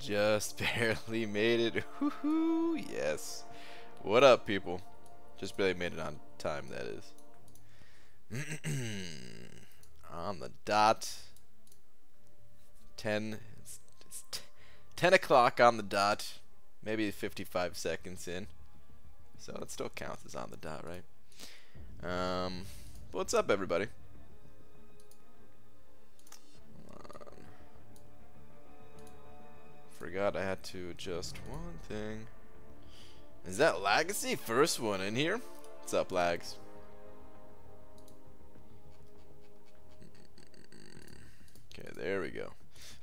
Just barely made it. Woohoo! Yes. What up, people? Just barely made it on time, that is. On the dot. 10. It's 10 o'clock on the dot. Maybe 55 seconds in. So it still counts as on the dot, right? What's up, everybody? Forgot I had to adjust one thing. Is that Legacy? First one in here? What's up, Lags? Okay, there we go.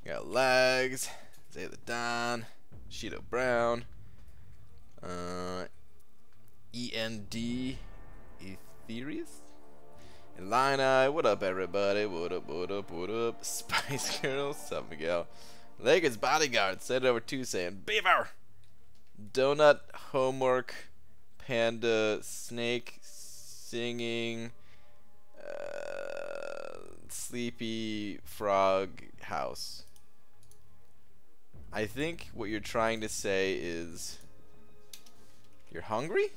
We got Lags, Zay the Don, Sheeto Brown, END, Ethereus, Illini. What up, everybody? What up, what up, what up? Spice Girls, what's up, Miguel? Lakers Bodyguard, send it over to saying Beaver, Donut, Homework, Panda, Snake, Singing, Sleepy Frog House. I think what you're trying to say is you're hungry?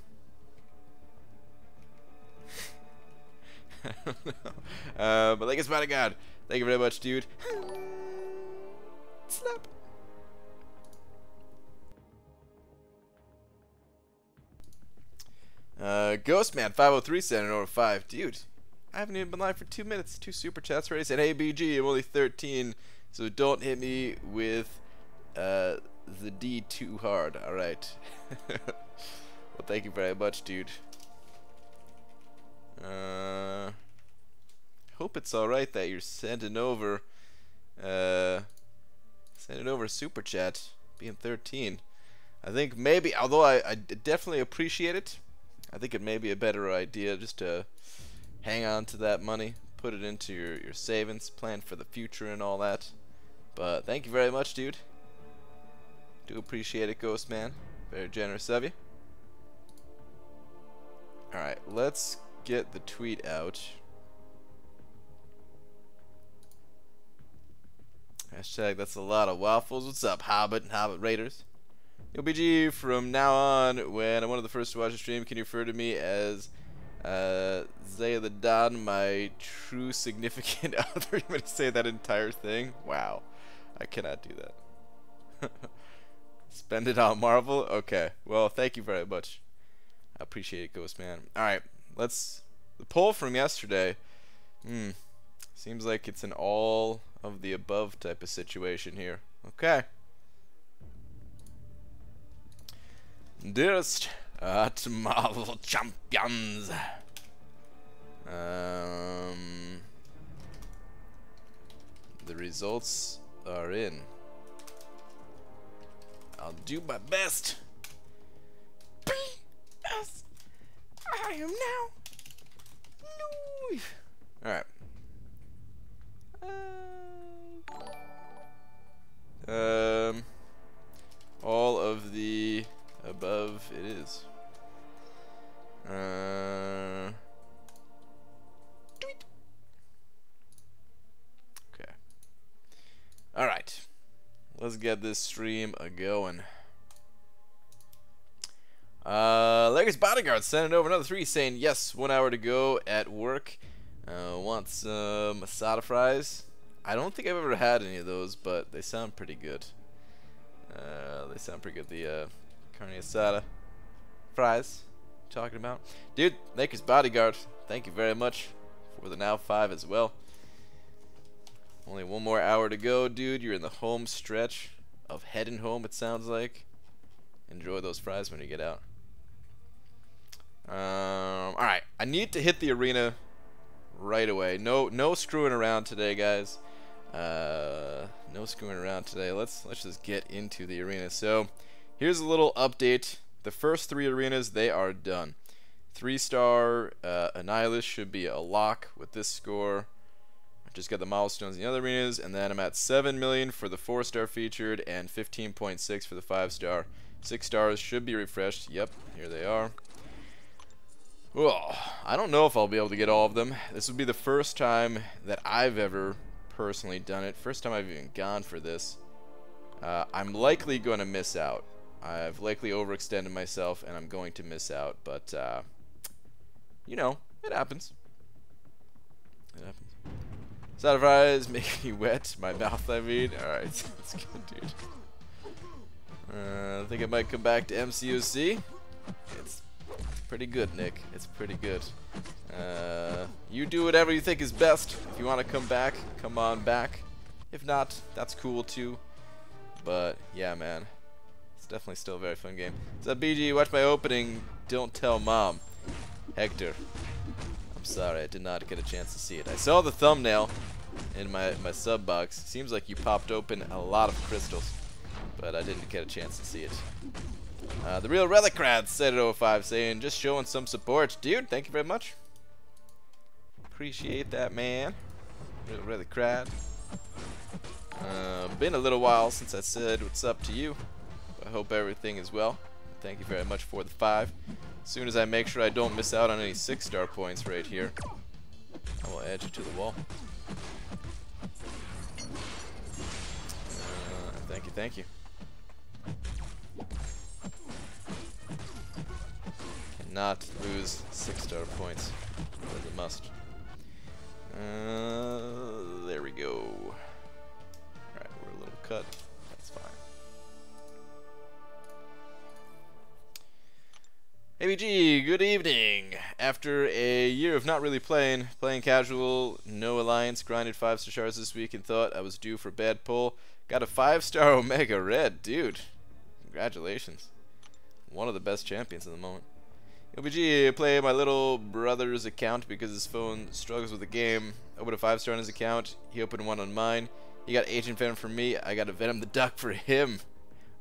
I don't know. But Lakers Bodyguard, thank you very much, dude. Slap. Ghostman 503 sent it over 5. Dude, I haven't even been live for 2 minutes. 2 super chats already. Said, hey BG, I'm only 13, so don't hit me with the D too hard. Alright. Well, thank you very much, dude. Hope it's alright that you're sending over super chat being 13. I think maybe, although I definitely appreciate it, I think it may be a better idea just to hang on to that money, put it into your savings, plan for the future and all that. But thank you very much, dude. Do appreciate it, Ghost Man. Very generous of you. Alright, let's get the tweet out. Hashtag that's a lot of waffles. What's up, Hobbit and Hobbit Raiders? Yo, BG, from now on, when I'm one of the first to watch the stream, can you refer to me as Zay the Don, my true significant other? You want to say that entire thing? Wow. I cannot do that. Spend it on Marvel? Okay. Well, thank you very much. I appreciate it, Ghost Man. Alright, let's... The poll from yesterday. Seems like it's an all of the above type of situation here. Okay. Dearest at Marvel Champions. The results are in. I'll do my best. P.S. I am now. No. Alright. All of the above it is. Tweet. Okay. Alright. Let's get this stream a-going. Lakers Bodyguard sending over another 3 saying, yes, 1 hour to go at work. Want some asada fries? I don't think I've ever had any of those, but they sound pretty good. They sound pretty good. The carne asada fries talking about. Dude, Lakers Bodyguard, thank you very much for the now 5 as well. Only 1 more hour to go, dude. You're in the home stretch of heading home, it sounds like. Enjoy those fries when you get out. Alright, I need to hit the arena right away. No screwing around today, guys. No screwing around today. Let's just get into the arena. So here's a little update. The first 3 arenas, they are done. 3-star Annihilus should be a lock with this score. I just got the milestones in the other arenas, and then I'm at 7 million for the 4-star featured and 15.6 for the 5-star. 6 stars should be refreshed. Yep, here they are. Oh, I don't know if I'll be able to get all of them. This would be the first time that I've ever personally done it. First time I've even gone for this. I'm likely going to miss out. I've likely overextended myself, and I'm going to miss out. But, you know, it happens. It happens. Side of fries make me wet. My mouth, I mean. Alright, that's good, dude. I think I might come back to MCOC. It's pretty good, Nick. It's pretty good. You do whatever you think is best. If you want to come back, come on back. If not, that's cool too. But yeah, man, it's definitely still a very fun game. What's up, BG? Watch my opening. Don't tell mom. Hector, I'm sorry, I did not get a chance to see it. I saw the thumbnail in my sub box. Seems like you popped open a lot of crystals, but I didn't get a chance to see it. The real Relicrad said at 05 saying, just showing some support. Dude, thank you very much. Appreciate that, man. Real Relicrad. Been a little while since I said what's up to you. I hope everything is well. Thank you very much for the 5. As soon as I make sure I don't miss out on any 6-star points right here, I will add you to the wall. Thank you, thank you. Cannot lose 6-star points. That's a must. There we go. Alright, we're a little cut. That's fine. ABG, good evening. After a year of not really playing casual, no alliance, grinded 5-star shards this week and thought I was due for bad pull. Got a 5-star Omega Red, dude. Congratulations. One of the best champions in the moment. OBG, I play my little brother's account because his phone struggles with the game. I opened a 5-star on his account. He opened one on mine. He got Agent Venom for me. I got a Venom the Duck for him.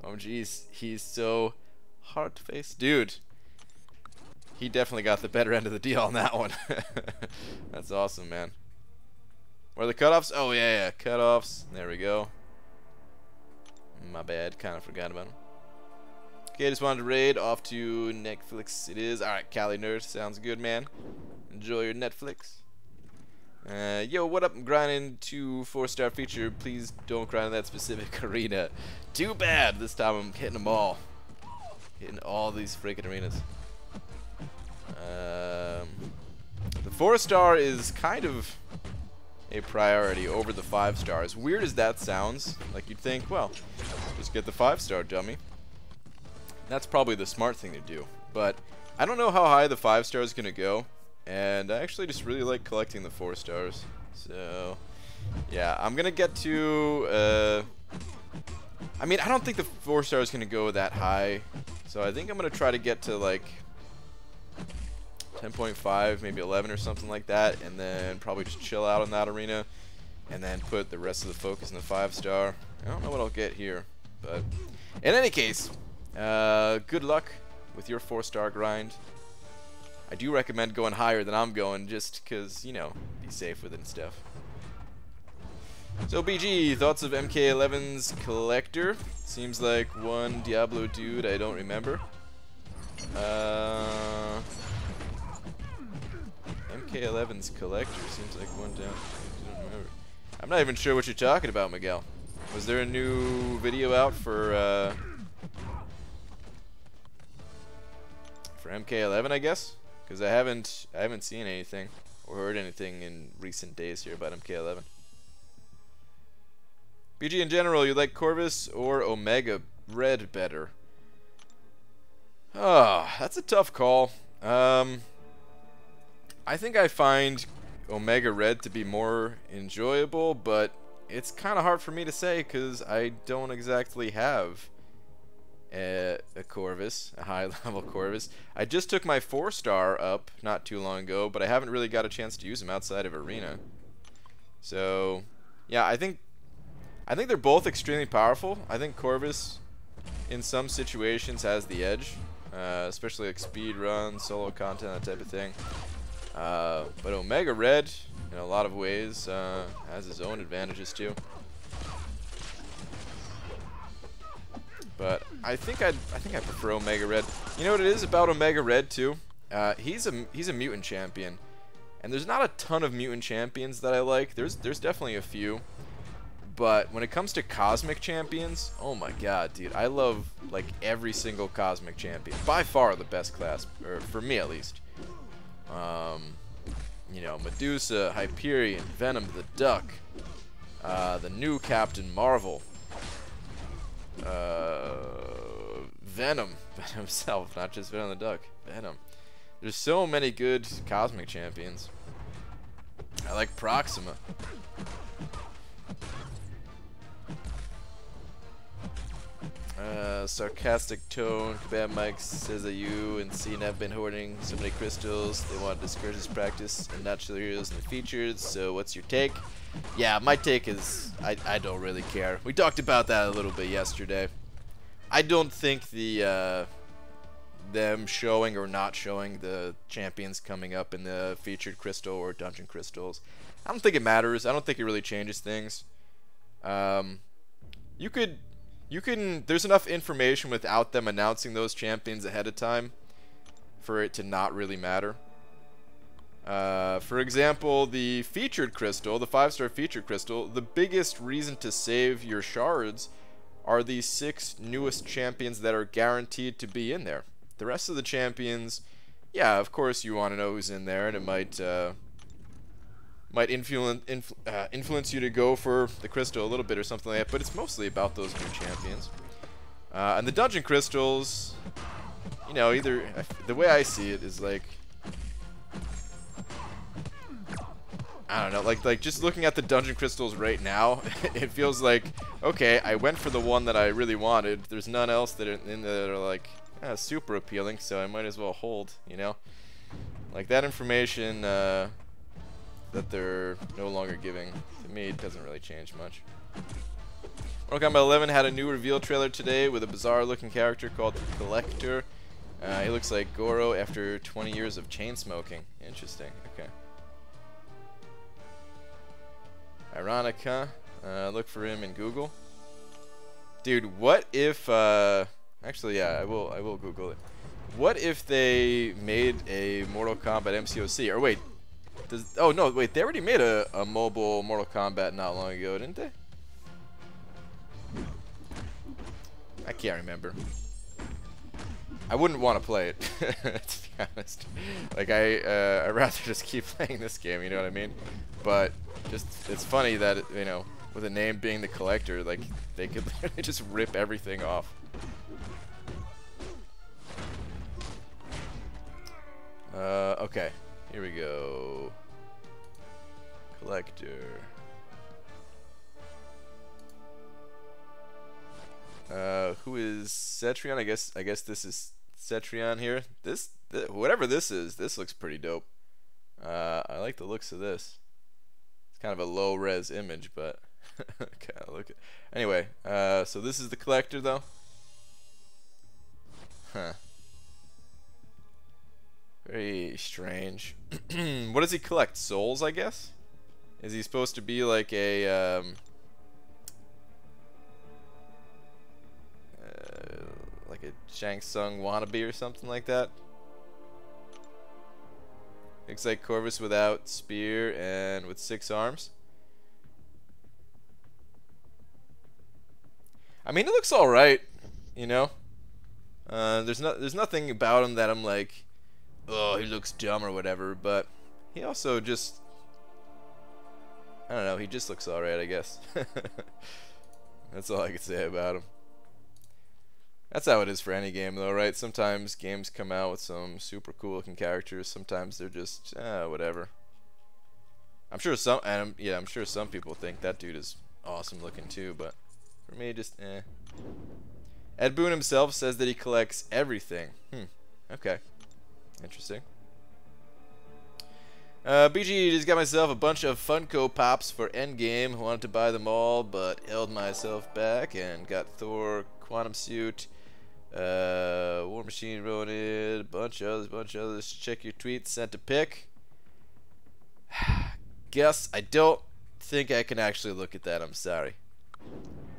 Oh jeez, he's so heart-faced. Dude, he definitely got the better end of the deal on that one. That's awesome, man. What are the cutoffs? Oh yeah, cutoffs. There we go. My bad, kind of forgot about him. Okay, just wanted to raid off to Netflix. It is. Alright, Cali Nerd. Sounds good, man. Enjoy your Netflix. Yo, what up? I'm grinding to 4-star feature. Please don't grind in that specific arena. Too bad. This time I'm hitting them all. Hitting all these freaking arenas. The 4-star is kind of a priority over the 5-star. As weird as that sounds, like you'd think, well, just get the 5-star, dummy. That's probably the smart thing to do, but I don't know how high the 5-star is gonna go, and I actually just really like collecting the 4-stars. So yeah, I'm gonna get to I mean, I don't think the 4-star is gonna go that high, so I think I'm gonna try to get to like 10.5, maybe 11 or something like that, and then probably just chill out on that arena and then put the rest of the focus in the 5-star. I don't know what I'll get here, but in any case, good luck with your 4-star grind. I do recommend going higher than I'm going, just because, you know, be safe with it and stuff. So BG, thoughts of MK11's collector? Seems like one Diablo dude I don't remember. MK11's collector seems like one down I don't remember. I'm not even sure what you're talking about, Miguel. Was there a new video out for MK11, I guess? Because I haven't seen anything or heard anything in recent days here about MK11. BG in general, you like Corvus or Omega Red better? Oh, that's a tough call. I think I find Omega Red to be more enjoyable, but it's kind of hard for me to say because I don't exactly have a Corvus, a high-level Corvus. I just took my 4-star up not too long ago, but I haven't really got a chance to use him outside of Arena. So, yeah, I think they're both extremely powerful. I think Corvus, in some situations, has the edge, especially like speed run, solo content, that type of thing. But Omega Red, in a lot of ways, has his own advantages too. But I think I prefer Omega Red. You know what it is about Omega Red too? He's a mutant champion, and there's not a ton of mutant champions that I like. There's definitely a few, But when it comes to Cosmic Champions, oh my god, dude. I love, like, every single Cosmic Champion. By far the best class, or for me at least. You know, Medusa, Hyperion, Venom the Duck, the new Captain Marvel, Venom himself, not just Venom the Duck, Venom. There's so many good Cosmic Champions. I like Proxima. Sarcastic tone. Kebab Mike says that you and Cena have been hoarding so many crystals. They want to discourage this practice and not show the heroes in the features. So what's your take? Yeah, my take is I don't really care. We talked about that a little bit yesterday. I don't think the them showing or not showing the champions coming up in the featured crystal or dungeon crystals, I don't think it matters. I don't think it really changes things. There's enough information without them announcing those champions ahead of time for it to not really matter. For example, the featured crystal, the 5-star featured crystal, the biggest reason to save your shards are the 6 newest champions that are guaranteed to be in there. The rest of the champions, yeah, of course you want to know who's in there, and it might influence you to go for the crystal a little bit or something like that, but it's mostly about those new champions. And the dungeon crystals, you know, the way I see it is like, I don't know, like just looking at the dungeon crystals right now, it feels like, okay, I went for the one that I really wanted. There's none else that are in there that are like super appealing, so I might as well hold, you know? Like that information that they're no longer giving to me, it doesn't really change much. Mortal Kombat 11 had a new reveal trailer today with a bizarre looking character called the Collector. He looks like Goro after 20 years of chain smoking. Interesting, okay. Ironic, huh? Look for him in Google. Dude, what if actually, yeah, I will Google it. What if they made a Mortal Kombat MCOC? Or wait, oh no, wait, they already made a mobile Mortal Kombat not long ago, didn't they? I can't remember. I wouldn't want to play it, to be honest. Like, I'd rather just keep playing this game, you know what I mean? But just, it's funny that, you know, with a name being the Collector, like, they could literally just rip everything off. Okay, here we go. Collector. Who is Cetrion? I guess this is Cetrion here. Whatever this is, this looks pretty dope. I like the looks of this. It's kind of a low res image, but kind of look at. Anyway, so this is the Collector though. Huh. Very strange. What does he collect? Souls, I guess? Is he supposed to be like a Shang Tsung wannabe or something like that? Looks like Corvus without spear and with 6 arms. I mean, it looks all right, you know. There's nothing about him that I'm like, oh, he looks dumb or whatever. But he also just, I don't know, he just looks all right, I guess. That's all I can say about him. That's how it is for any game, though, right? Sometimes games come out with some super cool looking characters. Sometimes they're just whatever. I'm sure some people think that dude is awesome looking too, but for me, just eh. Ed Boon himself says that he collects everything. Okay, interesting. BG just got myself a bunch of Funko Pops for Endgame. Wanted to buy them all, but held myself back and got Thor, Quantum Suit, War Machine Ronin, a bunch of others. Check your tweets, sent a pic. Guess I don't think I can actually look at that, I'm sorry.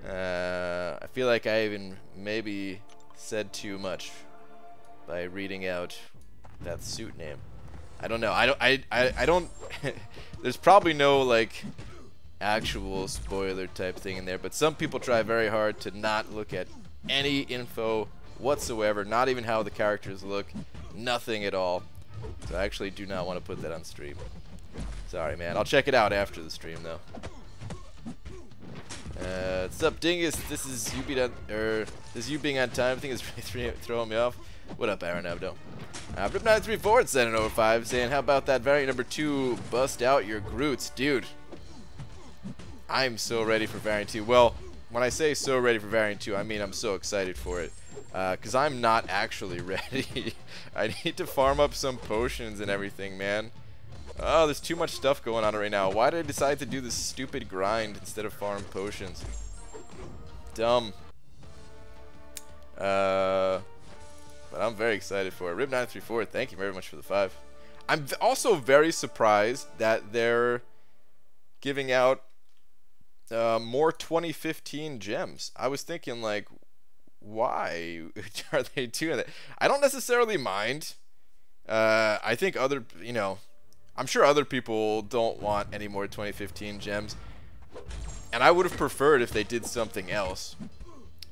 I feel like I even maybe said too much by reading out that suit name. I don't know. I don't there's probably no like actual spoiler type thing in there. But some people try very hard to not look at any info whatsoever, not even how the characters look, nothing at all. So I actually do not want to put that on stream. Sorry, man. I'll check it out after the stream, though. What's up, Dingus? This is you being on time. I think it's really throwing me off. What up, Aaron Abdo? Rip934 sending over 5, saying, how about that variant number 2? Bust out your Groots, dude. I'm so ready for variant 2. Well, when I say so ready for variant 2, I mean I'm so excited for it. Because I'm not actually ready. I need to farm up some potions and everything, man. Oh, there's too much stuff going on right now. Why did I decide to do this stupid grind instead of farm potions? Dumb. But I'm very excited for it. Rip934, thank you very much for the 5. I'm also very surprised that they're giving out more 2015 gems. I was thinking, like, why are they doing that? I don't necessarily mind. I think other, you know, I'm sure other people don't want any more 2015 gems, and I would have preferred if they did something else.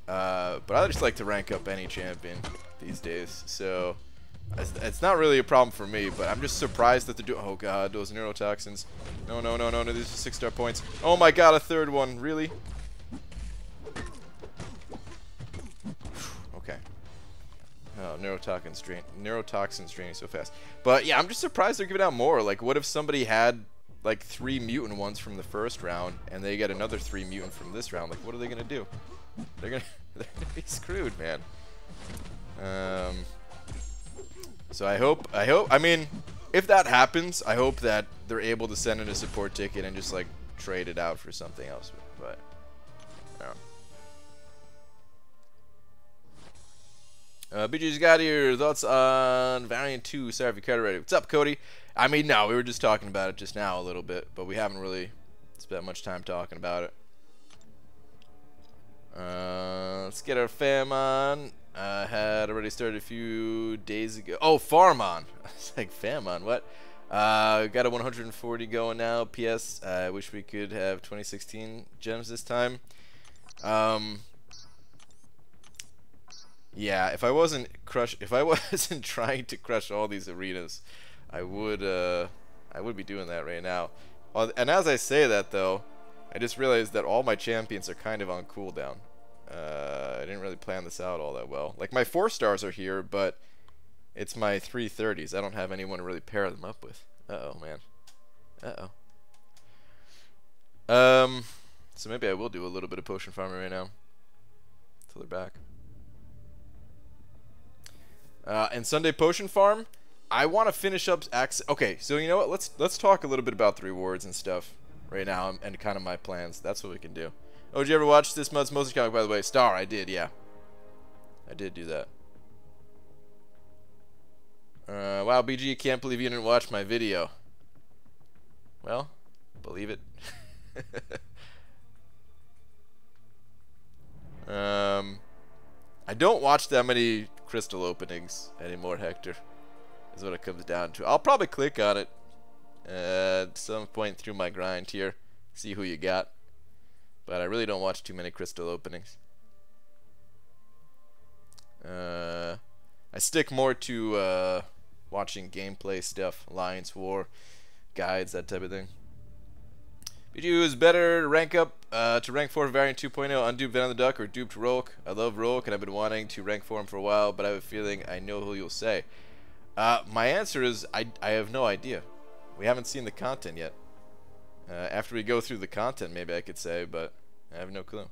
But I just like to rank up any champion these days, so it's not really a problem for me. But I'm just surprised that they're doing. Oh god, those neurotoxins! No, no, no, no, no! These are 6-star points. Oh my god, a third one! Really? Okay. Oh, neurotoxins draining so fast. But yeah, I'm just surprised they're giving out more. Like, what if somebody had like 3 mutant ones from the first round, and they get another 3 mutant from this round? Like, what are they gonna do? They're gonna be screwed, man. So I mean, if that happens, I hope that they're able to send in a support ticket and just like trade it out for something else. But BG's got your thoughts on Variant 2. Sorry if you cut already. What's up, Cody? I mean, no, we were just talking about it just now a little bit, but we haven't really spent much time talking about it. Let's get our fam on. I had already started a few days ago. Oh, farm on. I was like, fam on, what? Got a 140 going now. PS, I wish we could have 2016 gems this time. Yeah, if I wasn't trying to crush all these arenas, I would be doing that right now. And as I say that, though, I just realized that all my champions are kind of on cooldown. I didn't really plan this out all that well. Like, my 4-stars are here, but it's my 330s. I don't have anyone to really pair them up with. Uh-oh, man. Uh-oh. So maybe I will do a little bit of potion farming right now. Until they're back. And Sunday potion farm, I want to finish up access. Okay, so you know what? Let's talk a little bit about the rewards and stuff right now, and kind of my plans. That's what we can do. Oh, did you ever watch this month's Mostly Comic, by the way? Star, I did, yeah. I did do that. Wow, BG, can't believe you didn't watch my video. Well, believe it. I don't watch that many crystal openings anymore, Hector, is what it comes down to. I'll probably click on it at some point through my grind here, see who you got. But I really don't watch too many crystal openings. I stick more to watching gameplay stuff, Alliance War, guides, that type of thing. BG is better to rank up to rank 4 Variant 2.0, unduped Venom the Duck or duped Rolk. I love Rolk and I've been wanting to rank 4 him for a while, but I have a feeling I know who you'll say. My answer is I have no idea. We haven't seen the content yet. After we go through the content, maybe I could say, but I have no clue.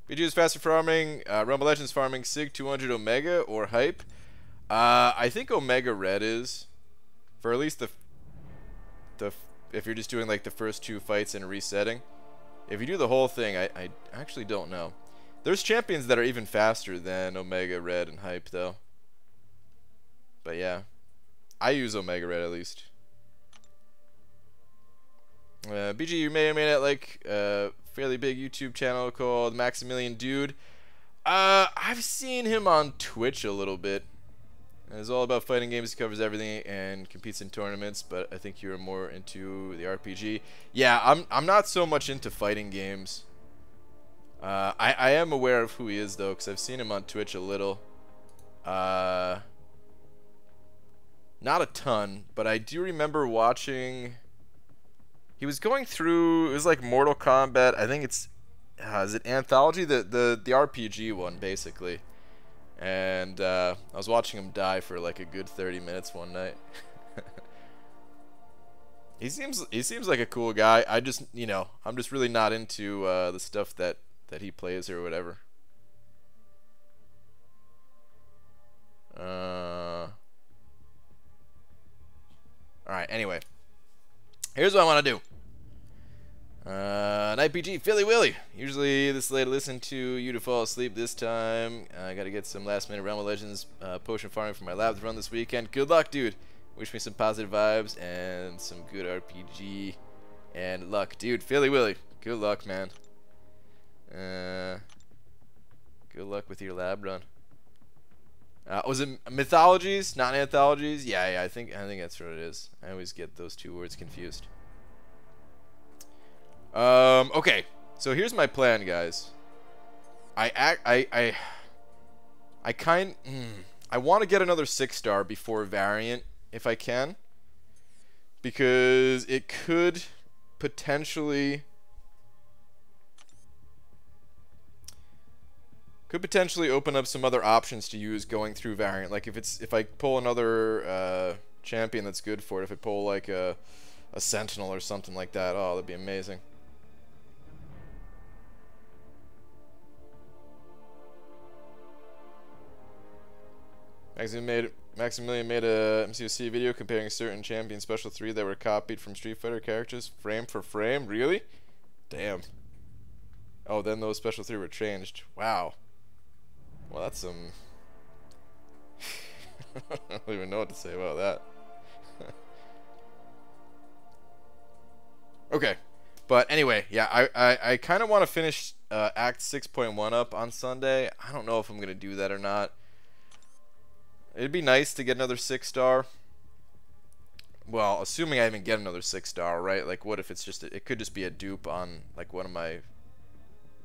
BG is faster farming, Rumble Legends farming, Sig 200 Omega or Hype. I think Omega Red is, for at least the if you're just doing like the first 2 fights and resetting. If you do the whole thing, I actually don't know. There's champions that are even faster than Omega Red and Hype though. But yeah, I use Omega Red at least. BG, you may or may not like a fairly big YouTube channel called Maximilian Dude. I've seen him on Twitch a little bit. It's all about fighting games. He covers everything and competes in tournaments, but I think you're more into the RPG. Yeah, I'm not so much into fighting games. I am aware of who he is though, because I've seen him on Twitch a little. Not a ton, but I do remember watching. He was going through. It was like Mortal Kombat. I think it's. Is it Anthology? The RPG one, basically. And I was watching him die for like a good 30 minutes one night. He seems like a cool guy. I just, you know, I'm just really not into the stuff that he plays or whatever. All right. Anyway, here's what I want to do. Night PG, Philly Willy. Usually this late to listen to you to fall asleep. This time I gotta get some last minute Realm of Legends potion farming for my labs run this weekend. Good luck, dude. Wish me some positive vibes and some good RPG and luck, dude. Philly Willy, good luck, man. Good luck with your lab run. Was it mythologies, not anthologies? Yeah, I think that's what it is. I always get those two words confused. Okay, so here's my plan, guys. I want to get another 6-star before variant if I can, because it could potentially open up some other options to use going through variant. Like if I pull another champion that's good for it, if I pull like a sentinel or something like that, oh, that'd be amazing. Maximilian made a MCOC video comparing certain champion special 3 that were copied from Street Fighter characters frame for frame. Really? Damn. Oh, then those special 3 were changed. Wow. Well, that's some... I don't even know what to say about that. Okay. But anyway, yeah, I kind of want to finish Act 6.1 up on Sunday. I don't know if I'm going to do that or not. It'd be nice to get another 6-star. Well, assuming I even get another 6-star, right? Like, what if it's just it could just be a dupe on like one of my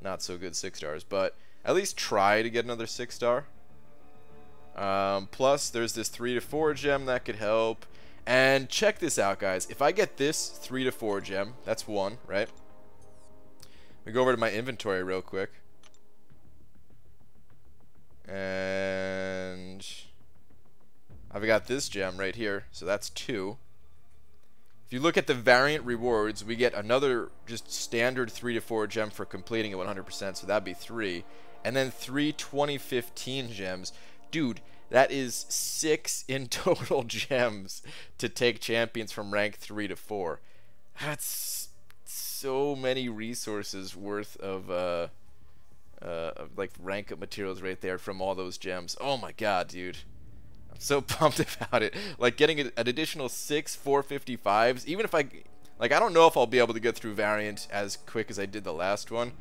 not so good 6-stars, but at least try to get another 6-star. Plus, there's this 3 to 4 gem that could help. And check this out, guys. If I get this 3 to 4 gem, that's 1, right? We go over to my inventory real quick, and I've got this gem right here, so that's 2. If you look at the variant rewards, we get another just standard 3 to 4 gem for completing it 100%, so that'd be 3. And then 3 2015 gems. Dude, that is 6 in total gems to take champions from rank 3 to 4. That's so many resources worth of like rank up materials right there from all those gems. Oh my god, dude. So pumped about it. Like getting an additional 6 455s, even if I don't know if I'll be able to get through variant as quick as I did the last one,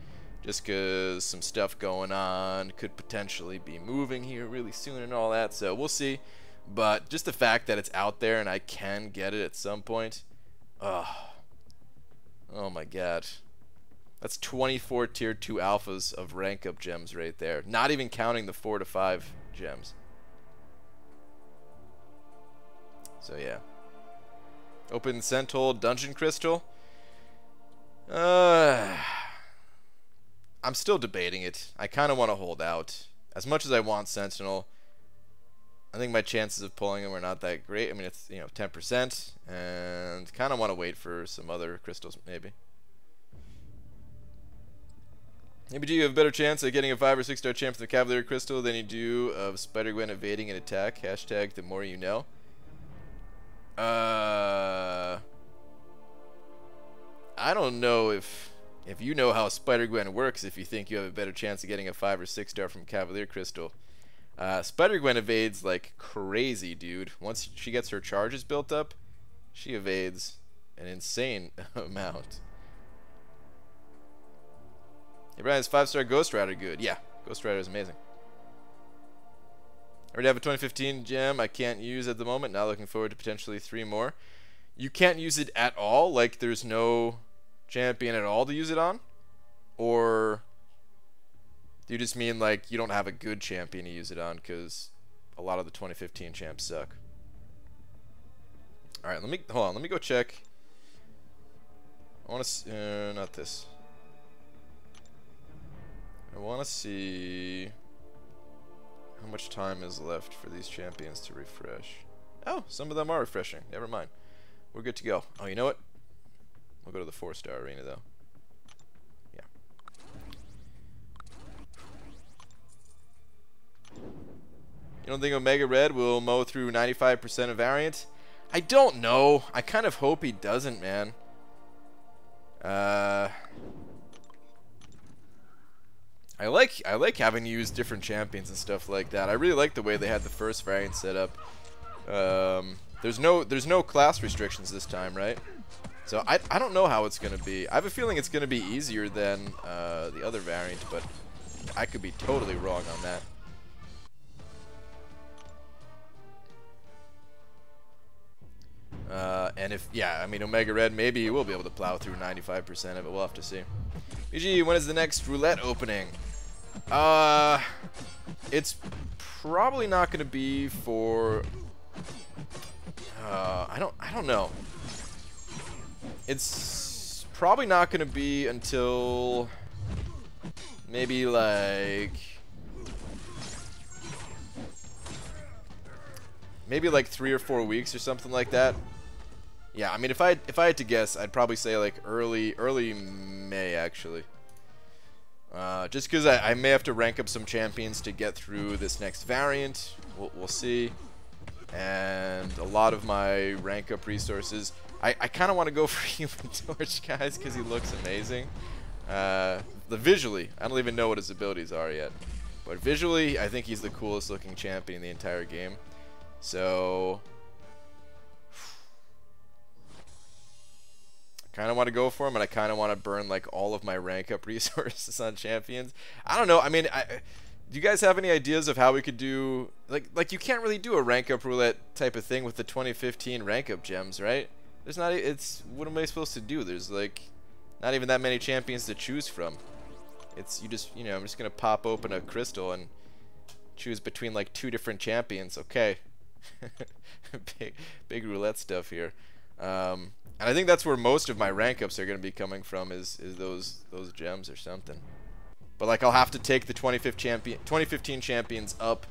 just because some stuff going on, could potentially be moving here really soon and all that, so we'll see. But just the fact that it's out there and I can get it at some point, oh my god, that's 24 tier 2 alphas of rank up gems right there, not even counting the 4 to 5 gems. So yeah. Open Sentinel Dungeon Crystal. I'm still debating it. I kind of want to hold out. As much as I want Sentinel, I think my chances of pulling him are not that great. I mean, it's, you know, 10%, and kind of want to wait for some other crystals maybe. Maybe you have a better chance of getting a 5 or 6-star champ from the Cavalier Crystal than you do of Spider-Gwen evading an attack. Hashtag the more you know. I don't know if you know how Spider-Gwen works, if you think you have a better chance of getting a 5 or 6-star from Cavalier Crystal. Spider-Gwen evades like crazy, dude. Once she gets her charges built up, she evades an insane amount. Hey Brian, is 5-star Ghost Rider good? Yeah, Ghost Rider is amazing. already have a 2015 gem I can't use at the moment. Now looking forward to potentially 3 more. You can't use it at all? Like there's no champion at all to use it on? Or do you just mean like you don't have a good champion to use it on because a lot of the 2015 champs suck? Alright, hold on, let me go check. I want to not this. I want to see how much time is left for these champions to refresh. Oh, some of them are refreshing. Never mind. We're good to go. Oh, you know what? We'll go to the 4-star arena, though. Yeah. You don't think Omega Red will mow through 95% of variant? I don't know. I kind of hope he doesn't, man. I like having used different champions and stuff like that. I really like the way they had the first variant set up. There's no class restrictions this time, right? So I don't know how it's gonna be. I have a feeling it's gonna be easier than the other variant, but I could be totally wrong on that. And if, yeah, I mean, Omega Red, maybe he will be able to plow through 95% of it. We'll have to see. BG, when is the next roulette opening? It's probably not going to be for, I don't know. It's probably not going to be until maybe like, maybe like 3 or 4 weeks or something like that. Yeah, I mean, if I had to guess, I'd probably say like early May actually. Just because I may have to rank up some champions to get through this next variant. We'll see. And a lot of my rank up resources, I kind of want to go for Human Torch, guys, because he looks amazing. Visually, I don't even know what his abilities are yet, but visually, I think he's the coolest looking champion in the entire game. So I kind of want to go for him, and I kind of want to burn like all of my rank up resources on champions. I don't know. I mean, do you guys have any ideas of how we could do like you can't really do a rank up roulette type of thing with the 2015 rank up gems, right? There's not. It's what am I supposed to do? There's like not even that many champions to choose from. It's you just I'm just gonna pop open a crystal and choose between like 2 different champions. Okay. big roulette stuff here. And I think that's where most of my rank ups are going to be coming from is those gems or something. But like I'll have to take the 2015 champions up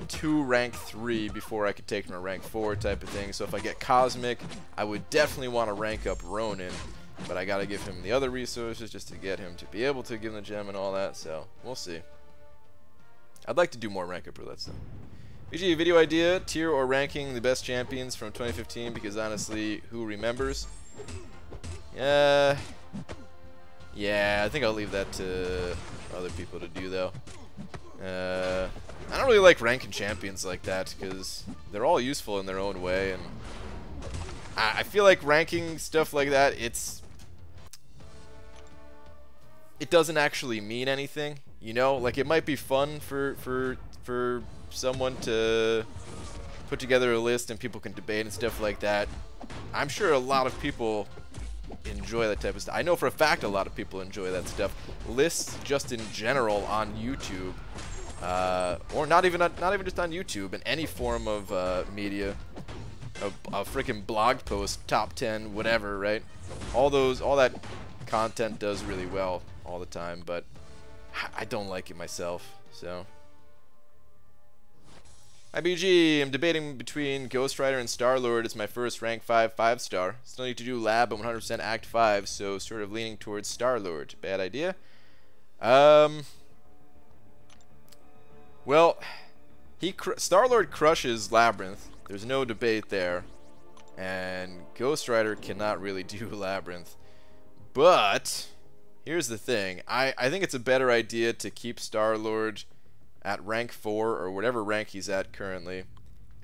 to rank 3 before I could take them to rank 4 type of thing. So if I get Cosmic, I would definitely want to rank up Ronin, but I got to give him the other resources just to get him to be able to give him the gem and all that. So we'll see. I'd like to do more rank up roulettes though. BG, video idea, tier or ranking the best champions from 2015, because honestly, who remembers? Yeah, I think I'll leave that to other people to do, though. I don't really like ranking champions like that, because they're all useful in their own way, and I feel like ranking stuff like that, it doesn't actually mean anything, you know? Like, it might be fun for someone to put together a list and people can debate and stuff like that. I'm sure a lot of people enjoy that type of stuff. I know for a fact a lot of people enjoy that stuff. Lists just in general on YouTube, or not even just on YouTube, in any form of media, a freaking blog post, top 10, whatever, right? All that content does really well all the time, but I don't like it myself, so. IBG, I'm debating between Ghost Rider and Star-Lord as my first rank 5 5-star. Still need to do lab and 100% Act 5, so sort of leaning towards Star-Lord. Bad idea. Well, Star-Lord crushes Labyrinth. There's no debate there. And Ghost Rider cannot really do Labyrinth. But here's the thing. I think it's a better idea to keep Star-Lord at rank 4 or whatever rank he's at currently,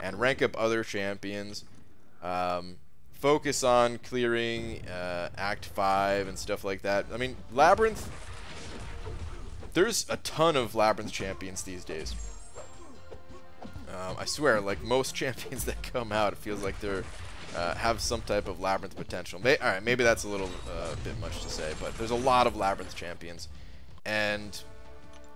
and rank up other champions. Focus on clearing Act 5 and stuff like that. I mean, Labyrinth, there's a ton of Labyrinth champions these days. I swear, like most champions that come out, it feels like they're have some type of Labyrinth potential. Alright, maybe that's a little bit much to say, but there's a lot of Labyrinth champions. And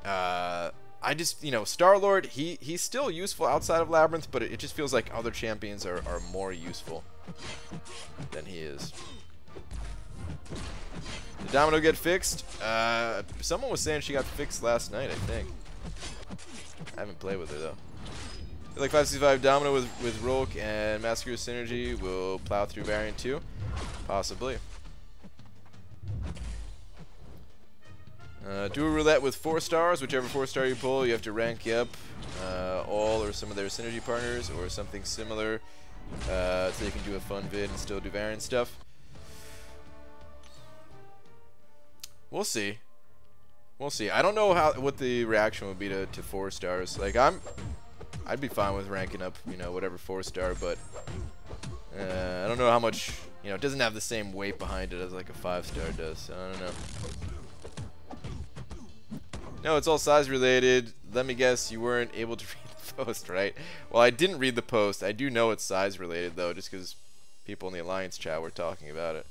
I just, you know, Star-Lord, he's still useful outside of Labyrinth, but it just feels like other champions are more useful than he is. Did Domino get fixed? Someone was saying she got fixed last night, I think. I haven't played with her, though. I feel like 565 Domino with Rolk and Massacre Synergy will plow through Variant 2. Possibly. Do a roulette with 4 stars. Whichever 4-star you pull, you have to rank up all or some of their synergy partners or something similar, so you can do a fun vid and still do variant stuff. We'll see. We'll see. I don't know what the reaction would be to 4 stars. Like I'd be fine with ranking up, you know, whatever 4-star, but I don't know how much, you know, it doesn't have the same weight behind it as like a 5-star does, so I don't know. No, it's all size related. Let me guess, you weren't able to read the post, right? Well, I didn't read the post. I do know it's size related, though, just because people in the Alliance chat were talking about it.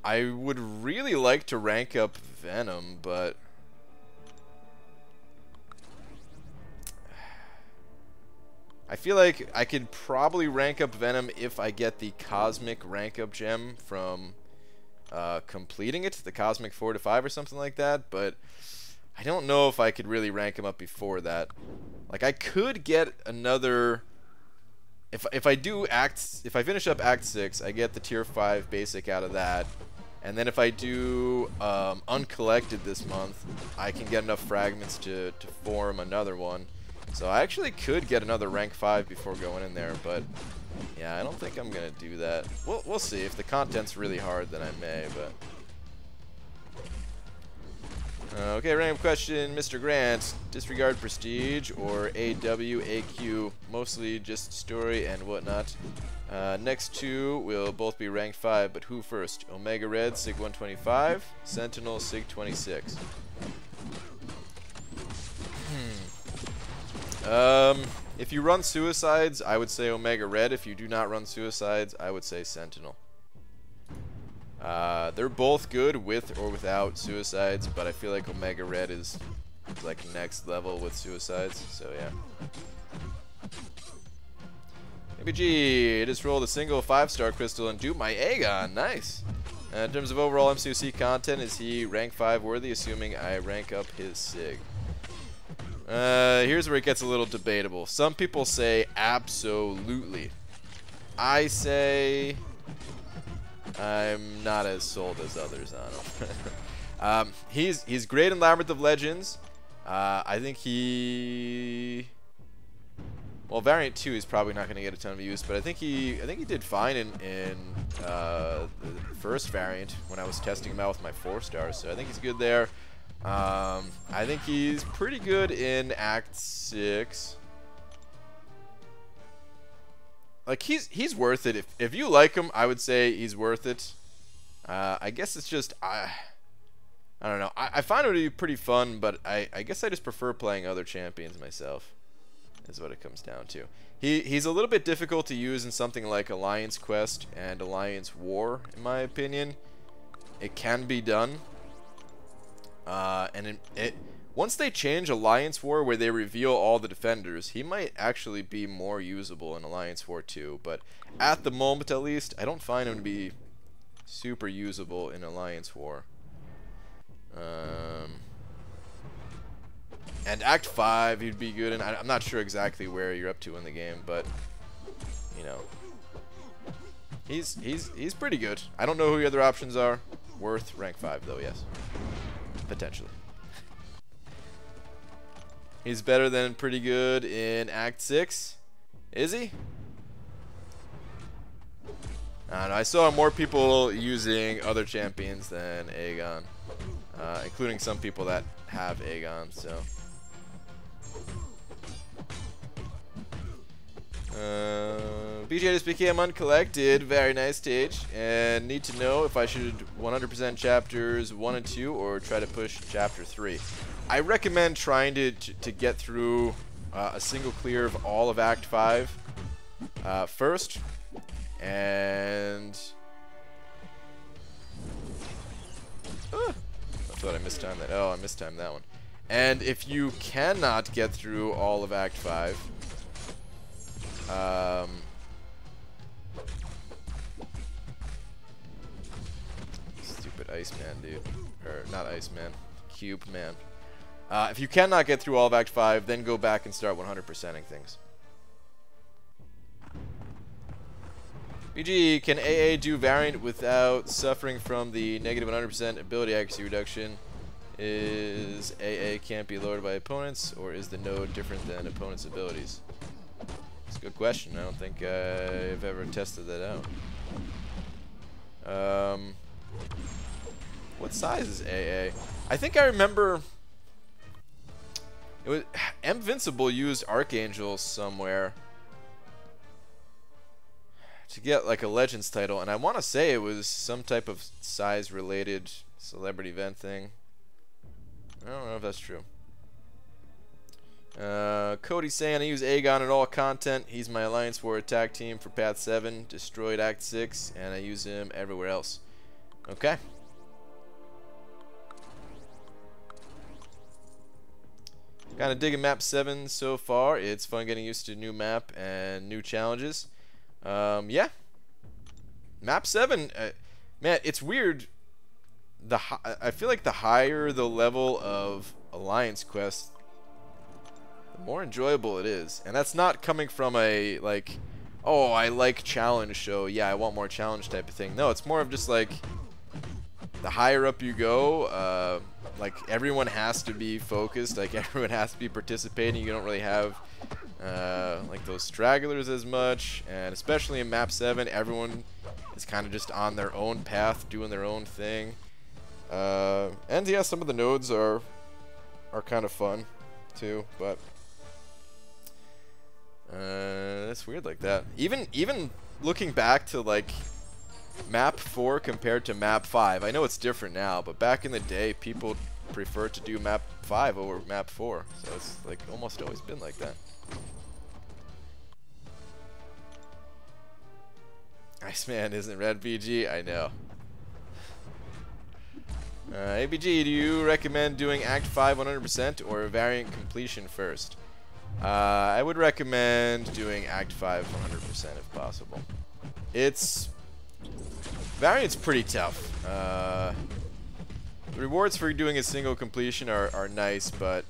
I would really like to rank up Venom, but I feel like I could probably rank up Venom if I get the Cosmic rank up gem from completing it, the Cosmic 4 to 5 or something like that, but I don't know if I could really rank him up before that. Like, I could get another... If I finish up Act 6, I get the Tier 5 basic out of that. And then if I do Uncollected this month, I can get enough fragments to form another one. So I actually could get another rank 5 before going in there, but yeah, I don't think I'm going to do that. We'll see. If the content's really hard, then I may, but... Okay, random question, Mr. Grant. Disregard Prestige or AW, AQ, mostly just story and whatnot. Next 2 will both be ranked 5, but who first? Omega Red, Sig 125, Sentinel, Sig 26. If you run Suicides, I would say Omega Red. If you do not run Suicides, I would say Sentinel. They're both good with or without Suicides, but I feel like Omega Red is like next level with Suicides, so yeah. ABG, I just rolled a single 5-star crystal and duped my Aegon. Nice. In terms of overall MCOC content, is he rank 5 worthy, assuming I rank up his Sig? Here's where it gets a little debatable. Some people say absolutely. I say I'm not as sold as others on him. He's great in Labyrinth of Legends. I think well, Variant 2 is probably not going to get a ton of use, but I think he did fine in the first variant when I was testing him out with my 4-stars. So I think he's good there. I think he's pretty good in Act 6. Like, he's worth it. If you like him, I would say he's worth it. I guess it's just I don't know. I find it to be pretty fun, but I guess I just prefer playing other champions myself, is what it comes down to. He's a little bit difficult to use in something like Alliance Quest and Alliance War, in my opinion. It can be done. And once they change Alliance War, where they reveal all the defenders, he might actually be more usable in Alliance War 2. But at the moment, at least, I don't find him to be super usable in Alliance War. And Act 5, he'd be good in. I'm not sure exactly where you're up to in the game, but you know, he's pretty good. I don't know who the other options are. Worth rank 5 though, yes, potentially. He's better than pretty good in Act 6. Is he? I don't know. I saw more people using other champions than Aegon, including some people that have Aegon, so. BJ just became uncollected. Very nice stage. And need to know if I should 100% chapters 1 and 2 or try to push chapter 3. I recommend trying to get through a single clear of all of Act 5 first. And I thought I mistimed that. Oh, I mistimed that one. And if you cannot get through all of Act 5, stupid Iceman, dude. Or, not Iceman. Cube Man. If you cannot get through all of Act 5, then go back and start 100%ing things. BG, can AA do variant without suffering from the negative 100% ability accuracy reduction? Is AA can't be lowered by opponents, or is the node different than opponents' abilities? It's a good question. I don't think I've ever tested that out. What size is AA? I think I remember it was Invincible used Archangel somewhere to get like a Legends title, and I want to say it was some type of size related celebrity event thing. I don't know if that's true. Cody saying I use Aegon in all content. He's my Alliance War attack team for Path 7, destroyed Act 6, and I use him everywhere else. Okay. Kind of digging map 7 so far. It's fun getting used to new map and new challenges. Yeah. Map 7, man, it's weird. I feel like the higher the level of Alliance quest, the more enjoyable it is. And that's not coming from a, like, oh, I like challenge, so yeah, I want more challenge type of thing. No, it's more of just like, the higher up you go, like, everyone has to be focused, like, everyone has to be participating. You don't really have, like, those stragglers as much, and especially in map 7, everyone is kind of just on their own path, doing their own thing. And yeah, some of the nodes are kind of fun too, but it's weird like that. Even looking back to like map 4 compared to map 5, I know it's different now, but back in the day, people prefer to do map 5 over map 4, so it's like almost always been like that. Iceman isn't red, BG, I know. ABG, do you recommend doing Act 5 100% or variant completion first? I would recommend doing Act 5 100% if possible. Variant's pretty tough. The rewards for doing a single completion are nice, but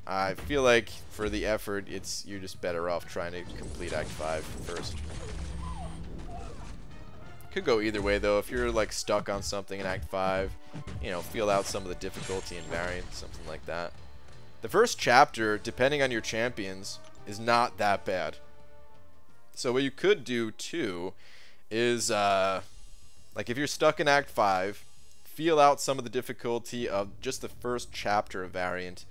I feel like for the effort, you're just better off trying to complete Act 5 first. Could go either way though. If you're like stuck on something in Act 5, you know, feel out some of the difficulty in variant, something like that. The first chapter, depending on your champions, is not that bad. So what you could do too is like if you're stuck in Act 5, feel out some of the difficulty of just the first chapter of variant,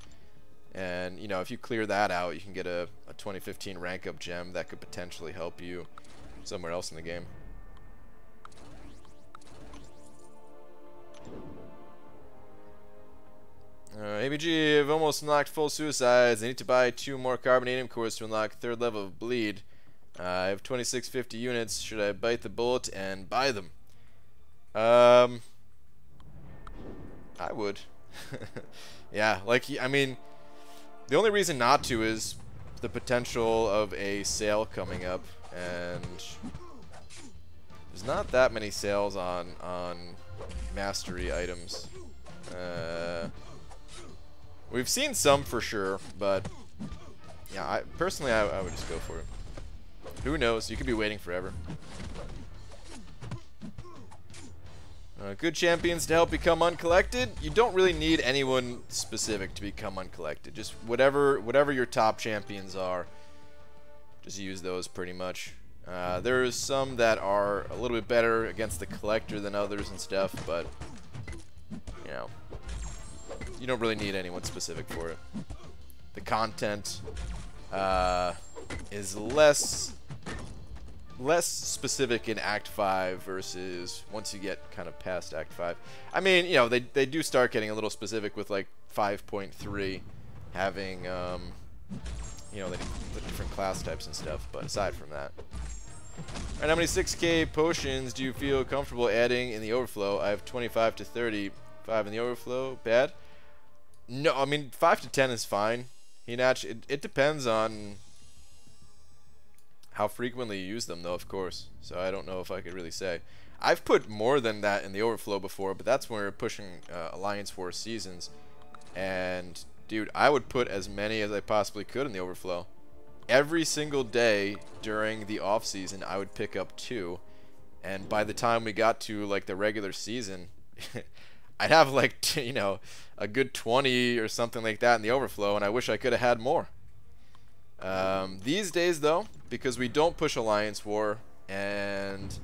and you know, if you clear that out, you can get a 2015 rank up gem that could potentially help you somewhere else in the game. ABG, I've almost unlocked full suicides. I need to buy 2 more carbonadium cores to unlock 3rd level of bleed. I have 2650 units. Should I bite the bullet and buy them? I would. Yeah, like, I mean, the only reason not to is the potential of a sale coming up, and there's not that many sales on mastery items. We've seen some for sure, but yeah, personally I would just go for it. Who knows? You could be waiting forever. Good champions to help become uncollected. You don't really need anyone specific to become uncollected. Just whatever your top champions are, just use those pretty much. There's some that are a little bit better against the collector than others and stuff, but you know, you don't really need anyone specific for it. The content is less less specific in Act 5 versus once you get kind of past Act 5. I mean, you know, they do start getting a little specific with like 5.3 having, you know, the different class types and stuff, but aside from that. Alright, how many 6K potions do you feel comfortable adding in the overflow? I have 25 to 35 in the overflow. Bad? No, I mean, 5 to 10 is fine. It depends on how frequently you use them, though, of course. So I don't know if I could really say. I've put more than that in the overflow before, but that's when we're pushing Alliance War seasons. And, dude, I would put as many as I possibly could in the overflow. Every single day during the off season, I would pick up 2, and by the time we got to like the regular season, I'd have like you know, a good 20 or something like that in the overflow, and I wish I could have had more. These days, though, because we don't push Alliance War, and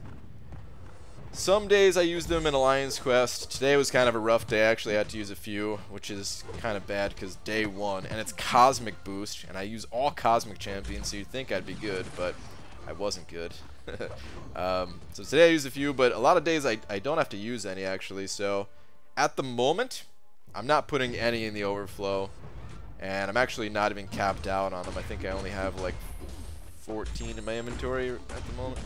some days I use them in Alliance Quest. Today was kind of a rough day. I actually had to use a few, which is kind of bad because day 1, and it's Cosmic Boost, and I use all Cosmic Champions, so you'd think I'd be good, but I wasn't good. So today I used a few, but a lot of days I don't have to use any, actually. So at the moment, I'm not putting any in the overflow, and I'm actually not even capped out on them. I think I only have like 14 in my inventory at the moment.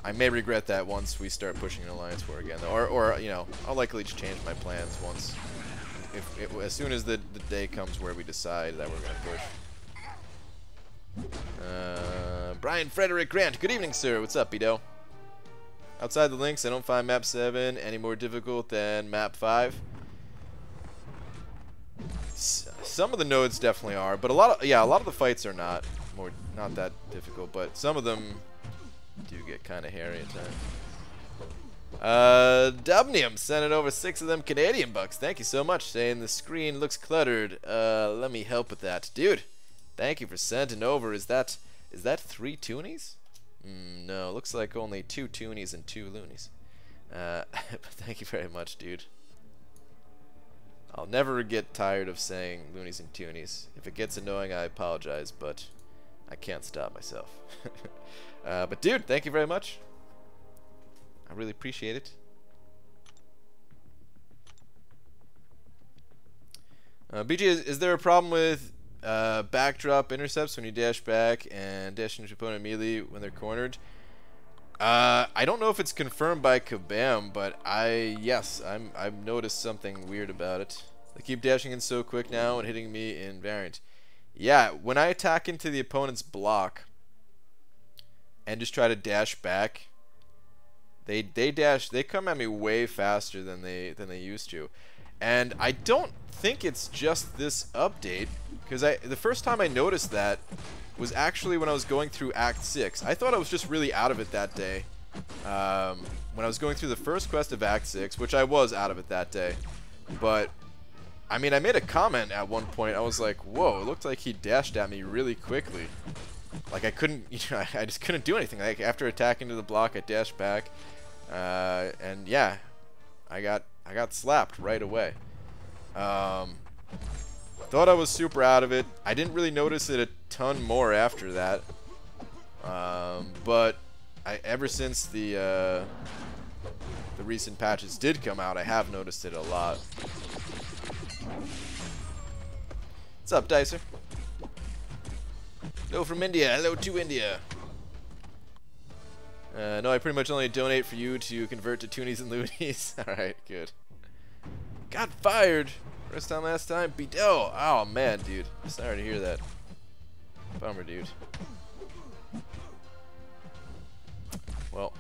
I may regret that once we start pushing an Alliance War again, though. Or you know, I'll likely just change my plans once, as soon as the day comes where we decide that we're gonna push. Brian Frederick Grant, good evening, sir. What's up, Bido? Outside the links, I don't find map 7 any more difficult than map 5. Some of the nodes definitely are, but a lot of the fights are not that difficult, but some of them do get kind of hairy at times. Dubnium sending over 6 of them Canadian bucks. Thank you so much. Saying the screen looks cluttered. Let me help with that, dude. Thank you for sending over. Is that 3 toonies? No, looks like only 2 toonies and 2 loonies. But thank you very much, dude. I'll never get tired of saying loonies and toonies. If it gets annoying, I apologize, but I can't stop myself. But dude, thank you very much. I really appreciate it. BG, is there a problem with backdrop intercepts when you dash back and dash into your opponent immediately when they're cornered? I don't know if it's confirmed by Kabam, but I've noticed something weird about it. They keep dashing in so quick now and hitting me in variant. Yeah, when I attack into the opponent's block and just try to dash back, they come at me way faster than they used to. And I don't think it's just this update, because the first time I noticed that was actually when I was going through Act 6. I thought I was just really out of it that day. When I was going through the first quest of Act 6, which I was out of it that day. But, I mean, I made a comment at one point. I was like, whoa, it looked like he dashed at me really quickly. Like, I couldn't, you know, I just couldn't do anything. Like, after attacking to the block, I dashed back. And, yeah, I got slapped right away. Thought I was super out of it. I didn't really notice it a ton more after that. But ever since the recent patches did come out, I have noticed it a lot. What's up, Dicer? Hello from India. Hello to India. No, I pretty much only donate for you to convert to toonies and loonies. Alright, good. Got fired! First time, last time. Bedo! Oh, man, dude. Sorry to hear that. Bummer, dude. Well,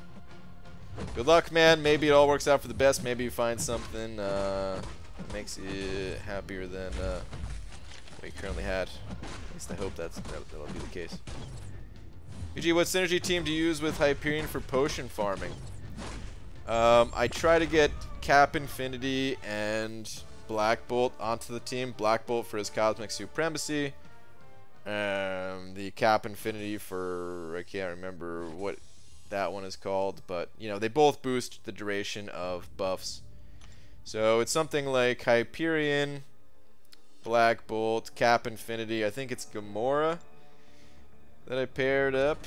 good luck, man. Maybe it all works out for the best. Maybe you find something that makes you happier than what you currently had. At least I hope that'll be the case. BG, what synergy team do you use with Hyperion for potion farming? I try to get Cap Infinity and Black Bolt onto the team. Black Bolt for his Cosmic Supremacy. The Cap Infinity for, I can't remember what that one is called, but you know, they both boost the duration of buffs. So it's something like Hyperion, Black Bolt, Cap Infinity. I think it's Gamora that I paired up.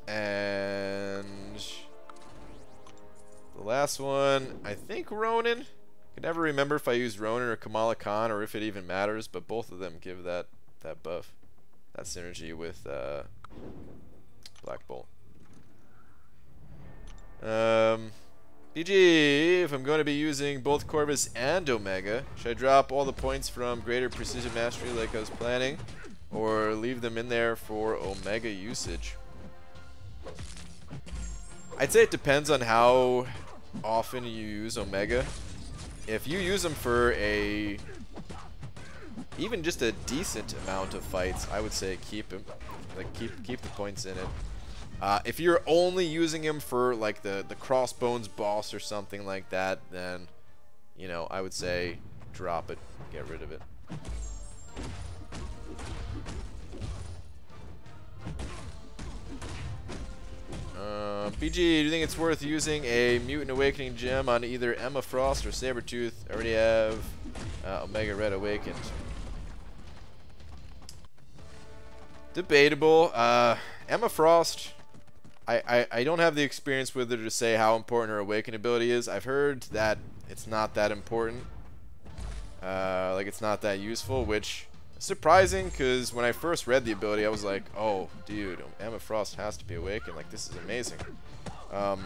And the last one, I think Ronin. I can never remember if I used Ronin or Kamala Khan or if it even matters, but both of them give that buff, that synergy with Black Bolt. BG, if I'm going to be using both Corvus and Omega, should I drop all the points from Greater Precision Mastery like I was planning, or leave them in there for Omega usage? I'd say it depends on how often you use Omega. If you use them for even just a decent amount of fights, I would say keep him. Like keep the points in it. If you're only using him for like the Crossbones boss or something like that, then you know, I would say drop it, get rid of it. BG, do you think it's worth using a Mutant Awakening gem on either Emma Frost or Sabretooth? I already have Omega Red Awakened. Debatable. Emma Frost, I don't have the experience with her to say how important her Awaken ability is. I've heard that it's not that important. Like it's not that useful, which is surprising because when I first read the ability, I was like, oh, dude, Emma Frost has to be Awakened. Like, this is amazing. I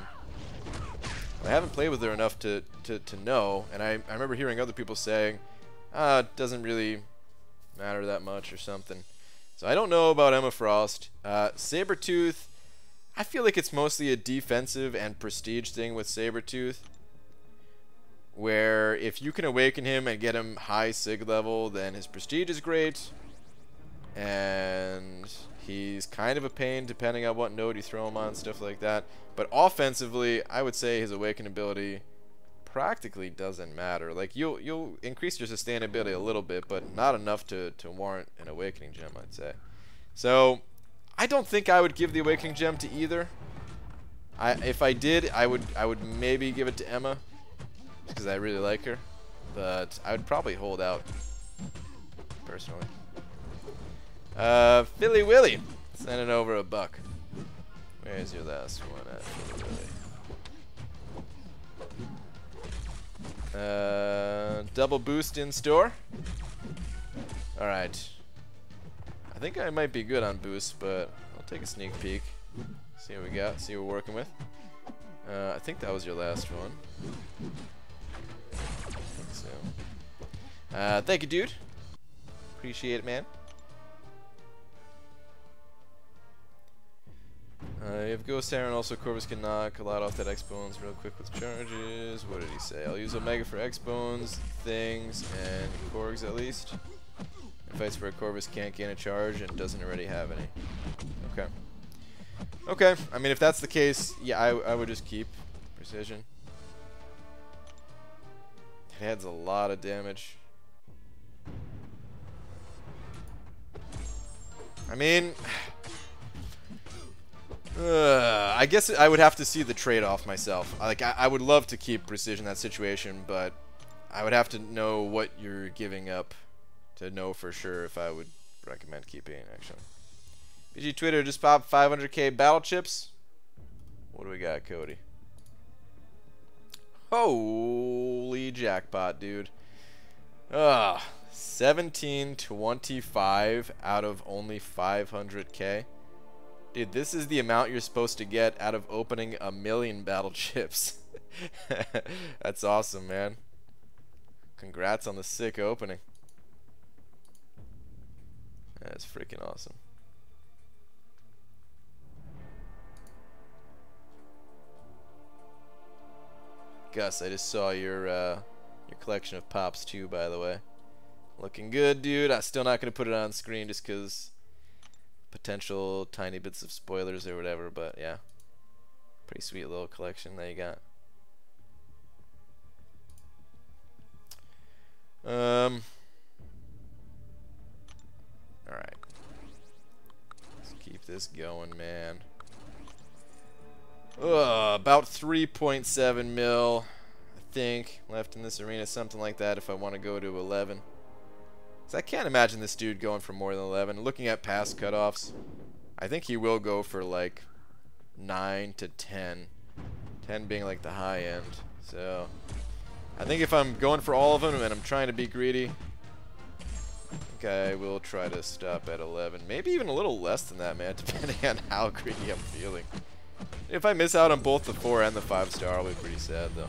haven't played with her enough to know, and I remember hearing other people saying, it doesn't really matter that much or something. So I don't know about Emma Frost. Sabretooth, I feel like it's mostly a defensive and prestige thing with Sabretooth, where if you can awaken him and get him high sig level, then his prestige is great, and he's kind of a pain depending on what node you throw him on, stuff like that. But offensively, I would say his awaken ability practically doesn't matter. Like, you'll increase your sustainability a little bit, but not enough to warrant an awakening gem, I'd say. So I don't think I would give the awakening gem to either. If I did, I would maybe give it to Emma, because I really like her, but I would probably hold out personally. Philly Willy sending over $1. Where's your last one at, Philly Willy? Double boost in store. Alright. I think I might be good on boost, but I'll take a sneak peek. See what we got, see what we're working with. I think that was your last one. I think so. Thank you, dude. Appreciate it, man. If Ghost Siren, also Corvus can knock a lot off that X-Bones real quick with charges. What did he say? I'll use Omega for X-Bones, things, and Korgs at least. In fights where Corvus can't gain a charge and doesn't already have any. Okay. Okay, I mean, if that's the case, yeah, I would just keep Precision. It adds a lot of damage. I mean, I guess I would have to see the trade-off myself. Like, I would love to keep Precision in that situation, but I would have to know what you're giving up to know for sure if I would recommend keeping it, actually. BG Twitter just popped 500k battle chips. What do we got, Cody? Holy jackpot, dude. 1725 out of only 500k. Dude, this is the amount you're supposed to get out of opening 1,000,000 battle chips. That's awesome, man. Congrats on the sick opening. That's freaking awesome. Gus, I just saw your collection of pops too, by the way. Looking good, dude. I'm still not gonna put it on screen just because potential tiny bits of spoilers or whatever, but yeah, pretty sweet little collection that you got. All right, let's keep this going, man. About 3.7 mil. I think, left in this arena. Something like that if I want to go to 11. Because I can't imagine this dude going for more than 11. Looking at past cutoffs, I think he will go for like 9 to 10. 10 being like the high end. So I think if I'm going for all of them and I'm trying to be greedy, I think I will try to stop at 11. Maybe even a little less than that, man, depending on how greedy I'm feeling. If I miss out on both the 4 and the 5-star, I'll be pretty sad, though.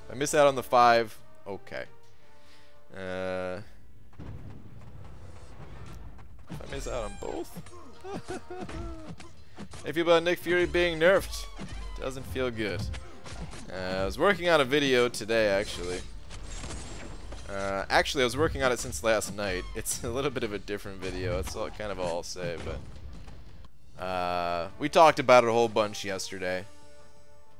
If I miss out on the 5, okay. If I miss out on both? How you feel about Nick Fury being nerfed? Doesn't feel good. I was working on a video today, actually. Actually, I was working on it since last night. It's a little bit of a different video. It's all, kind of all I'll say, but we talked about it a whole bunch yesterday.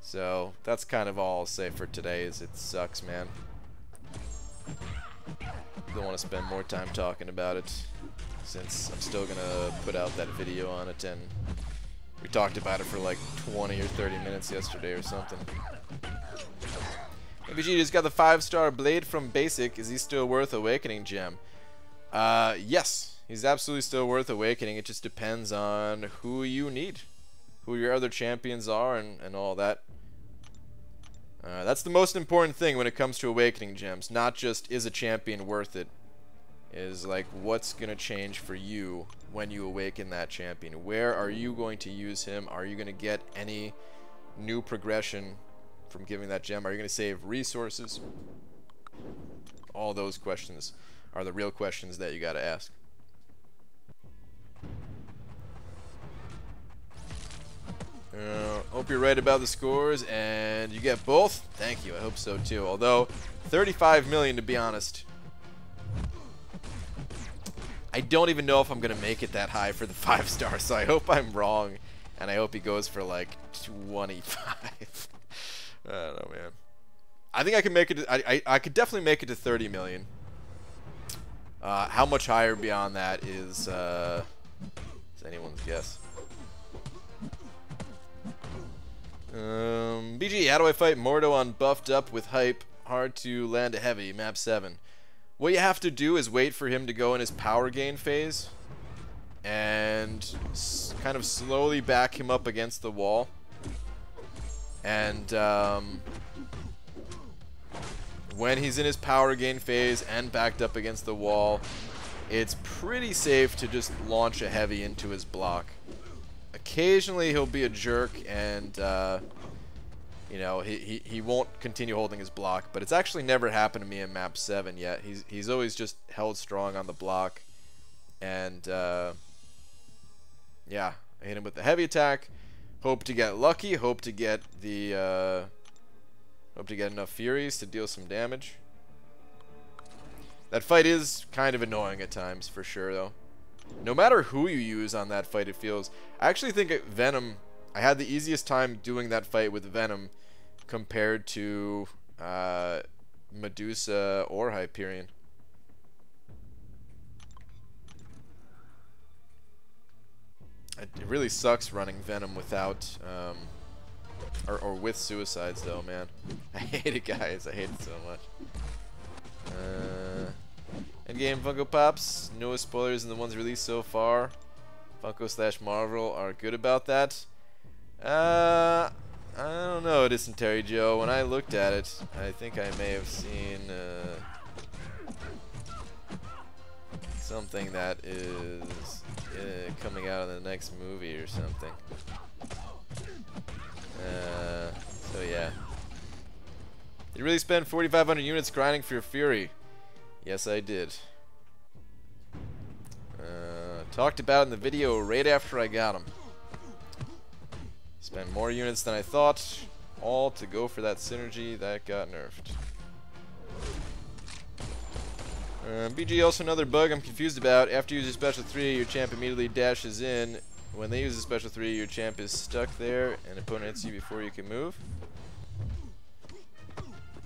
So that's kind of all I'll say for today. Is it sucks, man. Don't want to spend more time talking about it, since I'm still gonna put out that video on it, and we talked about it for like 20 or 30 minutes yesterday or something. MBG just got the 5-star blade from basic. Is he still worth Awakening Gem? Yes, he's absolutely still worth Awakening. It just depends on who you need, who your other champions are, and all that. That's the most important thing when it comes to Awakening Gems. Not just is a champion worth it, is like what's gonna change for you when you awaken that champion. Where are you going to use him? Are you gonna get any new progression from giving that gem? Are you gonna save resources? All those questions are the real questions that you gotta ask. Hope you're right about the scores and you get both. Thank you, I hope so too. Although 35 million, to be honest, I don't even know if I'm gonna make it that high for the 5-star, so I hope I'm wrong, and I hope he goes for like 25. I don't know, man. I think I can make it. I could definitely make it to 30 million. How much higher beyond that is anyone's guess. BG, how do I fight Mordo on buffed up with hype? Hard to land a heavy, map 7. What you have to do is wait for him to go in his power gain phase and kind of slowly back him up against the wall. And when he's in his power gain phase and backed up against the wall, it's pretty safe to just launch a heavy into his block. Occasionally he'll be a jerk and you know, he won't continue holding his block, but it's actually never happened to me in map 7 yet. He's always just held strong on the block, and yeah, I hit him with the heavy attack. Hope to get lucky. Hope to get the hope to get enough Furies to deal some damage. That fight is kind of annoying at times, for sure, though. No matter who you use on that fight, it feels. I actually think Venom. I had the easiest time doing that fight with Venom compared to Medusa or Hyperion. It really sucks running Venom without, or with suicides, though, man. I hate it, guys. I hate it so much. Endgame Funko Pops. No spoilers in the ones released so far. Funko / Marvel are good about that. I don't know, Dysentery Joe. When I looked at it, I think I may have seen something that is coming out in the next movie or something. So yeah. Did you really spend 4,500 units grinding for your Fury? Yes, I did. Talked about it in the video right after I got him. Spent more units than I thought, all to go for that synergy that got nerfed. BG, also another bug I'm confused about. After you use a special 3, your champ immediately dashes in. When they use a special 3, your champ is stuck there, and opponent hits you before you can move.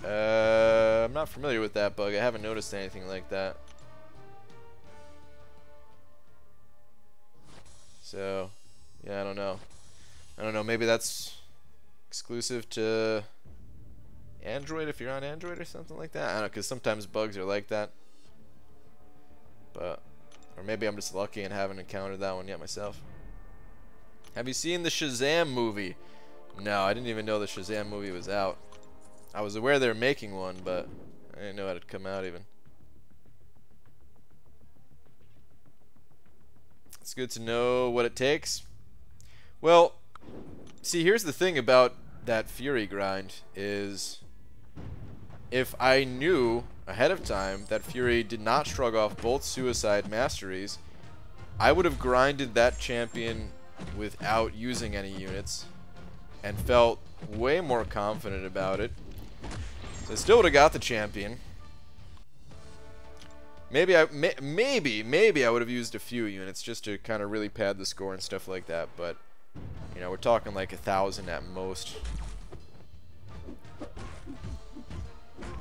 I'm not familiar with that bug. I haven't noticed anything like that. So, yeah, I don't know. Maybe that's Exclusive to Android if you're on Android or something like that. I don't know, because sometimes bugs are like that. But, or maybe I'm just lucky and haven't encountered that one yet myself. Have you seen the Shazam movie? No, I didn't even know the Shazam movie was out. I was aware they were making one, but I didn't know it had come out even. It's good to know what it takes. Well, see, here's the thing about that Fury grind is if I knew ahead of time that Fury did not shrug off both Suicide Masteries, I would have grinded that champion without using any units and felt way more confident about it. So I still would have got the champion. Maybe I would have used a few units just to kind of really pad the score and stuff like that, but you know, we're talking like 1,000 at most.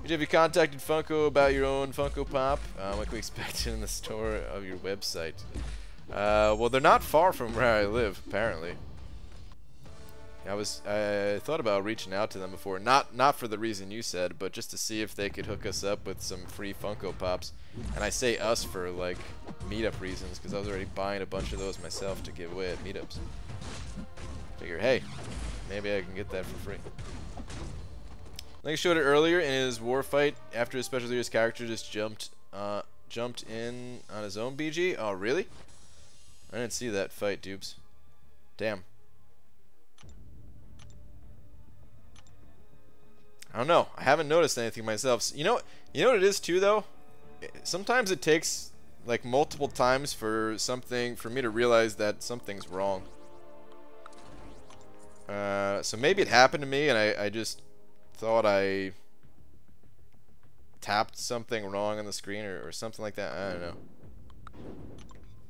Have you contacted Funko about your own Funko Pop? What can we expect in the store of your website? Well, they're not far from where I live, apparently. I thought about reaching out to them before, not for the reason you said, but just to see if they could hook us up with some free Funko Pops. And I say us for like meetup reasons, because I was already buying a bunch of those myself to give away at meetups. Figure, hey, maybe I can get that for free. Like I showed it earlier in his war fight, after his special leader's character just jumped in on his own BG. Oh, really? I didn't see that fight, dupes. Damn. I don't know. I haven't noticed anything myself. You know what it is too, though. Sometimes it takes like multiple times for me to realize that something's wrong. So maybe it happened to me, and I just thought I tapped something wrong on the screen or something like that. I don't know.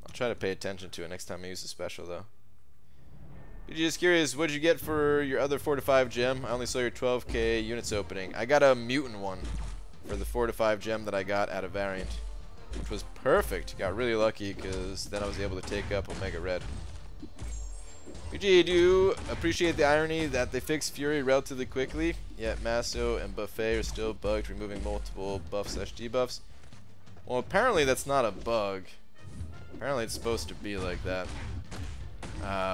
I'll try to pay attention to it next time I use the special, though. Just curious, what did you get for your other 4 to 5 gem? I only saw your 12k units opening. I got a mutant one for the 4 to 5 gem that I got at a variant, which was perfect. Got really lucky because then I was able to take up Omega Red. BG, do you appreciate the irony that they fixed Fury relatively quickly, yet Masso and Buffet are still bugged, removing multiple buffs/debuffs? Well, apparently that's not a bug. Apparently it's supposed to be like that,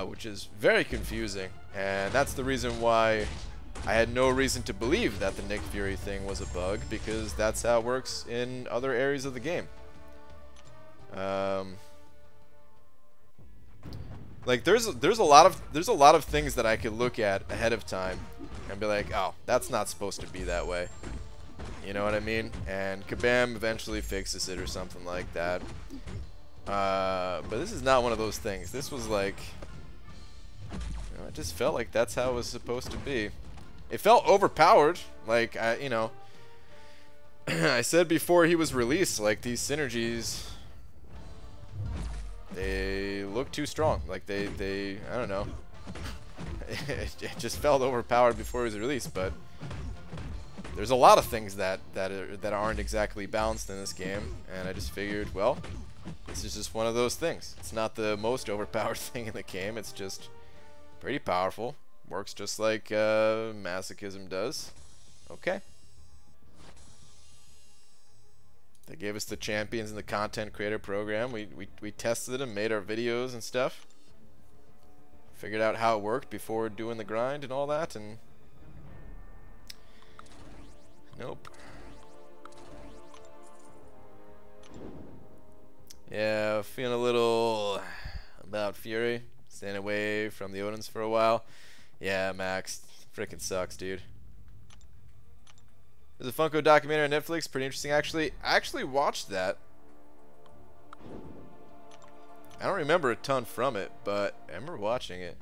which is very confusing, and that's the reason why I had no reason to believe that the Nick Fury thing was a bug, because that's how it works in other areas of the game. Like there's a lot of things that I could look at ahead of time and be like, oh, that's not supposed to be that way. You know what I mean? And Kabam eventually fixes it or something like that. But this is not one of those things. This was like, you know, it just felt like that's how it was supposed to be. It felt overpowered. Like I said before he was released, like these synergies, they look too strong. Like they I don't know. it just felt overpowered before it was released, but there's a lot of things that aren't exactly balanced in this game, and I just figured, well, this is just one of those things. It's not the most overpowered thing in the game. It's just pretty powerful. Works just like Masochism does. Okay. They gave us the champions in the content creator program. We tested them, made our videos and stuff. Figured out how it worked before doing the grind and all that, and nope. Yeah, feeling a little about Fury. Staying away from the Odins for a while. Yeah, Max. Freaking sucks, dude. There's a Funko documentary on Netflix. Pretty interesting, actually. I actually watched that. I don't remember a ton from it, but I remember watching it.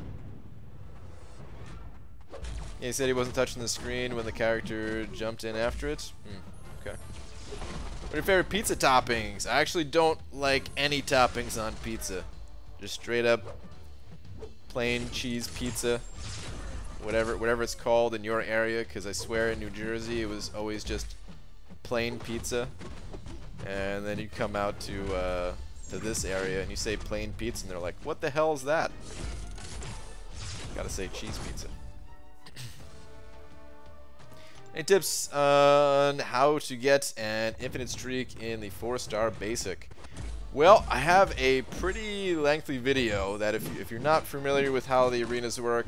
Yeah, he said he wasn't touching the screen when the character jumped in after it. Okay. What are your favorite pizza toppings? I actually don't like any toppings on pizza. Just straight up plain cheese pizza. Whatever it's called in your area, because I swear in New Jersey it was always just plain pizza. And then you come out to this area and you say plain pizza and they're like, what the hell is that? Gotta say cheese pizza. Any tips on how to get an infinite streak in the 4-star basic? Well, I have a pretty lengthy video that if you're not familiar with how the arenas work,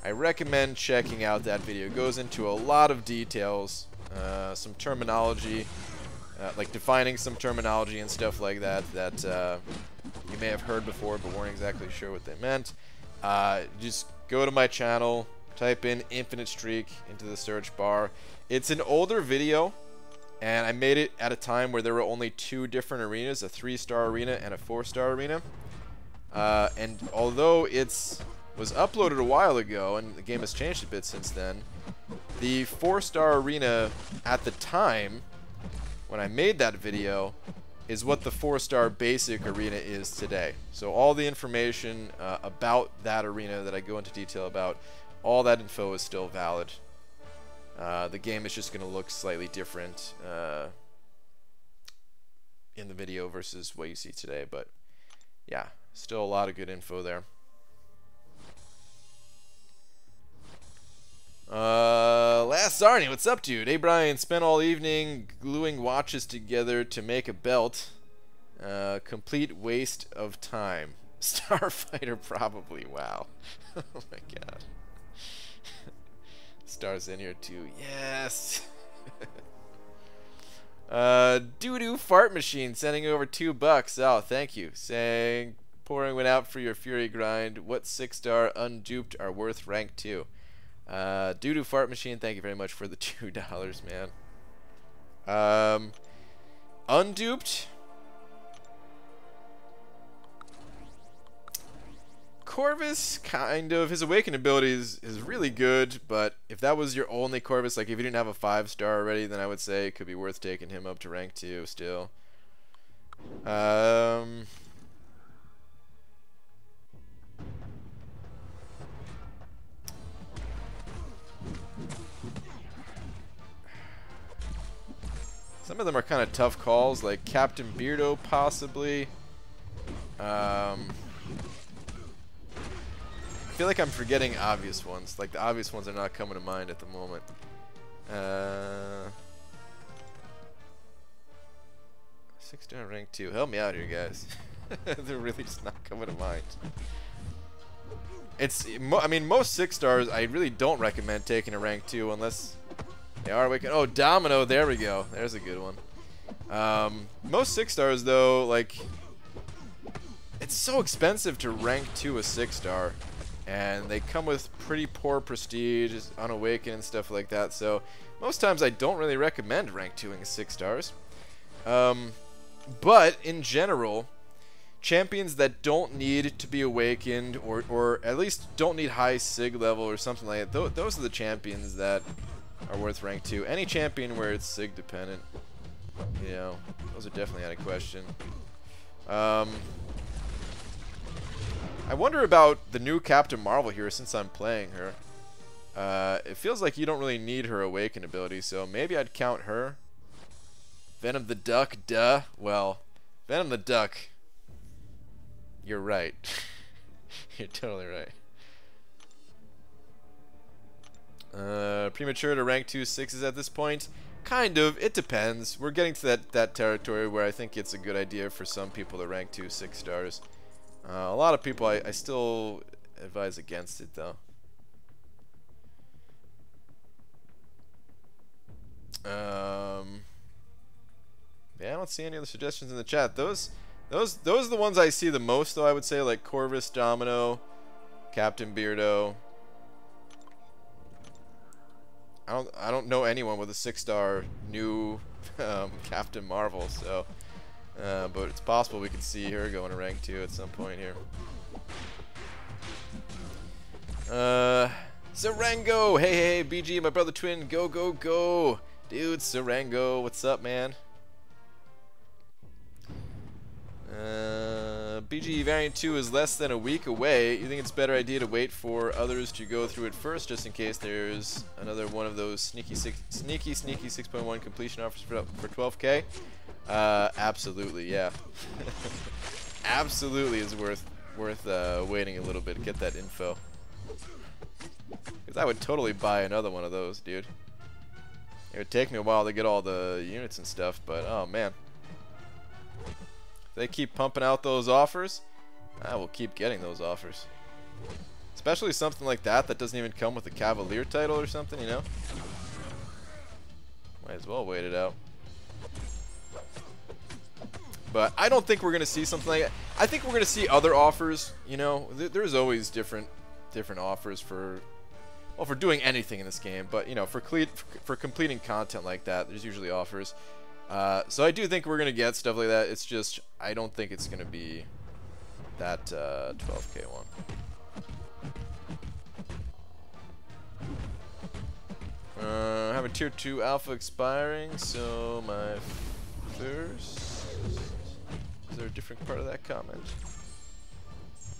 I recommend checking out that video. It goes into a lot of details, some terminology, like defining some terminology and stuff like that that you may have heard before but weren't exactly sure what they meant. Just go to my channel, type in infinite streak into the search bar. It's an older video, and I made it at a time where there were only 2 different arenas, a 3-star arena and a 4-star arena. And although it was uploaded a while ago, and the game has changed a bit since then, the 4-star arena at the time, when I made that video, is what the 4-star basic arena is today. So all the information about that arena that I go into detail about, all that info is still valid. The game is just going to look slightly different in the video versus what you see today, but yeah, still a lot of good info there. Last Zarni, what's up, dude? Hey, Brian, spent all evening gluing watches together to make a belt. Complete waste of time. Starfighter, probably. Wow. Oh my god. Stars in here too. Yes. Doo-doo fart machine sending over $2. Oh, thank you. Saying pouring one out for your fury grind. What 6-star unduped are worth rank 2? Doo-doo fart machine, thank you very much for the $2, man. Unduped. Corvus, kind of. His awakened ability is really good, but if that was your only Corvus, like if you didn't have a 5-star already, then I would say it could be worth taking him up to rank 2 still. Some of them are kind of tough calls, like Captain Beardo, possibly. I feel like I'm forgetting obvious ones. Like, the obvious ones are not coming to mind at the moment. 6-star rank 2. Help me out here, guys. They're really just not coming to mind. I mean, most 6-stars, I really don't recommend taking a rank 2 unless they are awakened. Oh, Domino, there we go. There's a good one. Most 6-stars, though, like, it's so expensive to rank 2 a 6-star. And they come with pretty poor prestige, unawakened and stuff like that. So most times I don't really recommend rank 2ing 6-stars. But in general, champions that don't need to be awakened, or at least don't need high sig level or something like that, those are the champions that are worth rank 2. Any champion where it's sig dependent, you know, those are definitely out of question. I wonder about the new Captain Marvel here since I'm playing her. It feels like you don't really need her awakened ability, so maybe I'd count her. Venom the Duck, duh. Well, Venom the Duck, you're right. You're totally right. Premature to rank 2 6s at this point? Kind of. It depends. We're getting to that territory where I think it's a good idea for some people to rank 2 6-stars. A lot of people, I still advise against it, though. Yeah, I don't see any other suggestions in the chat. Those are the ones I see the most, though, I would say, like Corvus, Domino, Captain Beardo. I don't know anyone with a 6-star new Captain Marvel, so... but it's possible we could see her going to rank 2 at some point here. Sarango! Hey, BG, my brother twin, go, go, go! Dude, Sarango, what's up, man? BG Variant 2 is less than a week away. You think it's a better idea to wait for others to go through it first, just in case there's another one of those sneaky 6.1 completion offers for 12K? Absolutely, yeah. Absolutely is worth waiting a little bit to get that info. Because I would totally buy another one of those, dude. It would take me a while to get all the units and stuff, but oh man. If they keep pumping out those offers, I will keep getting those offers. Especially something like that that doesn't even come with a Cavalier title or something, you know? Might as well wait it out. But I don't think we're going to see something like that. I think we're going to see other offers, you know? There's always different offers for, well, for doing anything in this game. But, you know, for completing content like that, there's usually offers. So I do think we're going to get stuff like that. It's just, I don't think it's going to be that 12K one. I have a tier 2 alpha expiring, so my first... Is there a different part of that comment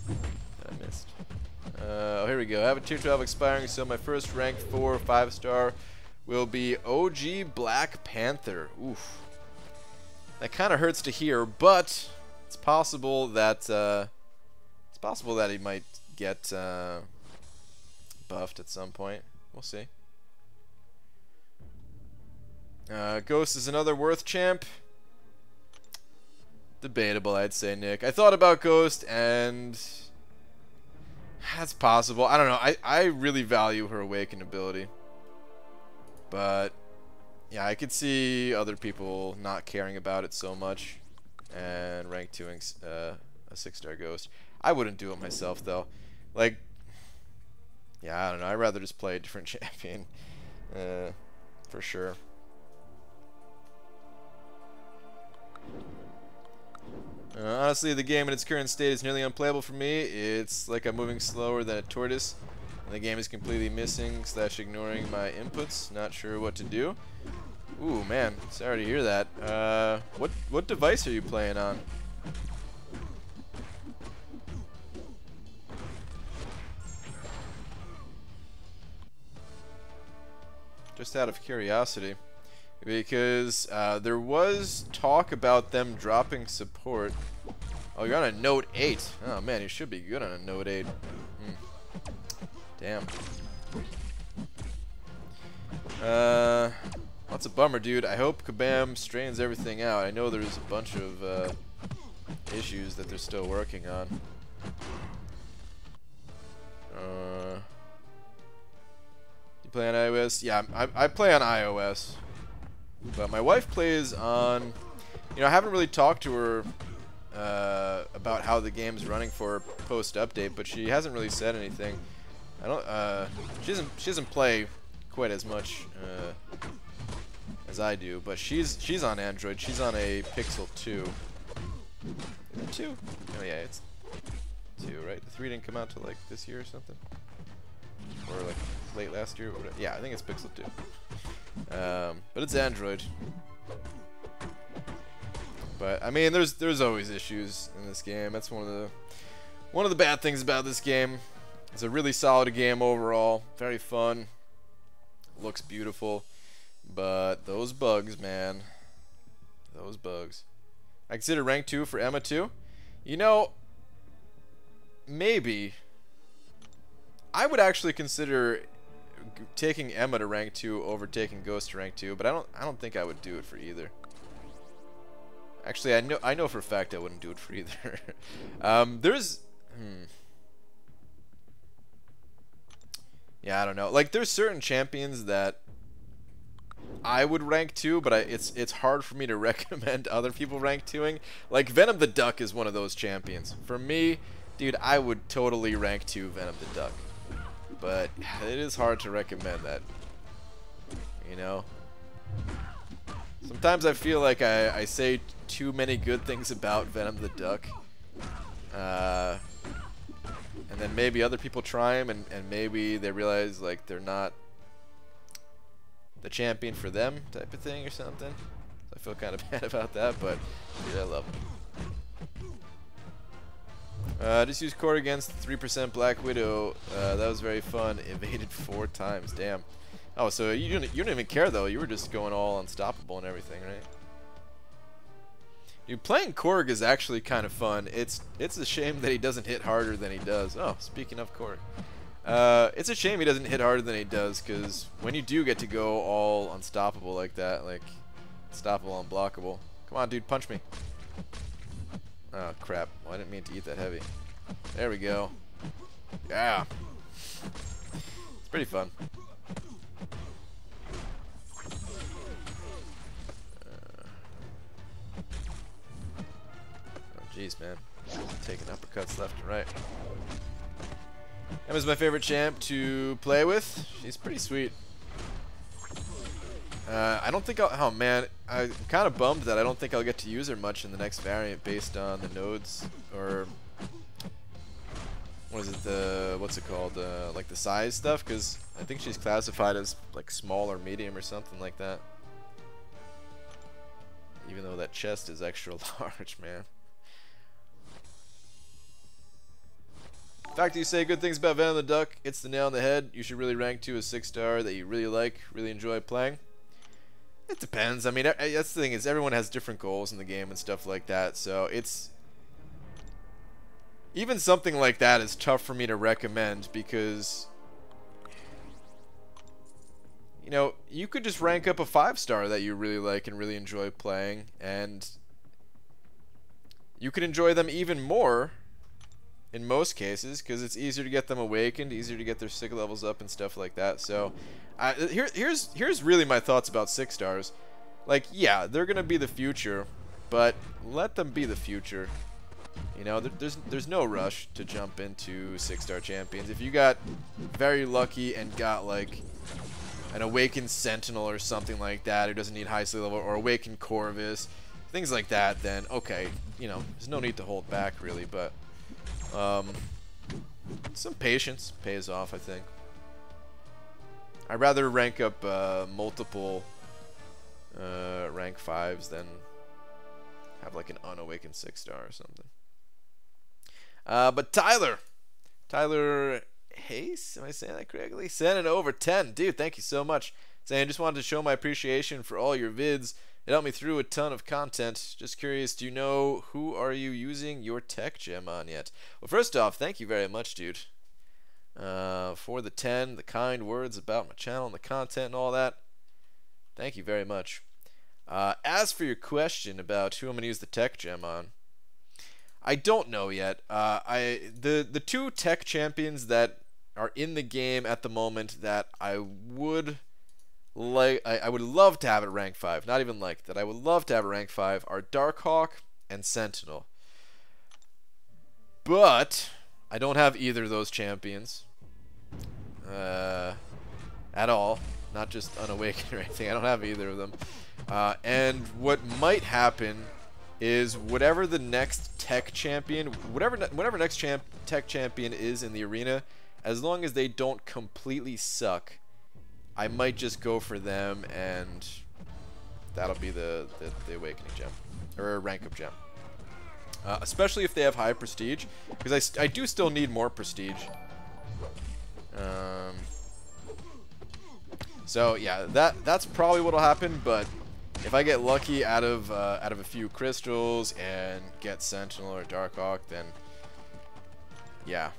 that I missed? Oh, here we go. I have a tier 2 alpha expiring, so my first rank 4 5-star will be OG Black Panther. Oof. That kind of hurts to hear, but it's possible that he might get buffed at some point. We'll see. Ghost is another Worth champ. Debatable, I'd say, Nick. I thought about Ghost, and that's possible. I don't know. I really value her Awaken ability. But, yeah, I could see other people not caring about it so much and rank 2ing a 6-star Ghost. I wouldn't do it myself, though. Like, yeah, I don't know. I'd rather just play a different champion. For sure. Honestly, the game in its current state is nearly unplayable for me. It's like I'm moving slower than a tortoise, and the game is completely missing / ignoring my inputs. Not sure what to do. Ooh, man, sorry to hear that. What device are you playing on? Just out of curiosity. Because there was talk about them dropping support. Oh, you're on a Note 8. Oh man, you should be good on a Note 8. Damn. That's a bummer, dude. I hope Kabam straightens everything out. I know there's a bunch of issues that they're still working on. You play on iOS? Yeah, I play on iOS. But my wife plays on, you know, I haven't really talked to her about how the game's running for post-update, but she hasn't really said anything. I don't, she doesn't play quite as much as I do, but she's on Android. She's on a Pixel 2. Is it 2? Oh yeah, it's 2, right? The 3 didn't come out till like this year or something, or like late last year. Yeah, I think it's Pixel 2. But it's Android. But I mean, there's always issues in this game. That's one of the bad things about this game. It's a really solid game overall, very fun, looks beautiful, but those bugs, man, those bugs. I consider rank 2 for Emma too. You know, maybe I would actually consider taking Emma to rank 2 over taking Ghost to rank 2, but I don't think I would do it for either. Actually, I know for a fact I wouldn't do it for either. Yeah, I don't know. Like, there's certain champions that I would rank 2, but it's hard for me to recommend other people rank 2ing. Like, Venom the Duck is one of those champions. For me, dude, I would totally rank 2 Venom the Duck. But it is hard to recommend that, you know. Sometimes I feel like I say too many good things about Venom the Duck, and then maybe other people try him, and maybe they realize like they're not the champion for them type of thing or something. So I feel kind of bad about that, but dude, I love him. Just use Core against 3% Black Widow. That was very fun. Evaded 4 times. Damn. Oh, so you didn't even care though. You were just going all unstoppable and everything, right? Dude, playing Korg is actually kind of fun. It's a shame that he doesn't hit harder than he does. Oh, speaking of Korg, It's a shame he doesn't hit harder than he does, because when you do get to go all unstoppable like that, like unstoppable, unblockable. Come on, dude, punch me. Oh, crap. Well, I didn't mean to eat that heavy. There we go. Yeah. It's pretty fun. Oh, jeez, man. Taking uppercuts left and right. Emma's my favorite champ to play with. She's pretty sweet. I don't think I'll... Oh, man. I'm kind of bummed that I don't think I'll get to use her much in the next variant based on the nodes. Or... What is it? What's it called? Like the size stuff? Because I think she's classified as like small or medium or something like that. Even though that chest is extra large, man. The fact that you say good things about Venom the Duck, it's the nail on the head. You should really rank to a 6-star that you really like, really enjoy playing. It depends. I mean, that's the thing, is everyone has different goals in the game and stuff like that. So it's... Even something like that is tough for me to recommend because... You know, you could just rank up a 5-star that you really like and really enjoy playing. And you could enjoy them even more in most cases, because it's easier to get them awakened, easier to get their sig levels up and stuff like that. So, here's really my thoughts about 6-stars. Like, yeah, they're gonna be the future, but let them be the future. You know, there's no rush to jump into 6-star champions. If you got very lucky and got like an awakened Sentinel or something like that who doesn't need high sig level, or awakened Corvus, things like that, then okay, you know, there's no need to hold back really, but. Some patience pays off, I think. I'd rather rank up multiple rank 5s than have like an unawakened 6-star or something. But Tyler Hayes, am I saying that correctly? Sent it over 10. Dude, thank you so much. Saying, just wanted to show my appreciation for all your vids. It helped me through a ton of content. Just curious, do you know who are you using your tech gem on yet? Well, first off, thank you very much, dude, for the 10, the kind words about my channel and the content and all that. Thank you very much. As for your question about who I'm going to use the tech gem on, I don't know yet. The 2 tech champions that are in the game at the moment that I would... I would love to have at rank 5, not even like that. I would love to have at rank 5 are Darkhawk and Sentinel. But I don't have either of those champions at all. Not just unawakened or anything. I don't have either of them. And what might happen is whatever the next tech champion, whatever next tech champion is in the arena, as long as they don't completely suck, I might just go for them, and that'll be the awakening gem, or rank up gem. Especially if they have high prestige, because I do still need more prestige. So yeah, that's probably what'll happen. But if I get lucky out of a few crystals and get Sentinel or Darkhawk, then yeah.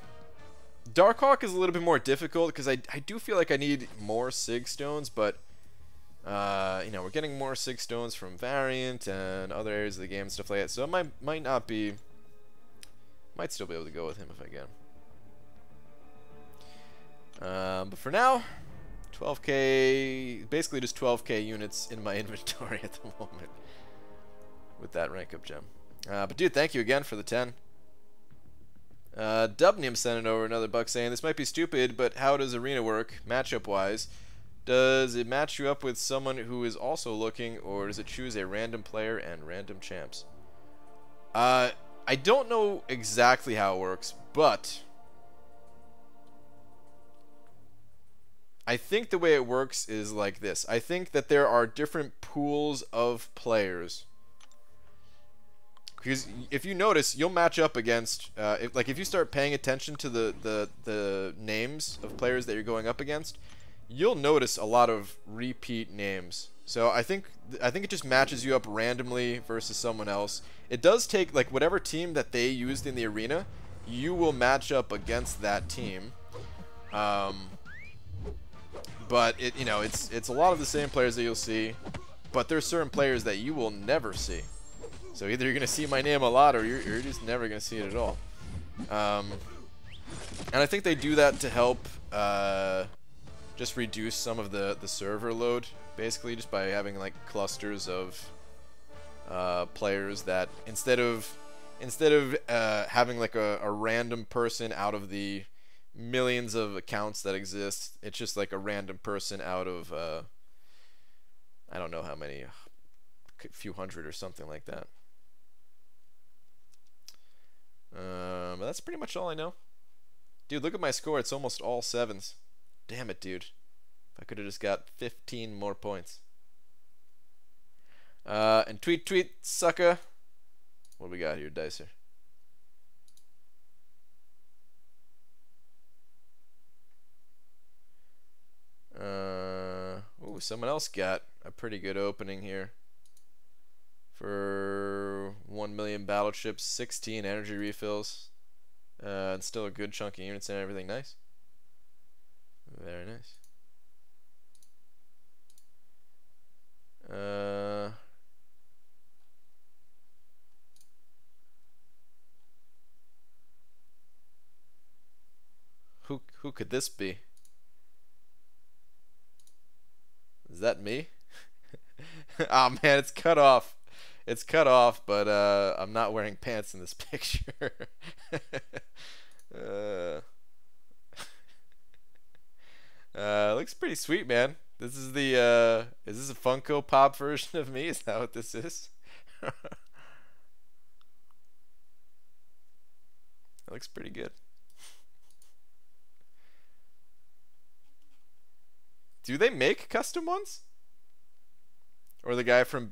Darkhawk is a little bit more difficult because I do feel like I need more Sig Stones, but you know, we're getting more Sig Stones from Variant and other areas of the game and stuff like that, so it might not be, might still be able to go with him if I can. But for now, 12k, basically just 12k units in my inventory at the moment with that rank up gem. But dude, thank you again for the 10. Dubnium sent it over another buck saying, this might be stupid, but how does Arena work, matchup wise? Does it match you up with someone who is also looking, or does it choose a random player and random champs? I don't know exactly how it works, but I think the way it works is like this. I think that there are different pools of players. Because if you notice, you'll match up against, if you start paying attention to the names of players that you're going up against, you'll notice a lot of repeat names. So I think it just matches you up randomly versus someone else. It does take, like, whatever team that they used in the arena, you will match up against that team. But you know, it's a lot of the same players that you'll see, but there's certain players that you will never see. So either you're gonna see my name a lot, or you're just never gonna see it at all. And I think they do that to help just reduce some of the server load, basically, just by having like clusters of players that instead of having like a random person out of the millions of accounts that exist, it's just like a random person out of I don't know how many, a few hundred or something like that. But that's pretty much all I know. Dude, look at my score. It's almost all 7s. Damn it, dude. If I could have just got 15 more points. And tweet, sucker. What do we got here, Dicer? Ooh, someone else got a pretty good opening here. For 1 million battleships, 16 energy refills, and still a good chunk of units and everything. Nice. Very nice. Who could this be? Is that me? Oh man, it's cut off. It's cut off, but I'm not wearing pants in this picture. Looks pretty sweet, man. This is the is this a Funko Pop version of me? Is that what this is? It looks pretty good. Do they make custom ones? Or the guy from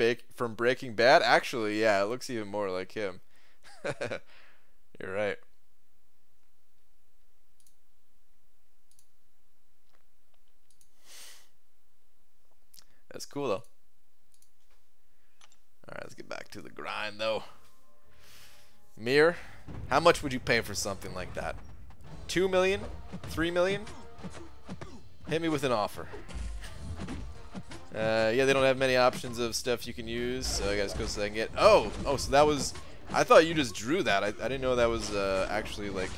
Breaking Bad? Actually, yeah, it looks even more like him. You're right. That's cool, though. Alright, let's get back to the grind, though. Mir, how much would you pay for something like that? 2 million? 3 million? Hit me with an offer. Yeah, they don't have many options of stuff you can use, so I gotta go so I can get... Oh, so that was... I thought you just drew that. I didn't know that was actually, like,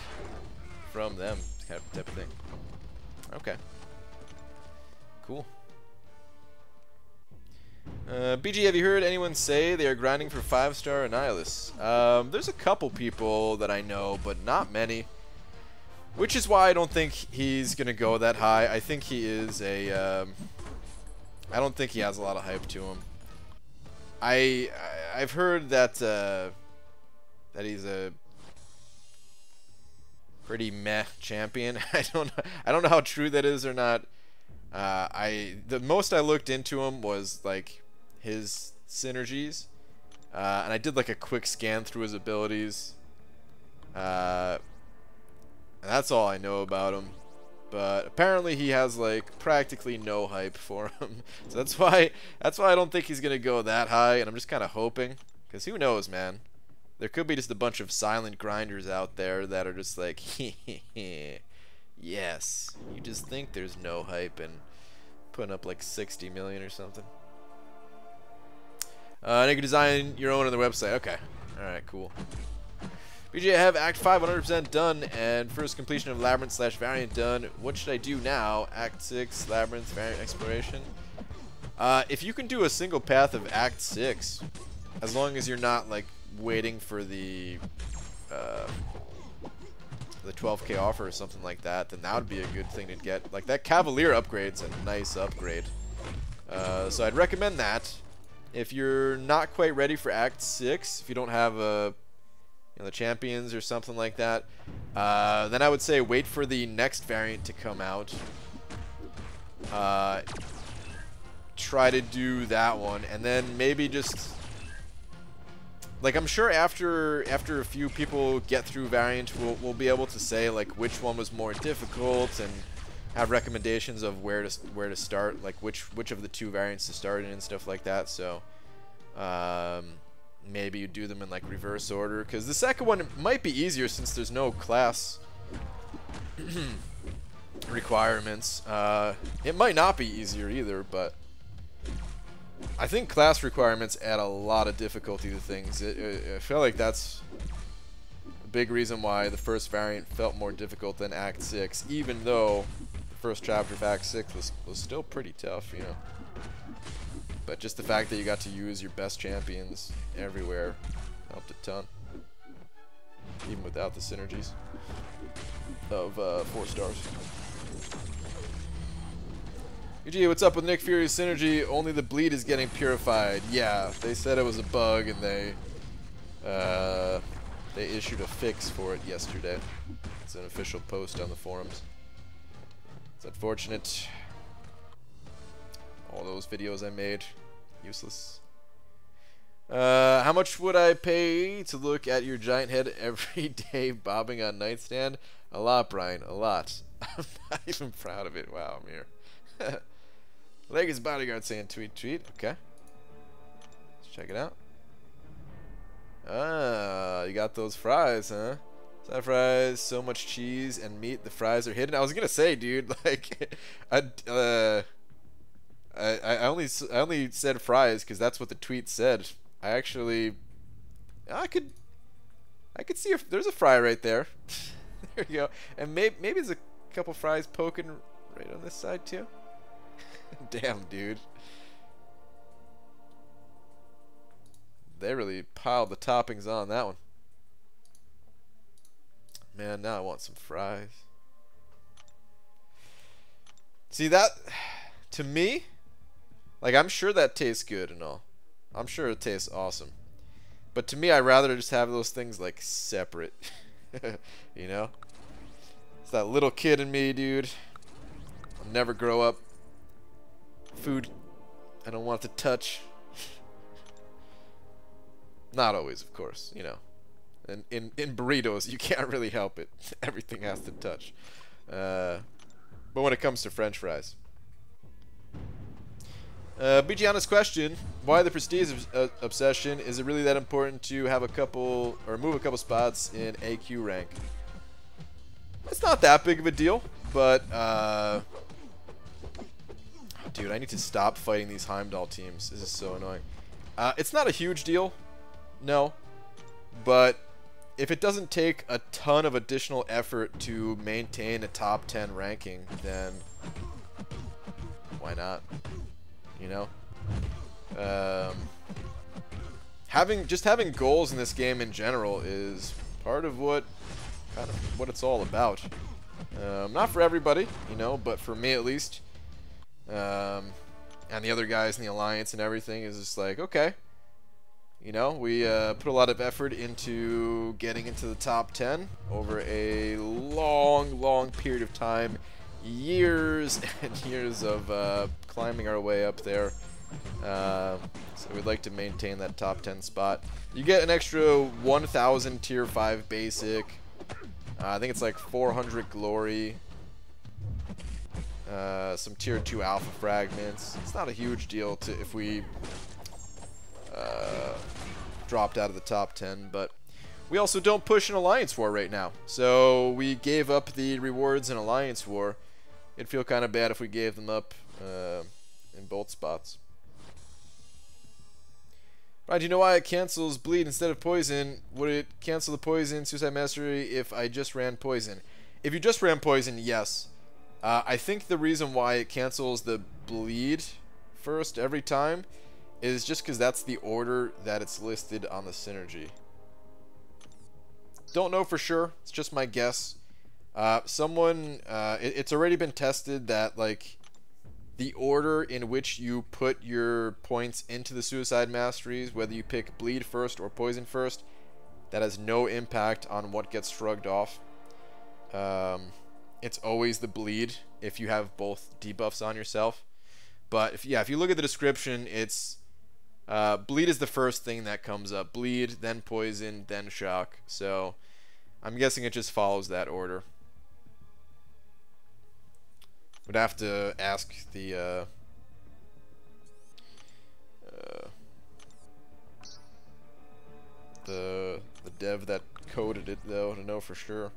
from them kind of type of thing. Okay. Cool. BG, have you heard anyone say they are grinding for 5-star Annihilus? There's a couple people that I know, but not many. Which is why I don't think he's gonna go that high. I think he is a... I don't think he has a lot of hype to him. I've heard that that he's a pretty meh champion. I don't know how true that is or not. The most I looked into him was like his synergies, and I did like a quick scan through his abilities. And that's all I know about him. But apparently he has like practically no hype for him. So that's why I don't think he's gonna go that high, and I'm just kind of hoping, because who knows, man? There could be just a bunch of silent grinders out there that are just like, yes, you just think there's no hype and putting up like 60 million or something. And you can design your own on the website. Okay, all right, cool. BJ, I have Act 5 100% done and first completion of Labyrinth/Variant done. What should I do now? Act 6, Labyrinth, Variant Exploration. If you can do a single path of Act 6, as long as you're not like waiting for the 12k offer or something like that, then that would be a good thing to get. Like that Cavalier upgrade's a nice upgrade. So I'd recommend that. If you're not quite ready for Act 6, if you don't have a the champions or something like that, then I would say wait for the next variant to come out. Try to do that one, and then maybe just like, I'm sure after a few people get through variant, we'll be able to say like which one was more difficult and have recommendations of where to start, like which of the 2 variants to start in and stuff like that. So maybe you do them in like reverse order, because the second one might be easier since there's no class requirements. It might not be easier either, but I think class requirements add a lot of difficulty to things. I feel like that's a big reason why the first variant felt more difficult than Act 6, even though the first chapter of Act 6 was still pretty tough, you know. But just the fact that you got to use your best champions everywhere helped a ton, even without the synergies of 4 stars. UG, what's up with Nick Fury's synergy? Only the bleed is getting purified. Yeah, they said it was a bug, and they issued a fix for it yesterday. It's an official post on the forums. It's unfortunate. All those videos I made, useless. How much would I pay to look at your giant head every day bobbing on nightstand? A lot, Brian, a lot. I'm not even proud of it. Wow, I'm here. Legacy Bodyguard saying tweet. Okay. Let's check it out. Ah, you got those fries, huh? Side fries, so much cheese and meat. The fries are hidden. I was gonna say, dude, like, I only said fries because that's what the tweet said. I could see if there's a fry right there. There you go. And maybe there's a couple fries poking right on this side too. Damn, dude. They really piled the toppings on that one. Man, now I want some fries. See that? To me, like, I'm sure that tastes good and all. I'm sure it tastes awesome. But to me, I'd rather just have those things, like, separate. You know? It's that little kid in me, dude. I'll never grow up. Food I don't want to touch. Not always, of course, you know. And in burritos, you can't really help it. Everything has to touch. But when it comes to French fries. BG question, why the prestige obsession? Is it really that important to have a couple, or move a couple spots in AQ rank? It's not that big of a deal, but, dude, I need to stop fighting these Heimdall teams. This is so annoying. It's not a huge deal, no, but if it doesn't take a ton of additional effort to maintain a top 10 ranking, then why not? You know, having goals in this game in general is part of what it's all about. Not for everybody, you know, but for me at least, and the other guys in the alliance and everything is just like, okay, you know, we put a lot of effort into getting into the top 10 over a long period of time. Years and years of climbing our way up there, so we'd like to maintain that top 10 spot. You get an extra 1,000 tier 5 basic. I think it's like 400 glory, some tier 2 alpha fragments. It's not a huge deal if we dropped out of the top 10, but we also don't push an Alliance War right now. So we gave up the rewards in Alliance War. It'd feel kind of bad if we gave them up in both spots. Right, do you know why it cancels bleed instead of poison? Would it cancel the poison, Suicide Mastery, if I just ran poison? If you just ran poison, yes. I think the reason why it cancels the bleed first every time is just because that's the order that it's listed on the synergy. Don't know for sure. It's just my guess. It's already been tested that, like, the order in which you put your points into the Suicide Masteries, whether you pick bleed first or poison first, that has no impact on what gets shrugged off. It's always the bleed if you have both debuffs on yourself. But if you look at the description, it's bleed is the first thing that comes up. Bleed, then poison, then shock. So I'm guessing it just follows that order. Would have to ask the dev that coded it, though, to know for sure.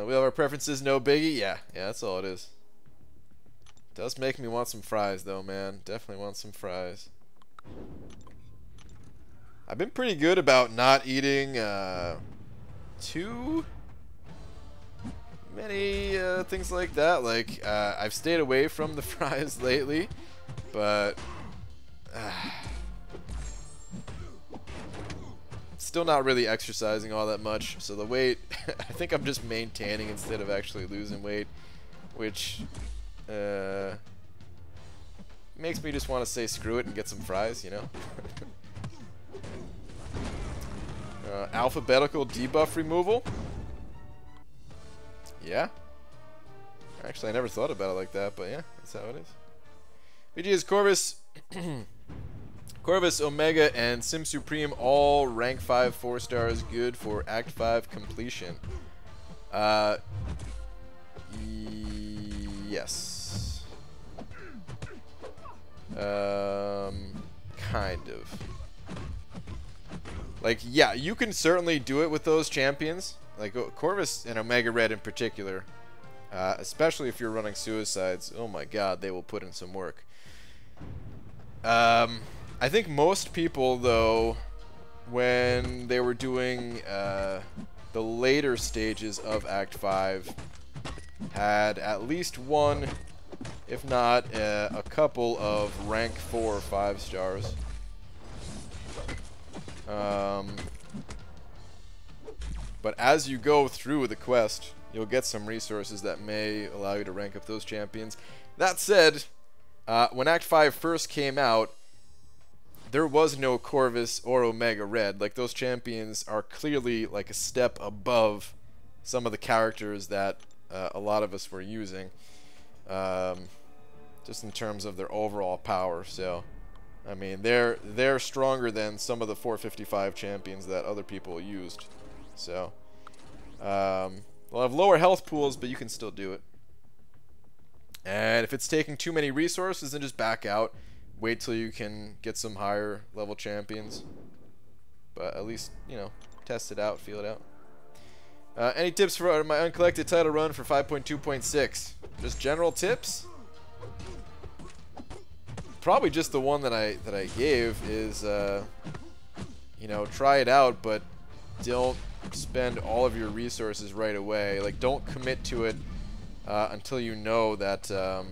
We have our preferences, no biggie. Yeah, that's all it is. Does make me want some fries though, man. Definitely want some fries. I've been pretty good about not eating too many things like that. Like I've stayed away from the fries lately, but still not really exercising all that much. So the weight, I think I'm just maintaining instead of actually losing weight, which makes me just want to say screw it and get some fries, you know. Alphabetical debuff removal. Yeah. Actually, I never thought about it like that, but yeah, that's how it is. VG is Corvus, Corvus, Omega, and Sim Supreme, all rank 5 4 stars, good for Act 5 completion. Yes. Kind of. Like, yeah, you can certainly do it with those champions. Like, Corvus and Omega Red in particular. Especially if you're running suicides. Oh my god, they will put in some work. I think most people, though, when they were doing the later stages of Act 5, had at least one, if not a couple of rank 4 or 5 stars. But as you go through the quest, you'll get some resources that may allow you to rank up those champions. That said, when Act 5 first came out, there was no Corvus or Omega Red. Like, those champions are clearly like a step above some of the characters that a lot of us were using, just in terms of their overall power. So, I mean, they're stronger than some of the 455 champions that other people used. So, they'll have lower health pools, but you can still do it. And if it's taking too many resources, then just back out. Wait till you can get some higher level champions. But at least, you know, test it out, feel it out. Any tips for my uncollected title run for 5.2.6? Just general tips? Probably just the one that I gave is, you know, try it out, but don't spend all of your resources right away. Like, don't commit to it until you know that you're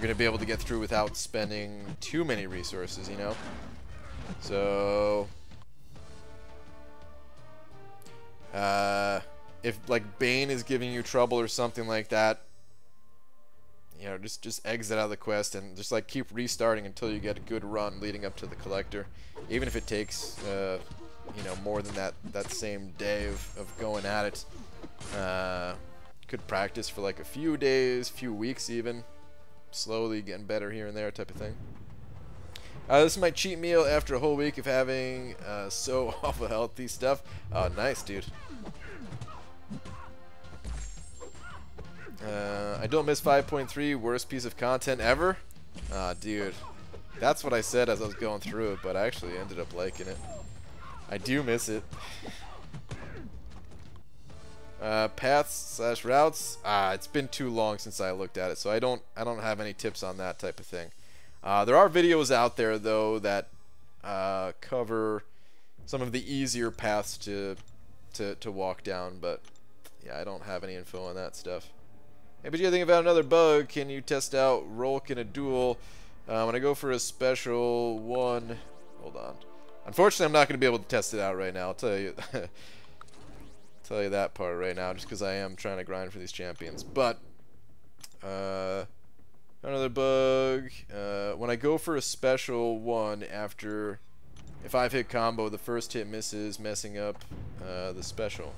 going to be able to get through without spending too many resources, you know? So, if, like, Bane is giving you trouble or something like that, you know, just exit out of the quest and just, like, keep restarting until you get a good run leading up to the Collector. Even if it takes, you know, more than that same day of going at it. Could practice for, like, a few days, few weeks even. Slowly getting better here and there type of thing. This is my cheat meal after a whole week of having so awful healthy stuff. Oh, nice, dude. I don't miss 5.3, worst piece of content ever. Dude, that's what I said as I was going through it, but I actually ended up liking it. I do miss it. Paths/routes. It's been too long since I looked at it, so I don't have any tips on that type of thing. There are videos out there though that cover some of the easier paths to walk down, but yeah, I don't have any info on that stuff. Hey, but you think about another bug? Can you test out Rolk in a duel? When I go for a special one, hold on. Unfortunately, I'm not going to be able to test it out right now. I'll tell you. Tell you that part right now, just because I am trying to grind for these champions. But another bug. When I go for a special one, after a 5-hit combo, the first hit misses, messing up the special.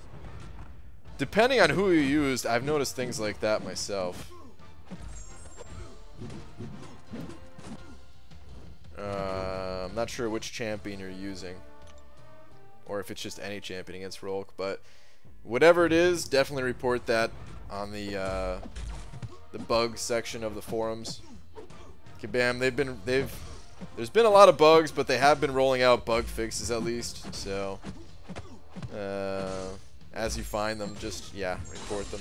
Depending on who you used, I've noticed things like that myself. I'm not sure which champion you're using, or if it's just any champion against Rolk, but whatever it is, definitely report that on the bug section of the forums. Kabam, there's been a lot of bugs, but they have been rolling out bug fixes at least. So, as you find them, just, yeah, report them.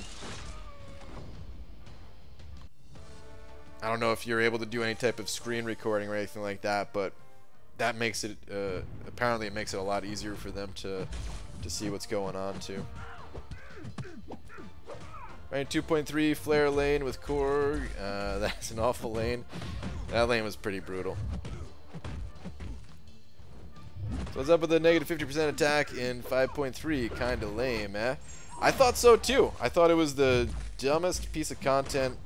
I don't know if you're able to do any type of screen recording or anything like that, but that makes it, apparently it makes it a lot easier for them to see what's going on, too. Right, 2.3 flare lane with Korg. That's an awful lane. That lane was pretty brutal. So what's up with the negative 50% attack in 5.3? Kinda lame, eh? I thought so too. I thought it was the dumbest piece of content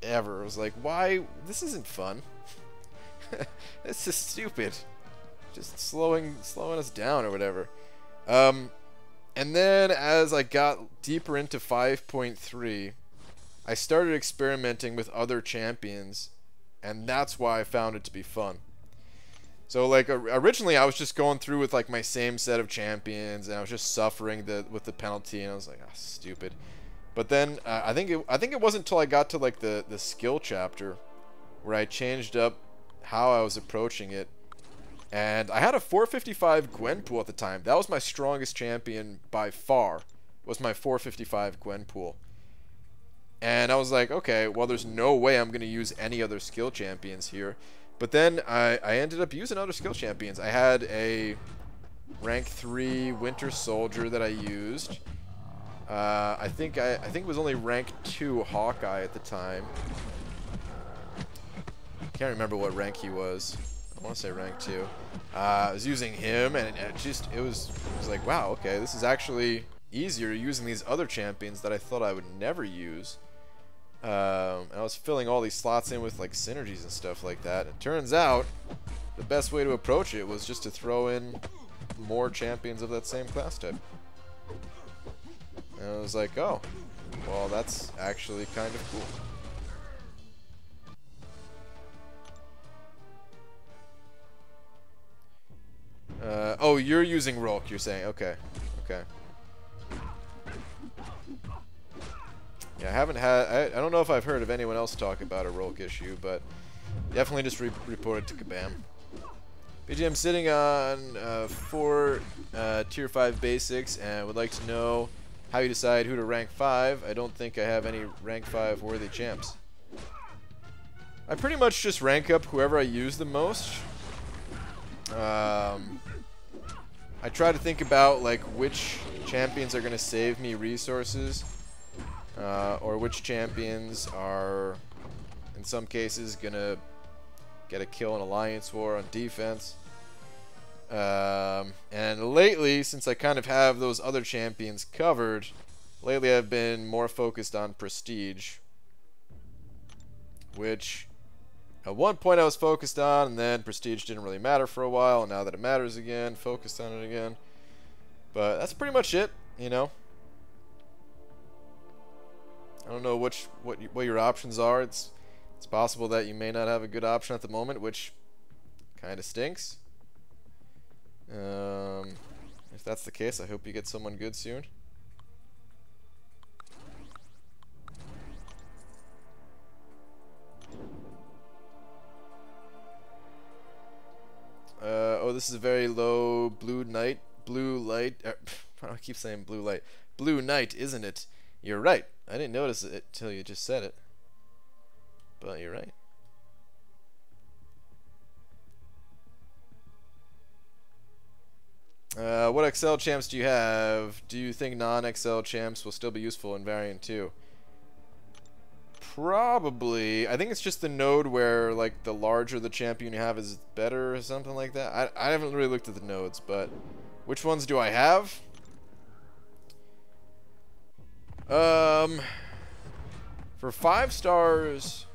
ever. I was like, why? This isn't fun. This is stupid. Just slowing us down or whatever. And then as I got deeper into 5.3, I started experimenting with other champions, and that's why I found it to be fun. So like originally I was just going through with like my same set of champions, and I was just suffering with the penalty, and I was like, ah, stupid. But then I think it wasn't until I got to like the skill chapter where I changed up how I was approaching it. And I had a 455 Gwenpool at the time. That was my strongest champion by far, was my 455 Gwenpool. And I was like, okay, well, there's no way I'm going to use any other skill champions here. But then I ended up using other skill champions. I had a rank 3 Winter Soldier that I used. I think it was only rank 2 Hawkeye at the time. Can't remember what rank he was. I want to say rank 2. I was using him, and it was like, wow, okay, this is actually easier using these other champions that I thought I would never use. And I was filling all these slots in with like synergies and stuff like that. It turns out the best way to approach it was just to throw in more champions of that same class type. And I was like, oh, well, that's actually kind of cool. Oh, you're using Rolk, you're saying. Okay. Okay. Yeah, I haven't had... I don't know if I've heard of anyone else talk about a Rolk issue, but definitely just report it to Kabam. BG, I'm sitting on 4 Tier 5 basics and would like to know how you decide who to rank 5. I don't think I have any rank 5 worthy champs. I pretty much just rank up whoever I use the most. I try to think about like which champions are going to save me resources, or which champions are in some cases going to get a kill in Alliance War on defense. And lately, since I kind of have those other champions covered, lately I've been more focused on Prestige, which at one point I was focused on, and then Prestige didn't really matter for a while, and now that it matters again, focused on it again. But that's pretty much it, you know. I don't know what your options are. It's possible that you may not have a good option at the moment, which kind of stinks. If that's the case, I hope you get someone good soon. Oh, this is a very low blue light. I keep saying blue light. Blue night, isn't it? You're right. I didn't notice it till you just said it. But you're right. What XL champs do you have? Do you think non-XL champs will still be useful in Variant 2? Probably. I think it's just the node where like the larger the champion you have is better or something like that. I haven't really looked at the nodes, but which ones do I have? For 5 stars,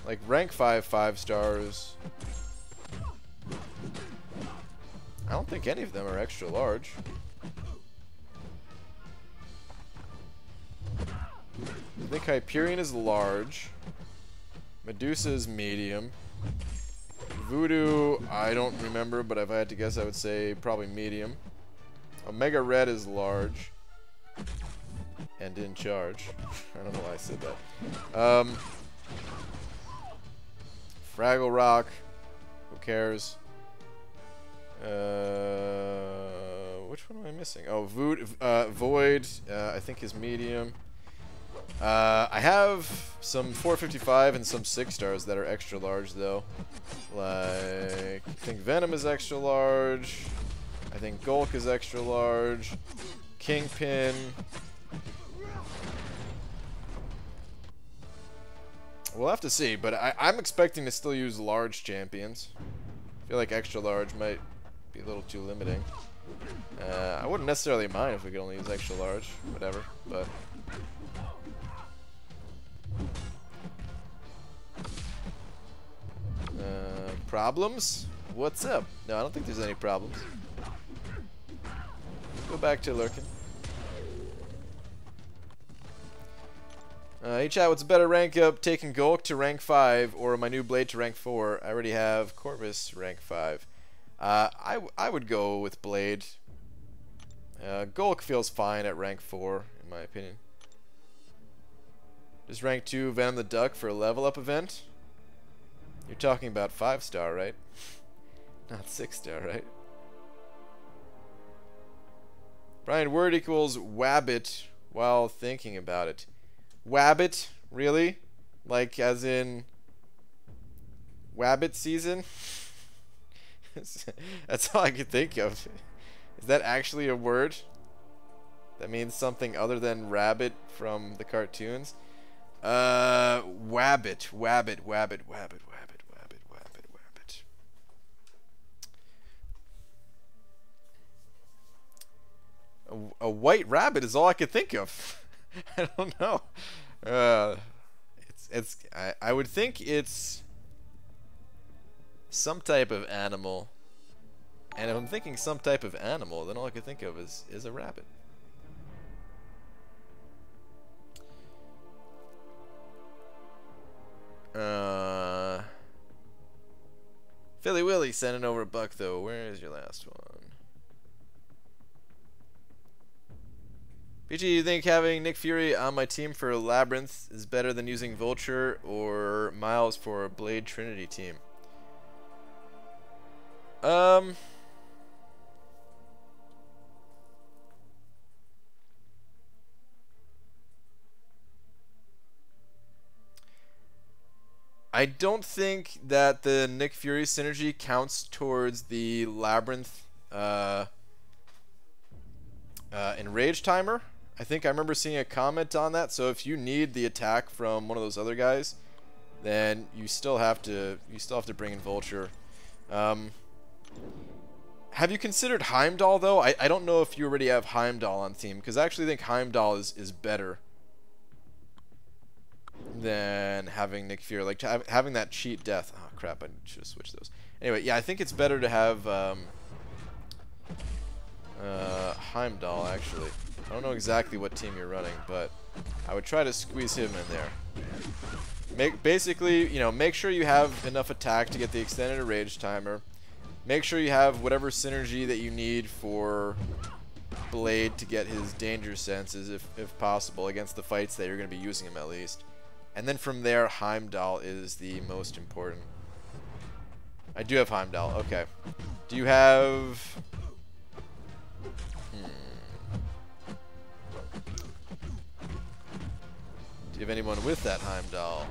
like rank 5 stars, I don't think any of them are extra large. I think Hyperion is large. Medusa is medium. Voodoo, I don't remember, but if I had to guess, I would say probably medium. Omega Red is large. And in charge. I don't know why I said that. Fraggle Rock. Who cares? which one am I missing? Oh, Void, I think is medium. I have some 455 and some 6 stars that are extra large though. Like, I think Venom is extra large. I think Gulk is extra large. Kingpin. We'll have to see, but I'm expecting to still use large champions. I feel like extra large might be a little too limiting. I wouldn't necessarily mind if we could only use extra large, whatever, but... problems? What's up? No, I don't think there's any problems. Go back to lurking. Hey chat, what's a better rank up? Taking Gulk to rank 5 or my new blade to rank 4? I already have Corvus rank 5. I would go with blade. Gulk feels fine at rank 4 in my opinion. Does rank 2 Venom the Duck for a level up event? You're talking about 5-star, right? Not 6-star, right? Brian, word equals wabbit while thinking about it. Wabbit? Really? Like, as in... Wabbit season? That's all I could think of. Is that actually a word? That means something other than rabbit from the cartoons? Wabbit. Wabbit. A white rabbit is all I could think of. I don't know. I would think it's some type of animal. And if I'm thinking some type of animal, then all I could think of is a rabbit. Philly Willy sending over a buck though. Where is your last one? PG, you think having Nick Fury on my team for Labyrinth is better than using Vulture or Miles for a Blade Trinity team? I don't think that the Nick Fury synergy counts towards the Labyrinth Enrage timer. I think I remember seeing a comment on that. So if you need the attack from one of those other guys, then you still have to bring in Vulture. Have you considered Heimdall though? I don't know if you already have Heimdall on team, because I actually think Heimdall is better than having Nick Fury. Like having that cheat death. Oh crap! I should have switched those. Anyway, yeah, I think it's better to have Heimdall actually. I don't know exactly what team you're running, but I would try to squeeze him in there. Basically, you know, make sure you have enough attack to get the extended rage timer. Make sure you have whatever synergy that you need for Blade to get his danger senses, if possible, against the fights that you're going to be using him at least. And then from there, Heimdall is the most important. I do have Heimdall. Okay. Do you have... Do you have anyone with that Heimdall?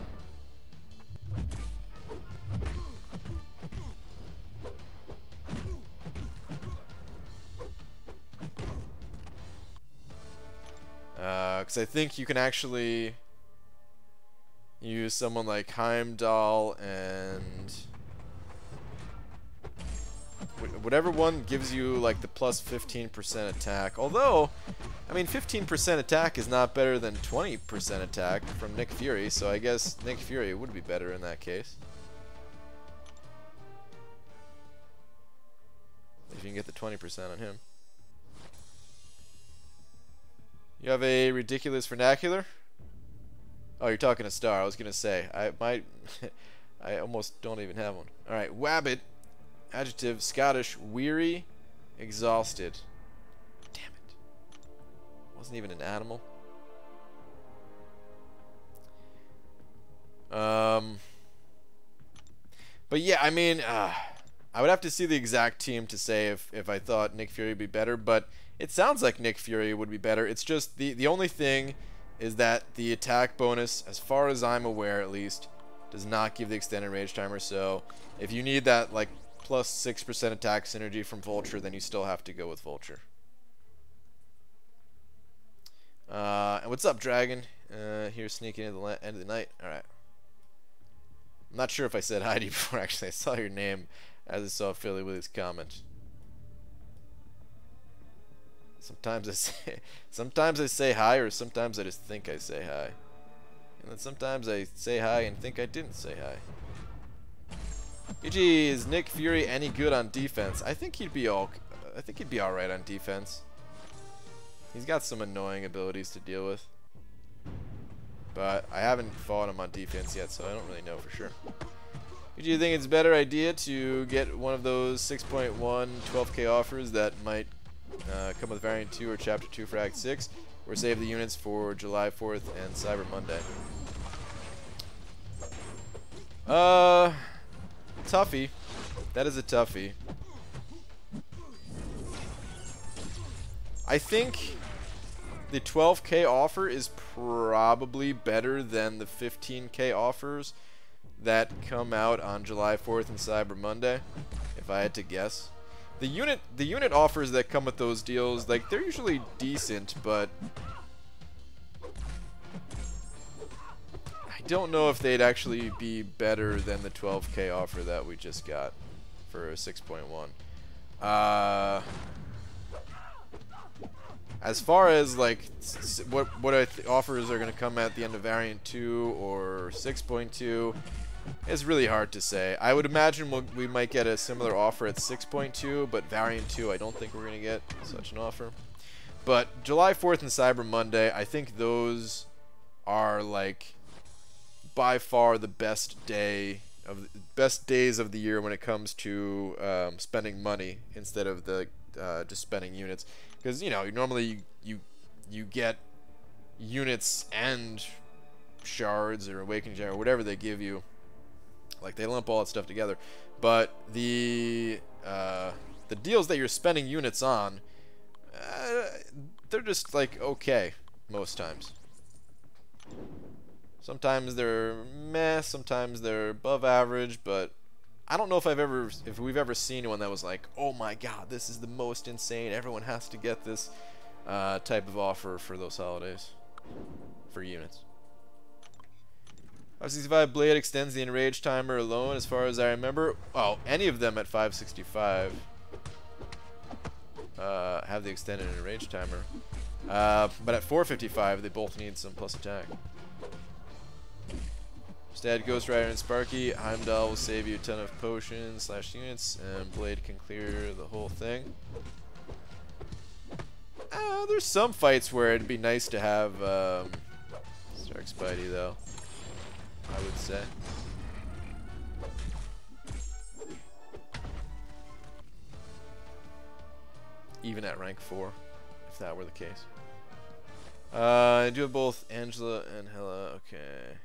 Because I think you can actually use someone like Heimdall and whatever one gives you like the plus 15% attack. Although, I mean, 15% attack is not better than 20% attack from Nick Fury, so I guess Nick Fury would be better in that case. If you can get the 20% on him. You have a ridiculous vernacular? Oh, you're talking a star. I was gonna say I almost don't even have one. All right, Wabbit. Adjective: Scottish, weary, exhausted. Damn it! Wasn't even an animal. But yeah, I mean, I would have to see the exact team to say if I thought Nick Fury would be better, but it sounds like Nick Fury would be better. It's just the only thing is that the attack bonus, as far as I'm aware at least, does not give the extended rage timer. So if you need that like plus 6% attack synergy from Vulture, then you still have to go with Vulture. And what's up, Dragon? Here sneaking in the end of the night. Alright. I'm not sure if I said hi to you before, actually. I saw your name as I saw Philly with his comment. Sometimes I say hi, or sometimes I just think I say hi. And then sometimes I say hi and think I didn't say hi. GG, is Nick Fury any good on defense? I think he'd be alright on defense. He's got some annoying abilities to deal with. But I haven't fought him on defense yet, so I don't really know for sure. Do you think it's a better idea to get one of those 6.1 12k offers that might come with Variant 2 or Chapter 2 for Act 6, or save the units for July 4th and Cyber Monday? Toughie. That is a toughie. I think the 12k offer is probably better than the 15k offers that come out on July 4th and Cyber Monday, if I had to guess. The unit offers that come with those deals, like, they're usually decent, but I don't know if they'd actually be better than the 12k offer that we just got for 6.1. As far as like what offers are going to come at the end of Variant 2 or 6.2, it's really hard to say. I would imagine we might get a similar offer at 6.2, but Variant 2, I don't think we're going to get such an offer. But July 4th and Cyber Monday, I think those are like by far the best days of the year when it comes to spending money instead of the just spending units. Because, you know, normally you get units and shards or awakening gem or whatever they give you. Like, they lump all that stuff together. But the deals that you're spending units on, they're just, like, okay most times. Sometimes they're meh, sometimes they're above average, but I don't know if we've ever seen one that was like, oh my god, this is the most insane, everyone has to get this type of offer for those holidays for units. 565 Blade extends the enrage timer alone, as far as I remember. Oh, any of them at 565 have the extended enrage timer. But at 455, they both need some plus attack. Instead, Ghost Rider and Sparky, Heimdall will save you a ton of potions / units, and Blade can clear the whole thing. There's some fights where it'd be nice to have Stark Spidey, though, I would say. Even at rank 4, if that were the case. I do have both Angela and Hela, okay.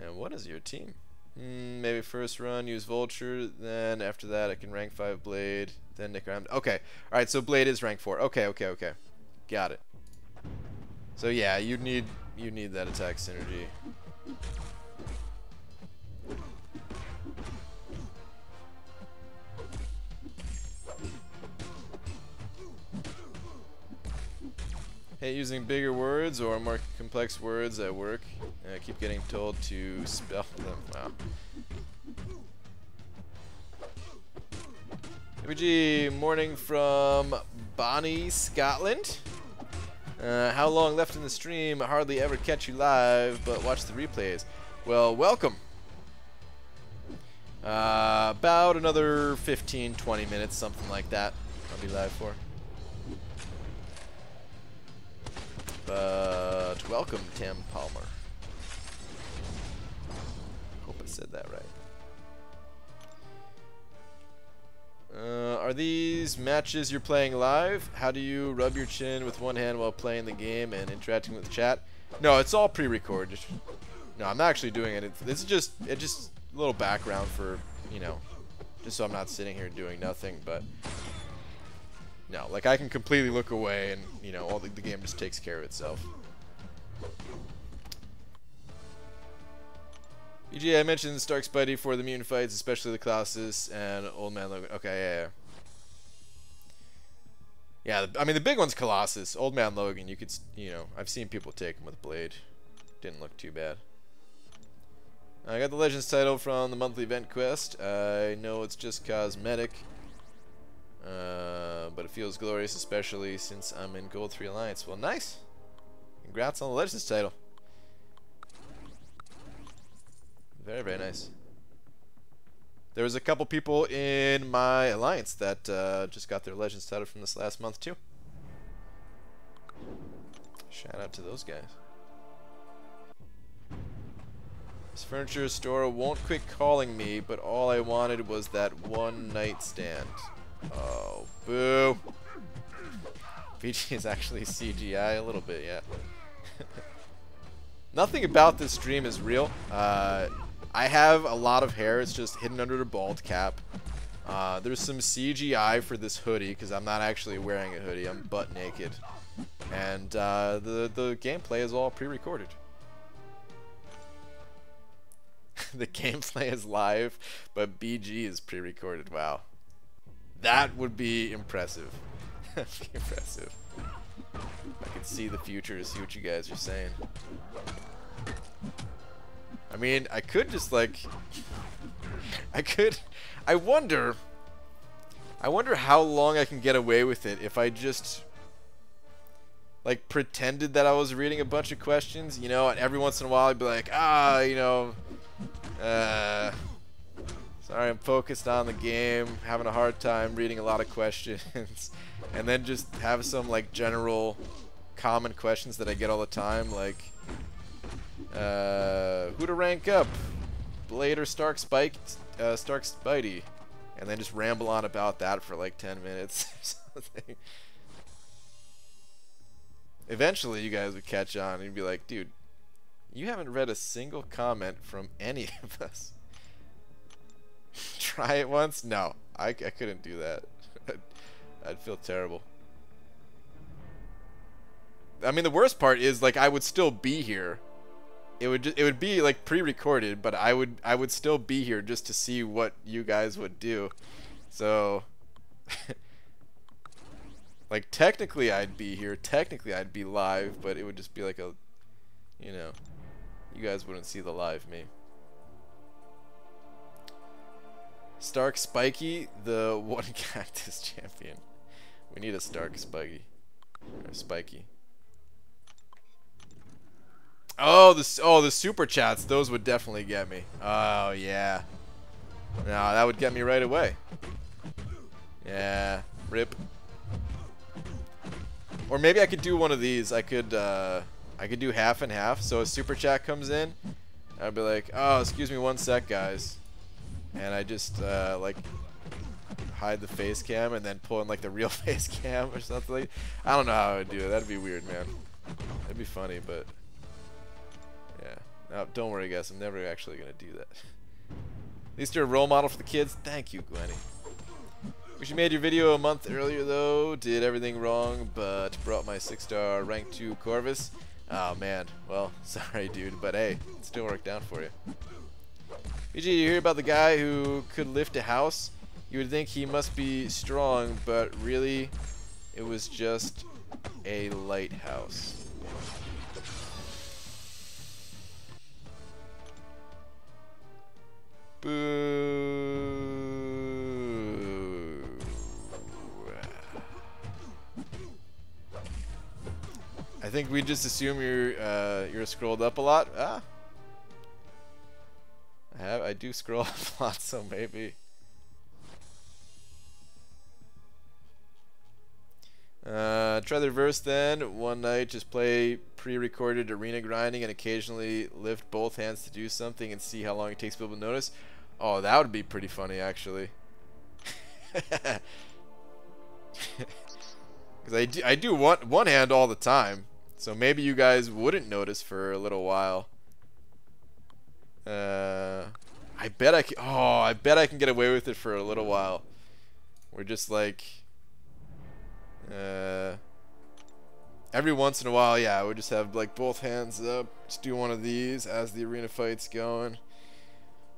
And what is your team? Maybe first run, use Vulture, then after that I can rank 5 Blade, then Nick around. Okay, alright, so Blade is rank 4. Okay. Got it. So yeah, you need that attack synergy. Hate using bigger words or more complex words at work. I keep getting told to spell them. Wow. WG, morning from Bonnie, Scotland. How long left in the stream? I hardly ever catch you live, but watch the replays. Well, welcome. About another 15-20 minutes, something like that. I'll be live for. But welcome, Tim Palmer. Hope I said that right. Are these matches you're playing live? How do you rub your chin with one hand while playing the game and interacting with the chat? No, it's all pre-recorded. No, I'm not actually doing it. It's just a little background for you know, just so I'm not sitting here doing nothing. But no, like I can completely look away, and you know, all the game just takes care of itself. BG, I mentioned Stark Spidey for the mutant fights, especially the Colossus and Old Man Logan. Okay, yeah. I mean, the big one's Colossus. Old Man Logan, you could, you know, I've seen people take him with Blade. Didn't look too bad. I got the Legends title from the monthly event quest. I know it's just cosmetic, but it feels glorious, especially since I'm in Gold 3 Alliance. Well, nice. Congrats on the Legends title. Very, very nice. There was a couple people in my alliance that just got their Legends title from this last month too. Shout out to those guys. This furniture store won't quit calling me, but all I wanted was that one nightstand. Oh, boo. VG is actually CGI a little bit, yeah. Nothing about this stream is real. I have a lot of hair. It's just hidden under the bald cap. There's some CGI for this hoodie because I'm not actually wearing a hoodie. I'm butt naked. And the gameplay is all pre-recorded. The gameplay is live, but BG is pre-recorded. Wow. That would be impressive. That'd be impressive. I could see the future to see what you guys are saying. I mean, I could just like, I wonder how long I can get away with it if I just like pretended that I was reading a bunch of questions, you know, and every once in a while I'd be like, you know, sorry, I'm focused on the game, having a hard time reading a lot of questions, and then just have some like general common questions that I get all the time, like, who to rank up, Blade or Stark Spidey, and then just ramble on about that for like 10 minutes or something. Eventually you guys would catch on and you'd be like, dude, you haven't read a single comment from any of us. Try it once? No, I couldn't do that. I'd feel terrible. I mean, the worst part is like I would still be here. It would be like pre-recorded, but I would still be here just to see what you guys would do. So like technically I'd be here, technically I'd be live, but it would just be like a, you know, you guys wouldn't see the live me. Stark Spiky, the one cactus champion. We need a Stark Spiky. Or Spiky. Oh, the super chats, those would definitely get me. Oh yeah. No, that would get me right away. Yeah, rip. Or maybe I could do one of these. I could do half and half. So a super chat comes in, I'd be like, "Oh, excuse me 1 sec, guys," and I just like hide the face cam and then pull in like the real face cam or something. I don't know how I would do it. That'd be weird, man. That'd be funny, but. Yeah. No, don't worry, guys. I'm never actually going to do that. At least you're a role model for the kids. Thank you, Gwenny. Wish you made your video a month earlier, though. Did everything wrong, but brought my 6-star rank 2 Corvus. Oh, man. Well, sorry, dude. But, hey, it still worked out for you. BG, you hear about the guy who could lift a house? You would think he must be strong, but really, it was just a lighthouse. Boo. I think we just assume you're scrolled up a lot. Ah. I do scroll up a lot, so maybe. Try the reverse then. One night, just play pre-recorded arena grinding and occasionally lift both hands to do something and see how long it takes people to notice. Oh, that would be pretty funny, actually. Because I do one hand all the time, so maybe you guys wouldn't notice for a little while. I bet I can. Oh, I bet I can get away with it for a little while. We're just like, every once in a while, yeah, we just have like both hands up. Just do one of these as the arena fight's going.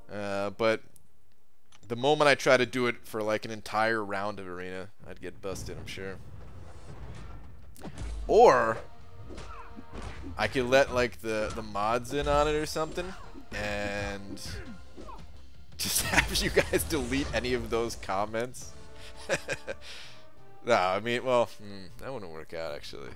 But the moment I try to do it for like an entire round of arena, I'd get busted, I'm sure. Or I could let like the mods in on it or something, and just have you guys delete any of those comments. No, I mean, well, that wouldn't work out actually.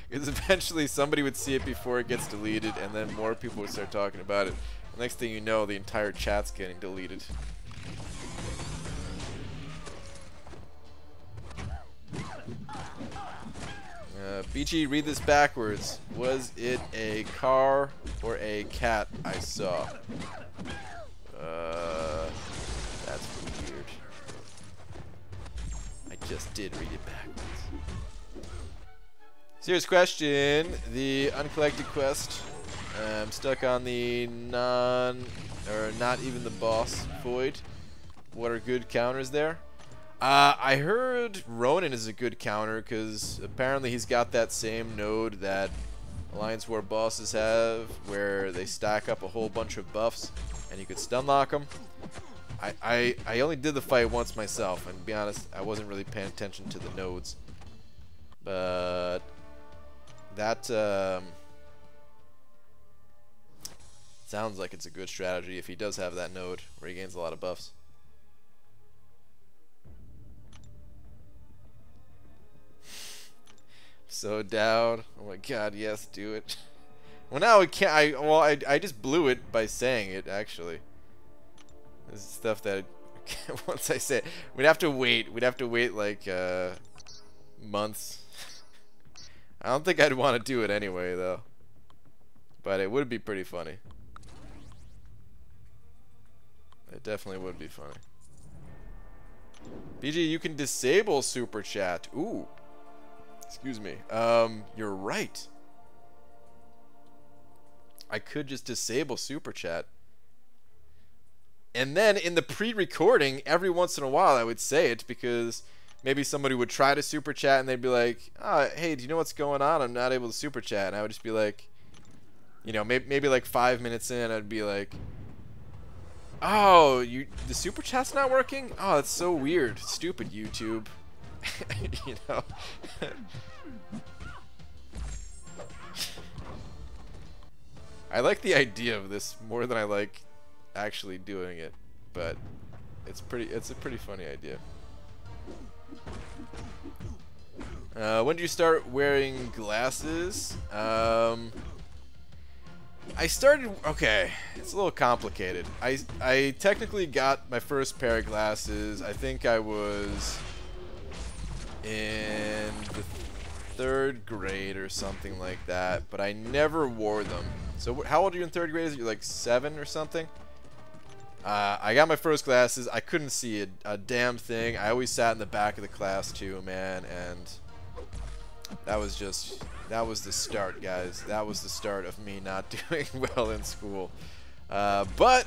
Because eventually somebody would see it before it gets deleted, and then more people would start talking about it. The next thing you know, the entire chat's getting deleted. BG, read this backwards. Was it a car or a cat I saw? That's weird. I just did read it backwards. Serious question. The uncollected quest. I'm stuck on the not even the boss void. What are good counters there? I heard Ronin is a good counter because apparently he's got that same node that Alliance War bosses have, where they stack up a whole bunch of buffs and you could stun lock them. I only did the fight once myself, and to be honest, I wasn't really paying attention to the nodes. But that sounds like it's a good strategy if he does have that node where he gains a lot of buffs. So down. Oh my god, yes, do it. Well, now we can't. I just blew it by saying it, actually. This is stuff that once I say it, we'd have to wait. We'd have to wait like months. I don't think I'd want to do it anyway, though. But it would be pretty funny. It definitely would be funny. BG, you can disable super chat. Ooh. Excuse me. You're right. I could just disable super chat. And then in the pre-recording, every once in a while I would say it, because maybe somebody would try to super chat and they'd be like, oh, hey, do you know what's going on? I'm not able to super chat. And I would just be like, you know, maybe like 5 minutes in, I'd be like, oh, the super chat's not working? Oh, that's so weird. Stupid YouTube. You know. I like the idea of this more than I like actually doing it, but it's a pretty funny idea. When did you start wearing glasses? I started, okay, it's a little complicated. I technically got my first pair of glasses, I think I was in the 3rd grade or something like that, but I never wore them. So how old are you in 3rd grade? Is it like 7 or something? I got my first glasses. I couldn't see a damn thing. I always sat in the back of the class too, man, and that was the start, guys. That was the start of me not doing well in school. But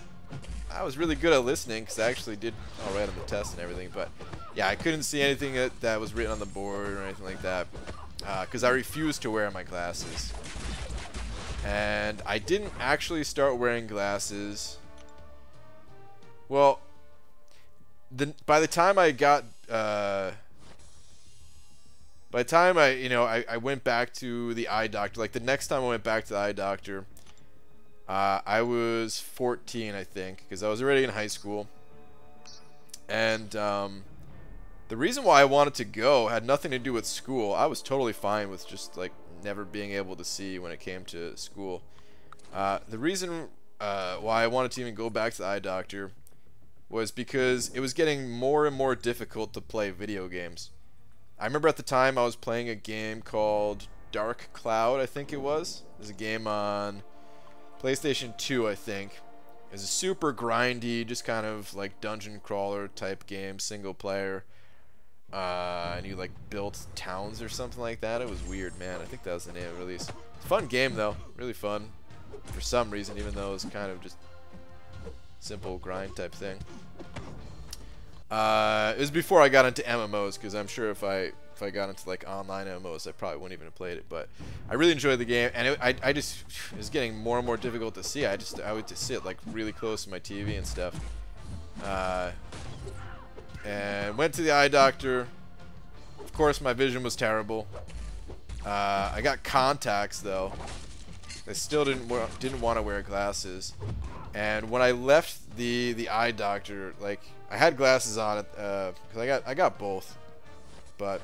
I was really good at listening because I actually did all right on the test and everything. But yeah, I couldn't see anything that was written on the board or anything like that because I refused to wear my glasses. And I didn't actually start wearing glasses. Well, by the time I got, by the time I went back to the eye doctor, like the next time I went back to the eye doctor, I was 14, I think, because I was already in high school. And the reason why I wanted to go had nothing to do with school. I was totally fine with just like never being able to see when it came to school. The reason why I wanted to even go back to the eye doctor was because it was getting more and more difficult to play video games. I remember at the time I was playing a game called Dark Cloud, I think it was. It was a game on PlayStation 2, I think. It was a super grindy, just kind of like dungeon crawler type game, single player. And you like built towns or something like that. It was weird, man. I think that was the name of the release. Fun game though, really fun. for some reason, even though it's kind of just simple grind type thing. It was before I got into MMOs, because I'm sure if I got into like online MMOs, I probably wouldn't even have played it. But I really enjoyed the game, and I just, it was getting more and more difficult to see. I would just sit like really close to my TV and stuff. And went to the eye doctor. Of course, my vision was terrible. I got contacts though. I still didn't want to wear glasses. And when I left the eye doctor, like I had glasses on it because I got both, but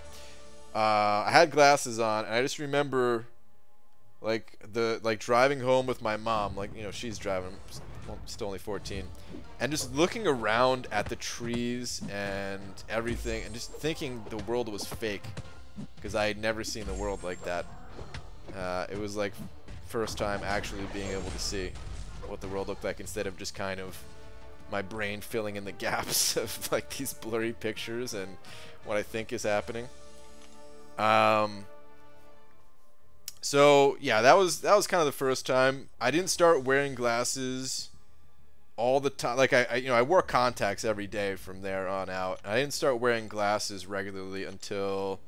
I had glasses on, and I just remember like driving home with my mom, like, you know, she's driving, I'm still only 14, and just looking around at the trees and everything, and just thinking the world was fake, because I had never seen the world like that. It was like first time actually being able to see what the world looked like, instead of just kind of my brain filling in the gaps of like these blurry pictures and what I think is happening. So yeah, that was kind of the first time. I didn't start wearing glasses all the time. Like I wore contacts every day from there on out. I didn't start wearing glasses regularly until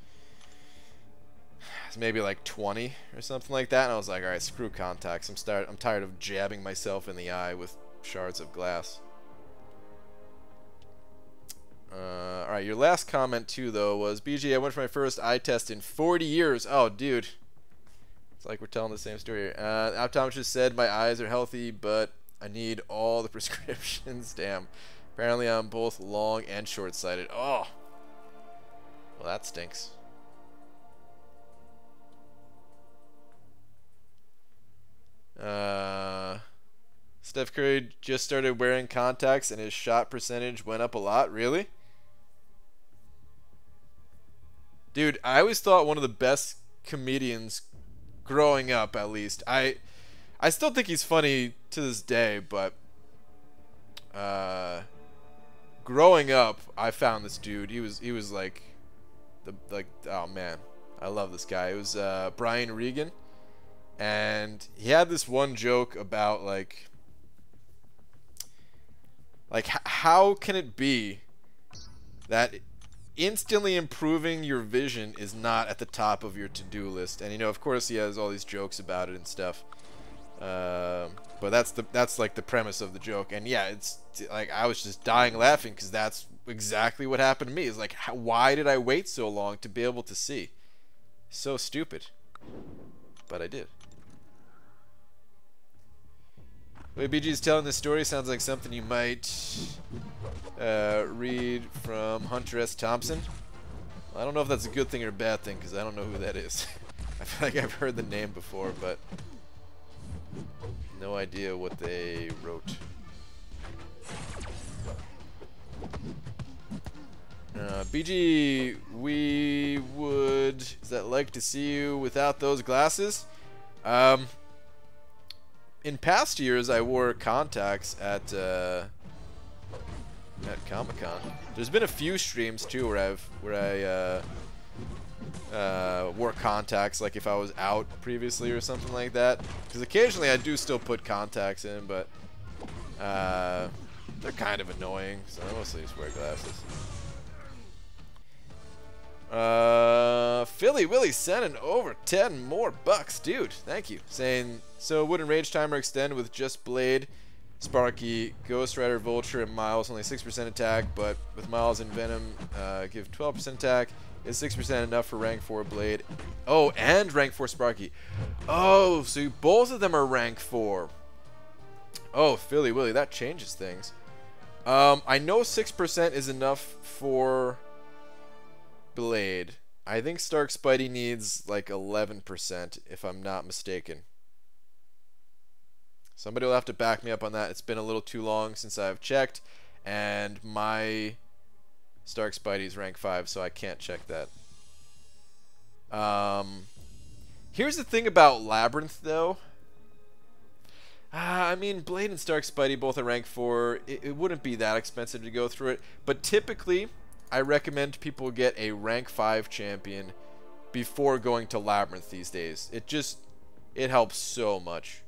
maybe like 20 or something like that. And I was like, all right, screw contacts. I'm tired of jabbing myself in the eye with shards of glass. All right, your last comment too though was, BG, I went for my first eye test in 40 years. Oh, dude. It's like we're telling the same story here. Optometrist said my eyes are healthy, but I need all the prescriptions. Damn. Apparently I'm both long and short-sighted. Oh. Well, that stinks. Steph Curry just started wearing contacts and his shot percentage went up a lot. Really? Dude, I always thought one of the best comedians growing up, at least. I still think he's funny to this day, but growing up, I found this dude. He was like oh man, I love this guy. It was Brian Regan, and he had this one joke about like how can it be that instantly improving your vision is not at the top of your to-do list? And you know, of course, he has all these jokes about it and stuff. But that's like the premise of the joke. And yeah, it's like I was just dying laughing, because that's exactly what happened to me. It's like, why did I wait so long to be able to see? So stupid. But I did. The way BG is telling this story sounds like something you might read from Hunter S. Thompson. Well, I don't know if that's a good thing or a bad thing, because I don't know who that is. I feel like I've heard the name before, but no idea what they wrote. BG, we would, is that like to see you without those glasses? In past years, I wore contacts at Comic-Con. There's been a few streams too where I wore contacts, like if I was out previously or something like that. Because occasionally I do still put contacts in, but they're kind of annoying, so I mostly just wear glasses. Philly Willie sending over 10 more bucks, dude. Thank you. Saying, so wouldn't Rage Timer extend with just Blade, Sparky, Ghost Rider, Vulture, and Miles? Only 6% attack, but with Miles and Venom, give 12% attack. Is 6% enough for rank 4 Blade? Oh, and rank 4 Sparky. Oh, so both of them are rank 4. Oh, Philly Willie, that changes things. I know 6% is enough for Blade. I think Stark Spidey needs like 11%, if I'm not mistaken. Somebody will have to back me up on that. It's been a little too long since I've checked, and my Stark Spidey's rank 5, so I can't check that. Here's the thing about Labyrinth, though. I mean, Blade and Stark Spidey both are rank 4. It wouldn't be that expensive to go through it, but typically I recommend people get a rank 5 champion before going to Labyrinth these days. It helps so much.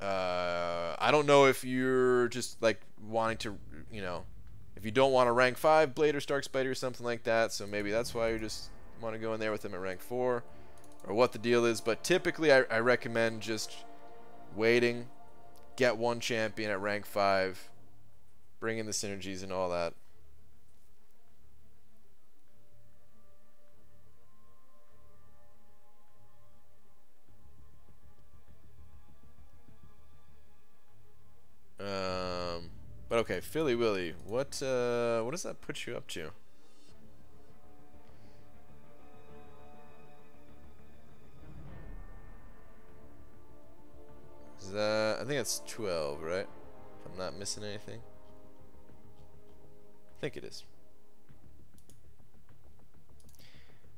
I don't know if you're just like wanting to, you know, if you don't want a rank 5 Blade or Stark Spider or something like that, so maybe that's why you just want to go in there with him at rank 4, or what the deal is. But typically I recommend just waiting, get one champion at rank 5, bring in the synergies and all that. But okay, Philly Willy, what does that put you up to? Is that, I think it's 12, right? If I'm not missing anything. I think it is.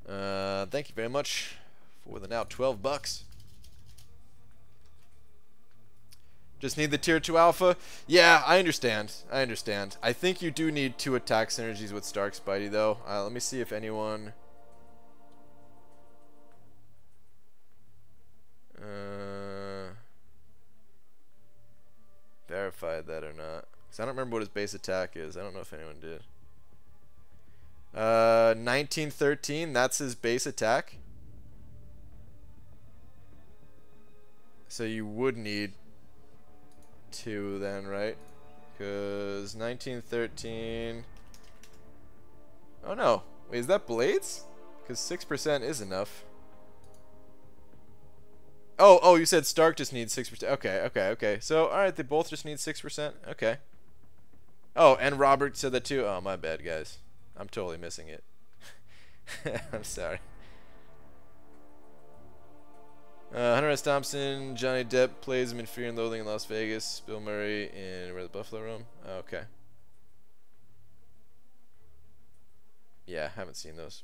Thank you very much for the now $12. Just need the tier 2 alpha. Yeah, I understand. I understand. I think you do need 2 attack synergies with Stark Spidey, though. Let me see if anyone... verified that or not. Because I don't remember what his base attack is. I don't know if anyone did. 1913, that's his base attack. So you would need 2 then, right? Because 1913... Oh no. Wait, is that blades? Because 6% is enough. Oh, you said Stark just needs 6%. Okay. So, alright, they both just need 6%. Okay. Oh, and Robert said that too. Oh, my bad, guys. I'm totally missing it. I'm sorry. Hunter S. Thompson, Johnny Depp plays him in Fear and Loathing in Las Vegas. Bill Murray in Where the Buffalo Roam. Okay. Yeah, haven't seen those.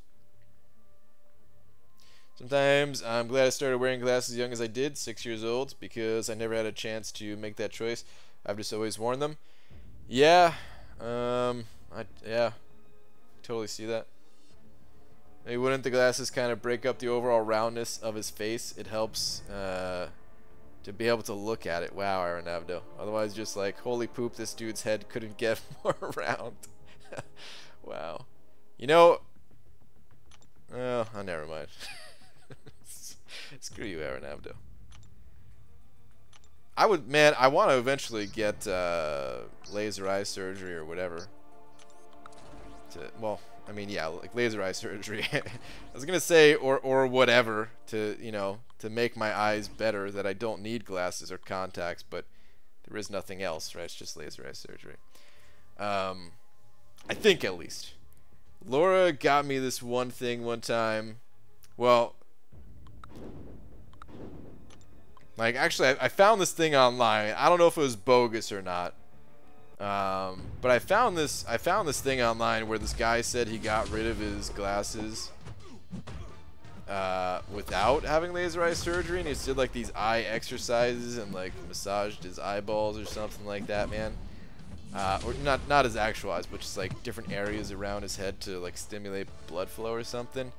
Sometimes I'm glad I started wearing glasses as young as I did, 6 years old, because I never had a chance to make that choice. I've just always worn them. Yeah, yeah, totally see that. Maybe wouldn't the glasses kind of break up the overall roundness of his face? It helps to be able to look at it. Wow, Aaron Avdo. Otherwise, just like, holy poop, this dude's head couldn't get more round. Wow. You know, oh, never mind. Screw you, Aaron Abdo. I would, man, I want to eventually get laser eye surgery or whatever. Well, I mean, yeah, like laser eye surgery. I was gonna say, or whatever, to, you know, to make my eyes better, that I don't need glasses or contacts, but there is nothing else, right? It's just laser eye surgery. I think, at least. Laura got me this one thing one time. Well, like, actually, I found this thing online. I don't know if it was bogus or not. But I found this thing online where this guy said he got rid of his glasses without having laser eye surgery, and he did like these eye exercises and like massaged his eyeballs or something like that, man. Or not his actual eyes, but just like different areas around his head to like stimulate blood flow or something.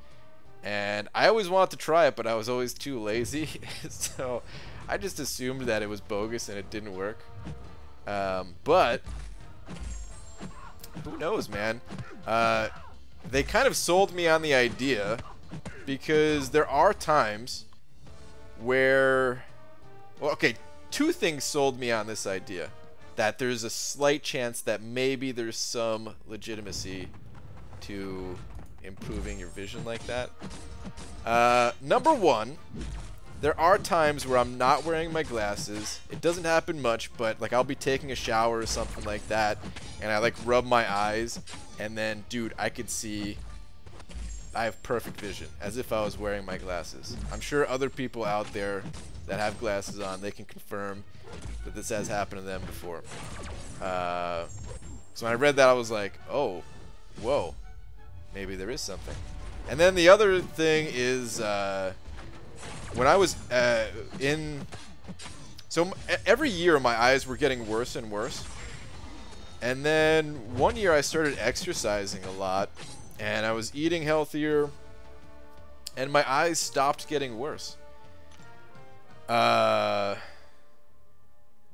And I always wanted to try it, but I was always too lazy, so I just assumed that it was bogus and it didn't work. But who knows, man? They kind of sold me on the idea, because there are times where, well, okay, 2 things sold me on this idea. That there's a slight chance that maybe there's some legitimacy to improving your vision like that. Number 1, there are times where I'm not wearing my glasses. It doesn't happen much, but like I'll be taking a shower or something like that, and I like rub my eyes, and then, dude, I could see. I have perfect vision, as if I was wearing my glasses. I'm sure other people out there that have glasses on, they can confirm that this has happened to them before. So when I read that, I was like, oh, whoa, maybe there is something. And then the other thing is, when I was so every year my eyes were getting worse and worse. And then one year I started exercising a lot, and I was eating healthier, and my eyes stopped getting worse.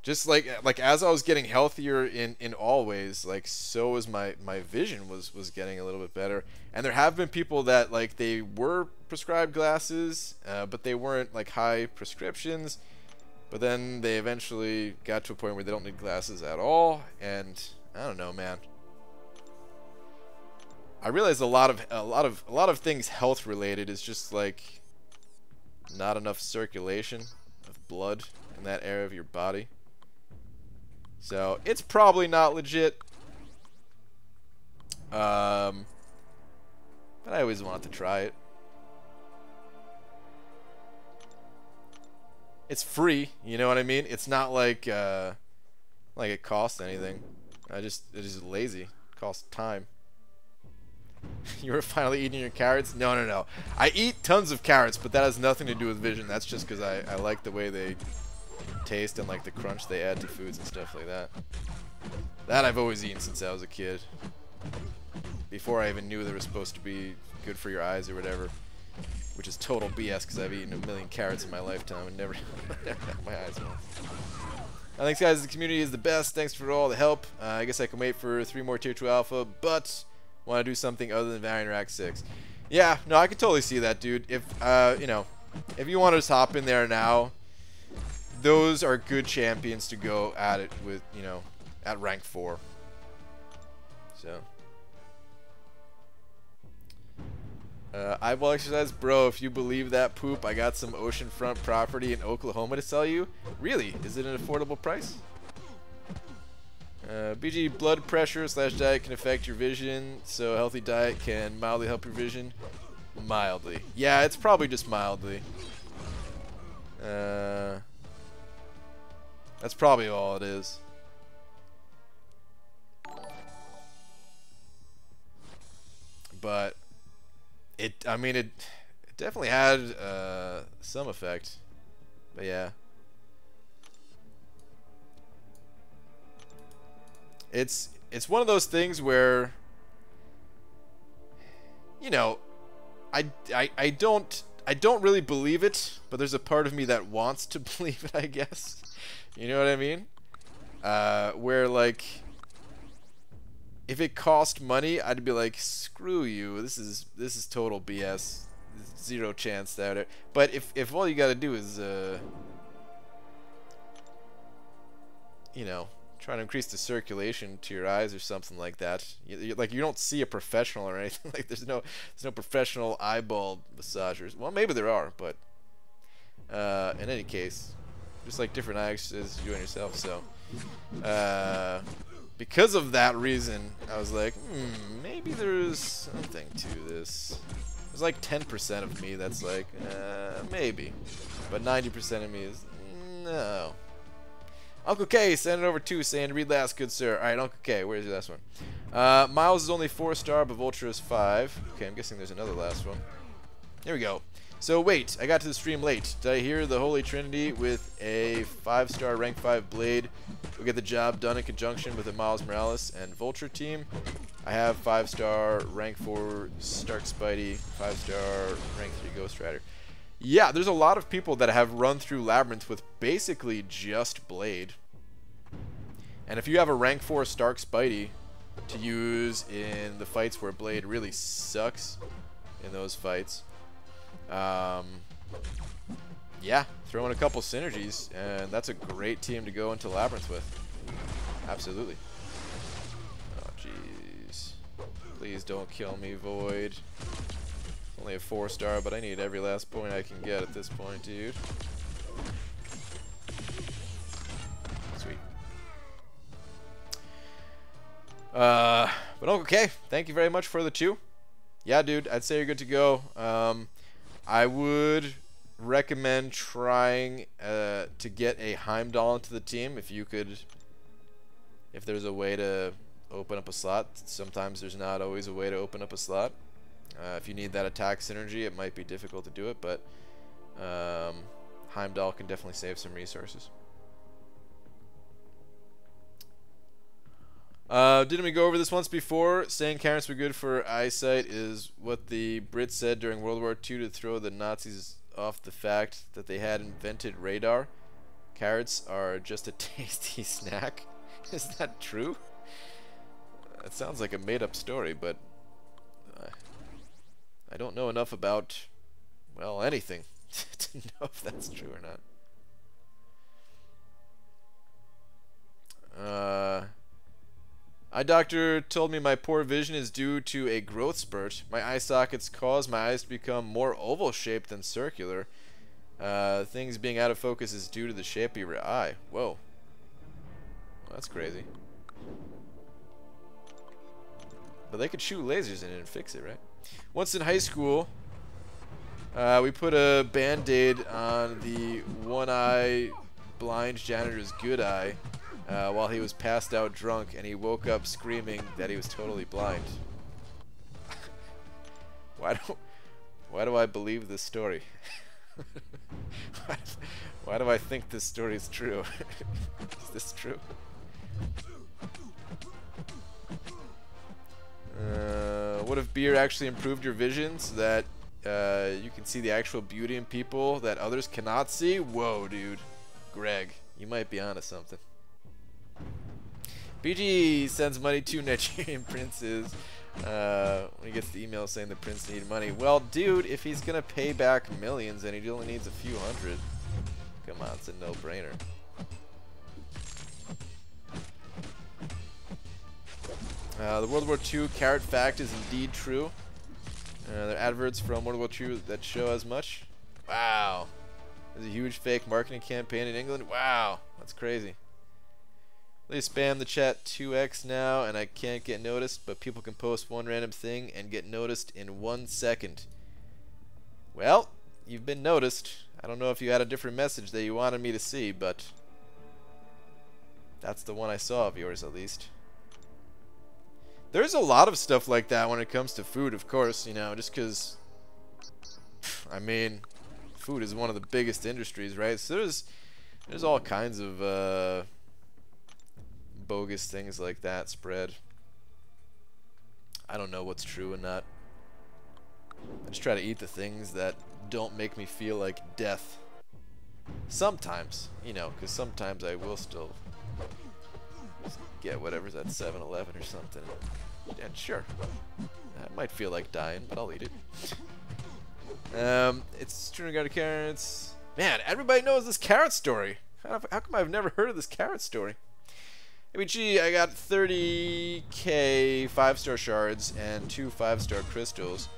Just like as I was getting healthier in all ways, like so was my vision was getting a little bit better. And there have been people that like they were prescribed glasses, but they weren't like high prescriptions. But then they eventually got to a point where they don't need glasses at all, and I don't know, man. I realize a lot of things health related is just like not enough circulation of blood in that area of your body. So it's probably not legit. But I always wanted to try it. It's free, you know what I mean? It's not like it costs anything. It's just lazy. It costs time. You were finally eating your carrots? No, no, no. I eat tons of carrots, but that has nothing to do with vision. That's just because I like the way they taste and like the crunch they add to foods and stuff like that. That I've always eaten since I was a kid. Before I even knew they were supposed to be good for your eyes or whatever. Which is total BS because I've eaten a million carrots in my lifetime and never had my eyes once. Thanks guys, the community is the best. Thanks for all the help. I guess I can wait for 3 more Tier 2 Alpha, but want to do something other than Variant Rack 6. Yeah, no, I can totally see that, dude. If, you know, if you want to just hop in there now, those are good champions to go at it with, you know, at rank 4. So. Eyeball exercise, bro, if you believe that poop, I got some oceanfront property in Oklahoma to sell you. Really? Is it an affordable price? BG, blood pressure / diet can affect your vision, so a healthy diet can mildly help your vision. Mildly. Yeah, it's probably just mildly. That's probably all it is. But I mean, it definitely had some effect. But yeah. It's one of those things where, you know, I don't really believe it, but there's a part of me that wants to believe it, I guess. You know what I mean? Where like, if it cost money, I'd be like, screw you. This is total BS. Zero chance that. But if all you gotta do is you know, trying to increase the circulation to your eyes or something like that. Like you don't see a professional or anything. Like there's no professional eyeball massagers. Well, maybe there are, but in any case, just like different eye exercises you doing yourself. So because of that reason, I was like, maybe there's something to this. There's like 10% of me that's like, maybe, but 90% of me is no. Uncle K, send it over too, saying read last, good sir. Alright, Uncle K, where's your last one? Miles is only 4-star, but Vulture is 5. Okay, I'm guessing there's another last one. Here we go. So wait, I got to the stream late. Did I hear the Holy Trinity with a 5-star rank 5 Blade will get the job done in conjunction with the Miles Morales and Vulture team? I have 5-star rank 4 Stark Spidey, 5-star rank 3 Ghost Rider. Yeah, there's a lot of people that have run through Labyrinth with basically just Blade. And if you have a rank 4 Stark Spidey to use in the fights where Blade really sucks in those fights, yeah, throw in a couple synergies, and that's a great team to go into Labyrinth with. Absolutely. Oh, jeez. Please don't kill me, Void. Only a 4-star, but I need every last point I can get at this point, dude. Sweet. But okay, thank you very much for the 2. Yeah, dude, I'd say you're good to go. I would recommend trying to get a Heimdall into the team if you could, if there's a way to open up a slot. Sometimes there's not always a way to open up a slot. If you need that attack synergy, it might be difficult to do it, but Heimdall can definitely save some resources. Didn't we go over this once before? Saying carrots were good for eyesight is what the Brits said during World War II to throw the Nazis off the fact that they had invented radar. Carrots are just a tasty snack. Is that true? That sounds like a made-up story, but I don't know enough about, well, anything to know if that's true or not. Eye doctor told me my poor vision is due to a growth spurt. My eye sockets cause my eyes to become more oval shaped than circular. Things being out of focus is due to the shape of your eye. Whoa. Well, that's crazy. But they could shoot lasers in it and fix it, right? Once in high school, we put a band-aid on the one-eye blind janitor's good eye while he was passed out drunk, and he woke up screaming that he was totally blind. Why do I believe this story? Why do I think this story is true? Is this true? What if beer actually improved your vision so that you can see the actual beauty in people that others cannot see? Whoa, dude. Greg, you might be onto something. BG sends money to Nigerian princes when he gets the email saying the prince needed money. Well, dude, if he's gonna pay back millions and he only needs a few hundred, come on, it's a no-brainer. The World War II carrot fact is indeed true. There are adverts from World War II that show as much. Wow. There's a huge fake marketing campaign in England. Wow. That's crazy. They spam the chat 2x now, and I can't get noticed, but people can post one random thing and get noticed in 1 second. Well, you've been noticed. I don't know if you had a different message that you wanted me to see, but that's the one I saw of yours, at least. There's a lot of stuff like that when it comes to food, of course, you know, just because, I mean, food is one of the biggest industries, right? So there's all kinds of bogus things like that spread. I don't know what's true and not. I just try to eat the things that don't make me feel like death. Sometimes, you know, because sometimes I will still get whatever's at 7-Eleven or something. And sure, I might feel like dying, but I'll eat it. It's true regarding carrots. Man, everybody knows this carrot story. How come I've never heard of this carrot story? ABG, I got 30k 5-star shards and 2 5-star crystals.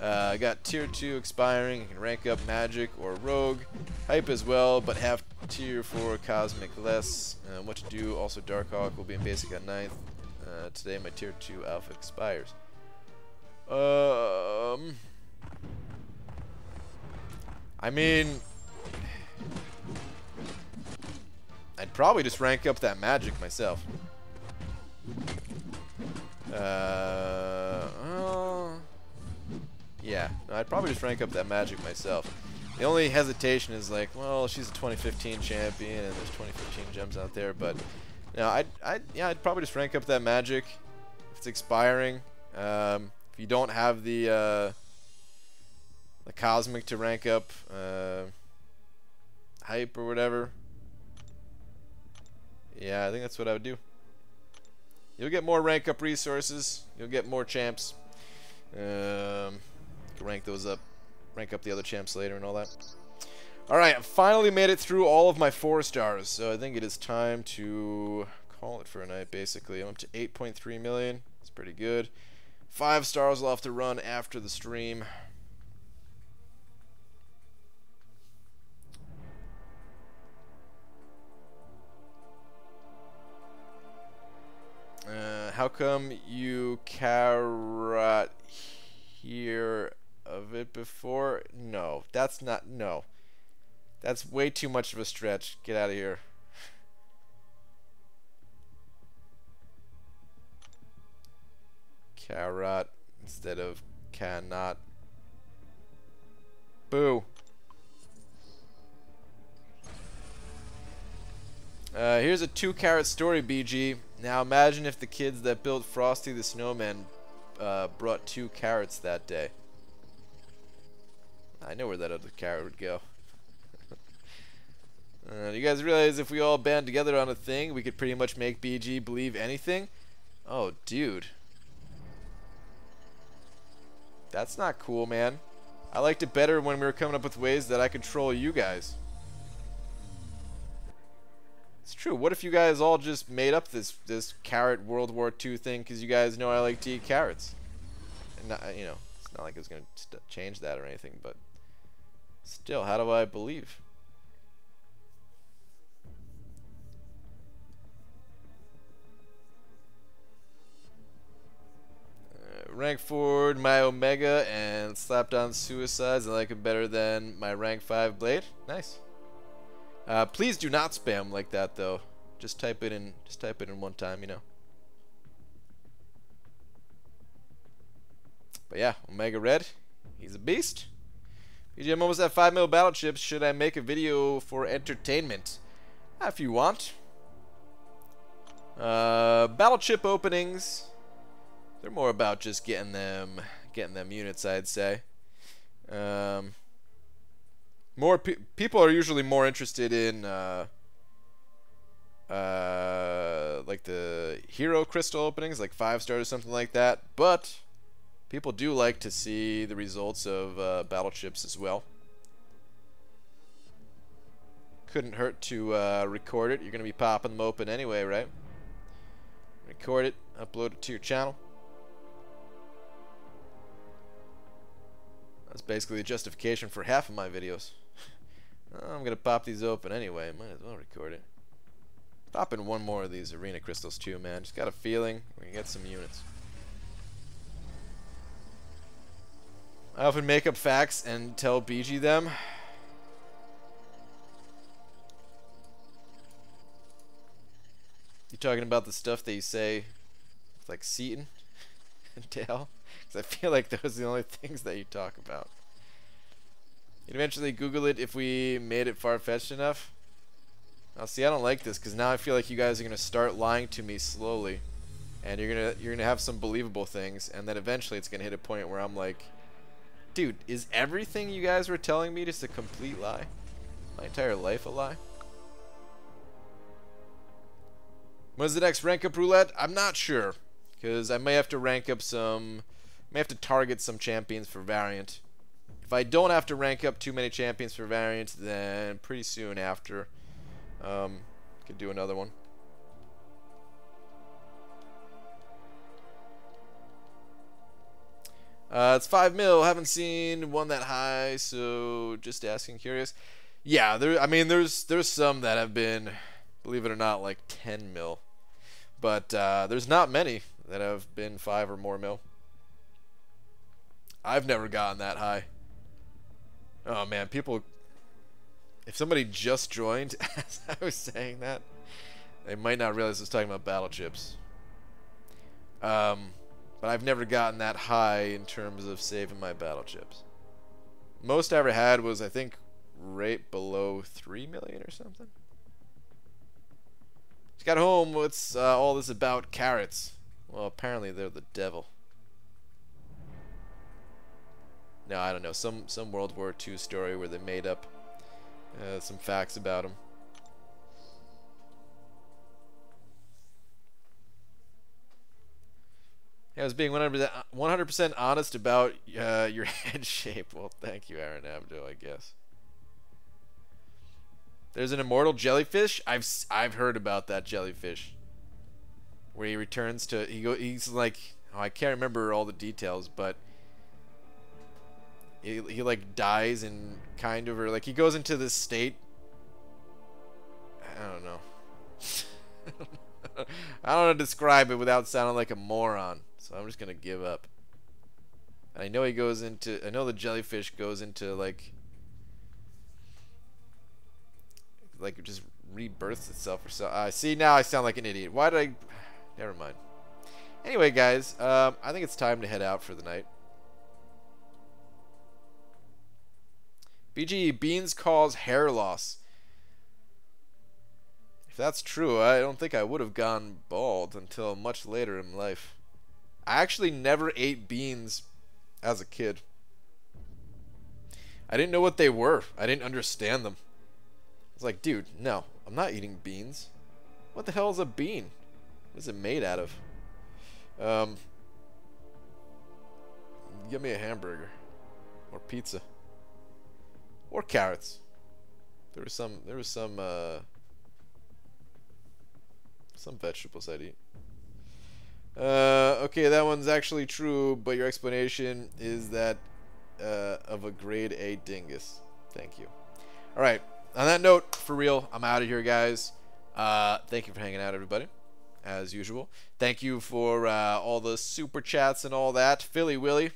I got tier 2 expiring. I can rank up magic or rogue. Hype as well, but have tier 4 cosmic less. What to do? Also, Darkhawk will be in basic on 9th. Today my tier 2 alpha expires. I mean, I'd probably just rank up that magic myself. Yeah, no, I'd probably just rank up that magic myself. The only hesitation is like, well, she's a 2015 champion and there's 2015 gems out there, but no, I'd probably just rank up that magic if it's expiring. If you don't have the cosmic to rank up hype or whatever, yeah, I think that's what I would do. You'll get more rank up resources. You'll get more champs. You can rank those up, rank up the other champs later and all that. Alright, I finally made it through all of my 4 stars, so I think it is time to call it for a night, basically. I'm up to 8.3 million. It's pretty good. 5 stars will have to run after the stream. How come you cannot hear of it before? No, that's not, no. That's way too much of a stretch. Get out of here. Carrot instead of cannot. Boo. Here's a 2-carat story, BG. Now imagine if the kids that built Frosty the Snowman brought 2 carrots that day. I know where that other carrot would go. You guys realize if we all band together on a thing, we could pretty much make BG believe anything? Oh, dude. That's not cool, man. I liked it better when we were coming up with ways that I control you guys. It's true. What if you guys all just made up this carrot World War II thing because you guys know I like to eat carrots? And not, you know, it's not like it's going to change that or anything, but still, how do I believe? Rank forward my Omega and slapped on Suicides. I like it better than my rank 5 Blade. Nice. Please do not spam like that though. Just type it in. Just type it in one time, you know. But yeah, Omega Red, he's a beast. BG, I'm almost at 5 mil battle chips. Should I make a video for entertainment? If you want. Battle chip openings. They're more about just getting them units, I'd say. More people are usually more interested in like the hero crystal openings, like 5-star or something like that. But people do like to see the results of battle chips as well. Couldn't hurt to record it. You're gonna be popping them open anyway, right? Record it, upload it to your channel. That's basically the justification for half of my videos. I'm gonna pop these open anyway. Might as well record it. Pop in one more of these arena crystals too, man. Just got a feeling we can get some units. I often make up facts and tell BG them. You talking about the stuff that you say with like Seaton and Dale? Because I feel like those are the only things that you talk about. You'd eventually Google it if we made it far-fetched enough. Now, see, I don't like this because now I feel like you guys are gonna start lying to me slowly, and you're gonna have some believable things, and then eventually it's gonna hit a point where I'm like, dude, is everything you guys were telling me just a complete lie? My entire life a lie? When's the next rank up roulette? I'm not sure, because I may have to rank up some. May have to target some champions for variant. If I don't have to rank up too many champions for variant, then pretty soon after, could do another one. It's 5 mil. Haven't seen one that high, so just asking, curious. Yeah, I mean, there's some that have been, believe it or not, like 10 mil, but there's not many that have been 5 or more mil. I've never gotten that high. Oh man, people, if somebody just joined as I was saying that, they might not realize I was talking about battle chips. But I've never gotten that high in terms of saving my battle chips. Most I ever had was, I think, right below 3 million or something. Just got home. What's all this about carrots? Well, apparently they're the devil. No, I don't know. Some World War II story where they made up some facts about them. Yeah, I was being 100% honest about your head shape. Well, thank you, Aaron Abdo, I guess. There's an immortal jellyfish. I've heard about that jellyfish, where he returns to he's like, oh, I can't remember all the details, but he like dies and kind of, or like he goes into this state. I don't know. I don't know how to describe it without sounding like a moron, so I'm just gonna give up. And I know he goes into, I know the jellyfish goes into like it just rebirths itself or so. See, now I sound like an idiot. Why did I? Never mind. Anyway, guys, I think it's time to head out for the night. BG, Beans calls hair loss. If that's true, I don't think I would have gone bald until much later in life. I actually never ate beans as a kid. I didn't know what they were. I didn't understand them. was like, dude, no, I'm not eating beans. What the hell is a bean? What is it made out of? Give me a hamburger. Or pizza. Or carrots. There was some vegetables I'd eat. Okay, that one's actually true, but your explanation is that of a grade A dingus. Thank you. Alright, on that note, for real, I'm out of here, guys. Thank you for hanging out, everybody, as usual. Thank you for all the super chats and all that. Philly Willy,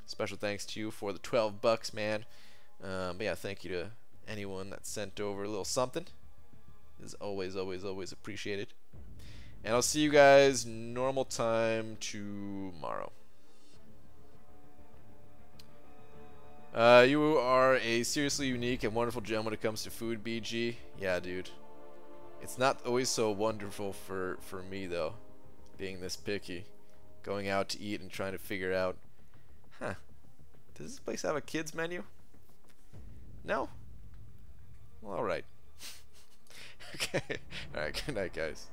special thanks to you for the 12 bucks, man. But yeah, thank you to anyone that sent over a little something. Is always, always, always appreciated. And I'll see you guys normal time tomorrow. You are a seriously unique and wonderful gem when it comes to food, BG. Yeah, dude. It's not always so wonderful for me, though, being this picky. Going out to eat and trying to figure out, huh, does this place have a kids menu? No? Well, alright. Okay. Alright, good night, guys.